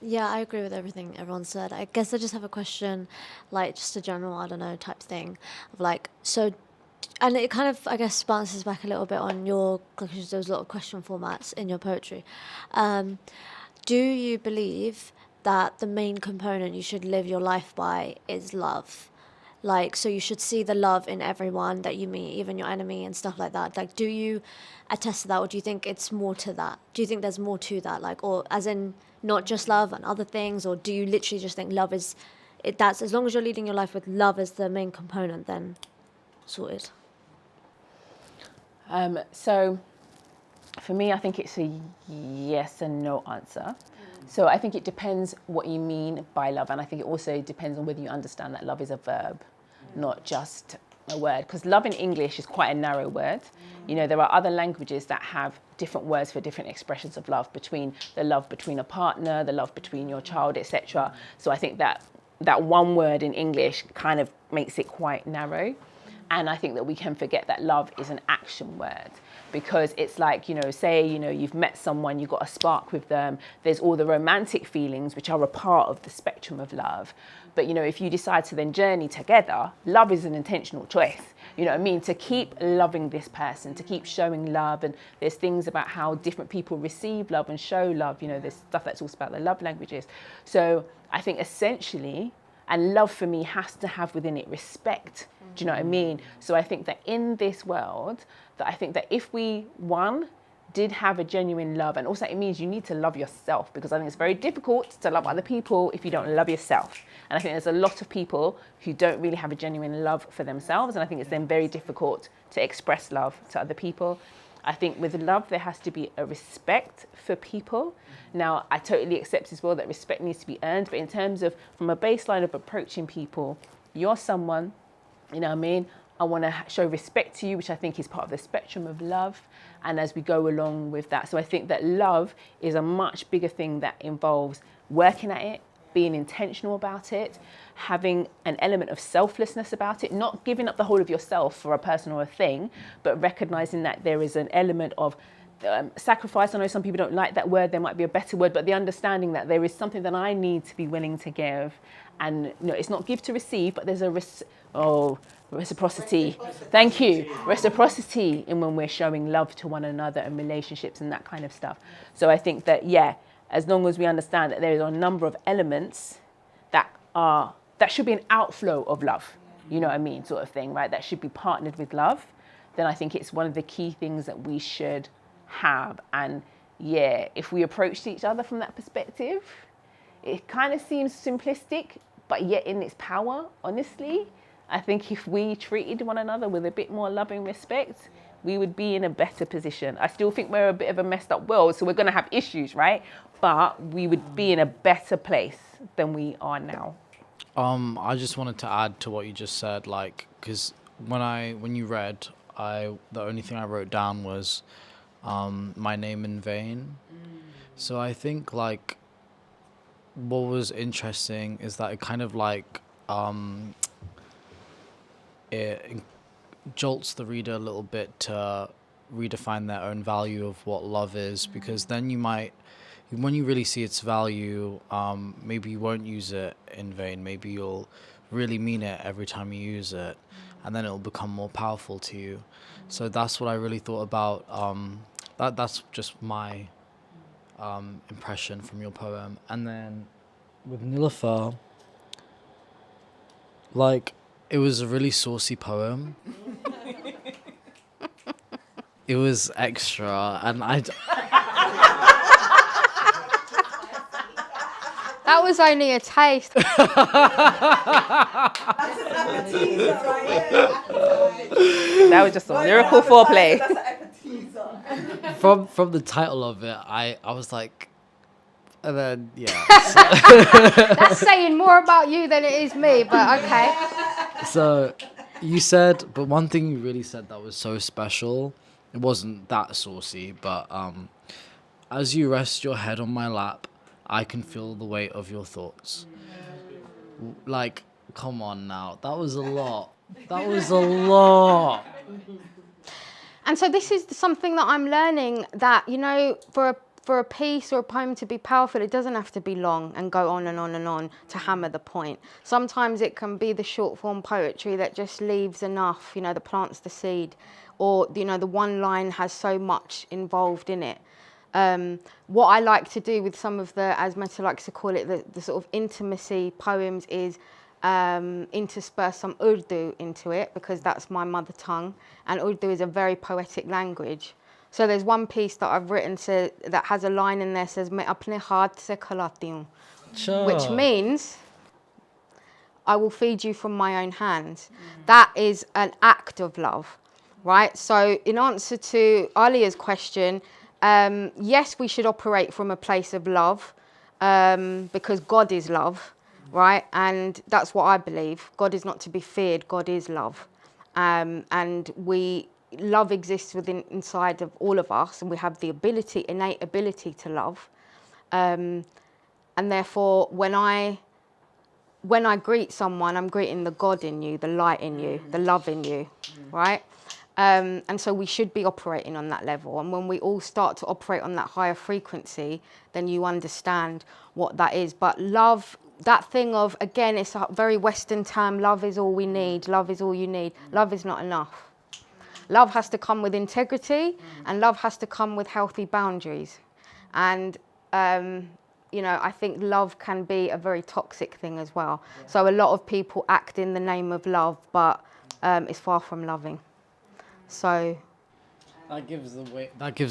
Yeah, I agree with everything everyone said. I guess I just have a question, like just a general, I don't know, type thing of like, so, and it kind of, I guess, bounces back a little bit on your, because there's a lot of question formats in your poetry. Do you believe that the main component you should live your life by is love? Like, so you should see the love in everyone that you meet, even your enemy and stuff like that. Like, do you attest to that, or do you think it's more to that? Do you think there's more to that? Like, or as in not just love and other things, or do you literally just think love is, that's as long as you're leading your life with love as the main component, then sorted? So for me, I think it's a yes and no answer. So I think it depends what you mean by love, and I think it also depends on whether you understand that love is a verb, not just a word, because love in English is quite a narrow word. You know, there are other languages that have different words for different expressions of love, between the love between a partner, the love between your child, etc. So I think that one word in English kind of makes it quite narrow. And I think that we can forget that love is an action word, because it's like, you know, say, you know, you've met someone, you've got a spark with them. There's all the romantic feelings, which are a part of the spectrum of love. But, you know, if you decide to then journey together, love is an intentional choice. You know what I mean? To keep loving this person, to keep showing love. And there's things about how different people receive love and show love. You know, there's stuff that's also about the love languages. So I think essentially, and love for me has to have within it respect. Do you know what I mean? So I think that in this world, that I think that if we, one, did have a genuine love, and also it means you need to love yourself, because I think it's very difficult to love other people if you don't love yourself. And I think there's a lot of people who don't really have a genuine love for themselves, and I think it's then very difficult to express love to other people. I think with love, there has to be a respect for people. Now, I totally accept as well that respect needs to be earned, but in terms of, from a baseline of approaching people, you're someone, you know what I mean? I want to show respect to you, which I think is part of the spectrum of love. And as we go along with that, so I think that love is a much bigger thing that involves working at it, being intentional about it, having an element of selflessness about it, not giving up the whole of yourself for a person or a thing, but recognizing that there is an element of sacrifice. I know some people don't like that word, there might be a better word, but the understanding that there is something that I need to be willing to give. And it's not give to receive, but there's a reciprocity. Thank you. Reciprocity in when we're showing love to one another and relationships and that kind of stuff. So I think that, as long as we understand that there is a number of elements that should be an outflow of love, you know what I mean, sort of thing, right? That should be partnered with love, then I think it's one of the key things that we should have. And if we approached each other from that perspective, it kind of seems simplistic, but yet in its power, honestly, I think if we treated one another with a bit more loving respect, we would be in a better position. I still think we're a bit of a messed up world, so we're going to have issues, right? But we would be in a better place than we are now. I just wanted to add to what you just said, like, because when you read, the only thing I wrote down was my name in vain. So I think, like, what was interesting is that it kind of like it jolts the reader a little bit to redefine their own value of what love is, because then you might, when you really see its value, maybe you won't use it in vain. Maybe you'll really mean it every time you use it, and then it'll become more powerful to you. So that's what I really thought about. That's just my impression from your poem. And then with Neelofer, like, it was a really saucy poem. It was extra, and That was only a taste. That was just a lyrical foreplay. From the title of it, I was like, and then That's saying more about you than it is me, but okay. So you said, but one thing you really said that was so special, it wasn't that saucy, but as you rest your head on my lap, I can feel the weight of your thoughts. Like, come on now, that was a lot. That was a lot. And so this is something that I'm learning, that, you know, for a piece or a poem to be powerful, it doesn't have to be long and go on and on and on to hammer the point. Sometimes it can be the short form poetry that just leaves enough, you know, that plants the seed, or, you know, the one line has so much involved in it. What I like to do with some of the, as Meta likes to call it, the sort of intimacy poems is intersperse some Urdu into it, because that's my mother tongue, and Urdu is a very poetic language. So there's one piece that I've written that has a line in there, says, "Main apne haath se khilati hu," which means I will feed you from my own hands. That is an act of love, right? So in answer to Alia's question, yes, we should operate from a place of love, because God is love, right? And that's what I believe. God is not to be feared. God is love. And love exists inside of all of us, and we have the innate ability to love. And therefore, when I greet someone, I'm greeting the God in you, the light in you, the love in you, right? And so we should be operating on that level. And when we all start to operate on that higher frequency, then you understand what that is. But love, that thing of, again, it's a very Western term, love is all we need, love is all you need. Love is not enough. Love has to come with integrity, and love has to come with healthy boundaries. And, you know, I think love can be a very toxic thing as well. So a lot of people act in the name of love, but it's far from loving. So that gives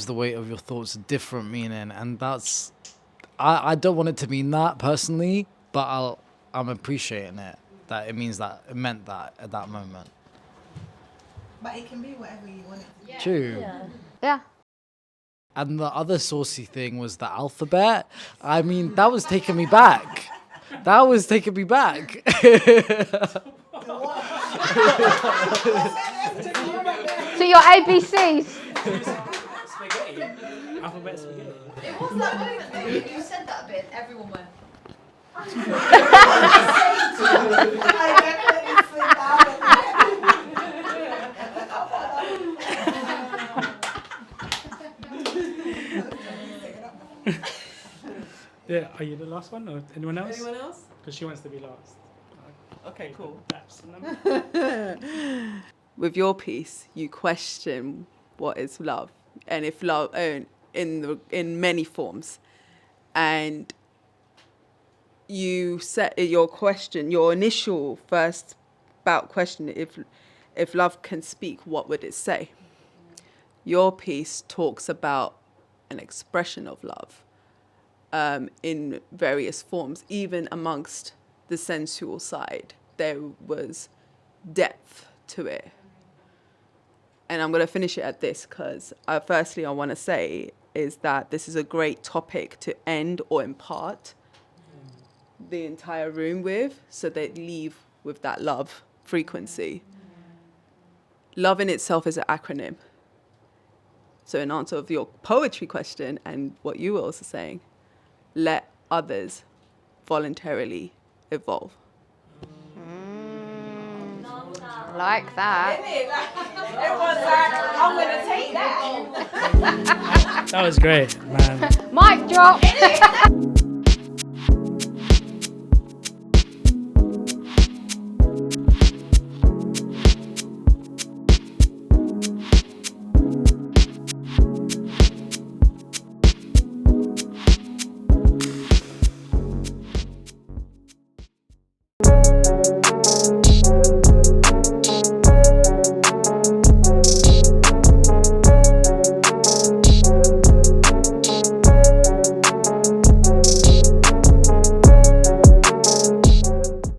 the weight of your thoughts a different meaning, and that's, I don't want it to mean that personally, but I'm appreciating it, that it meant that at that moment. But it can be whatever you want it to be. True. Yeah. And the other saucy thing was the alphabet. I mean, that was taking me back. That was taking me back. To your ABCs. Spaghetti. Alphabet spaghetti. It was that moment you said that bit, everyone went. Yeah, are you the last one or anyone else? Anyone else? Because she wants to be last. Okay, cool. With your piece, you question what is love, and if love in many forms, and you set your question, your initial first bout question, if love can speak, what would it say? Your piece talks about an expression of love in various forms, even amongst the sensual side. There was depth to it. And I'm going to finish it at this because firstly I want to say is that this is a great topic to end or impart the entire room with, so they leave with that love frequency. Love in itself is an acronym. So in answer of your poetry question and what you were also saying, let others voluntarily evolve. Like that. Everyone's like, I'm going to take that. That was great, man. Mic drop.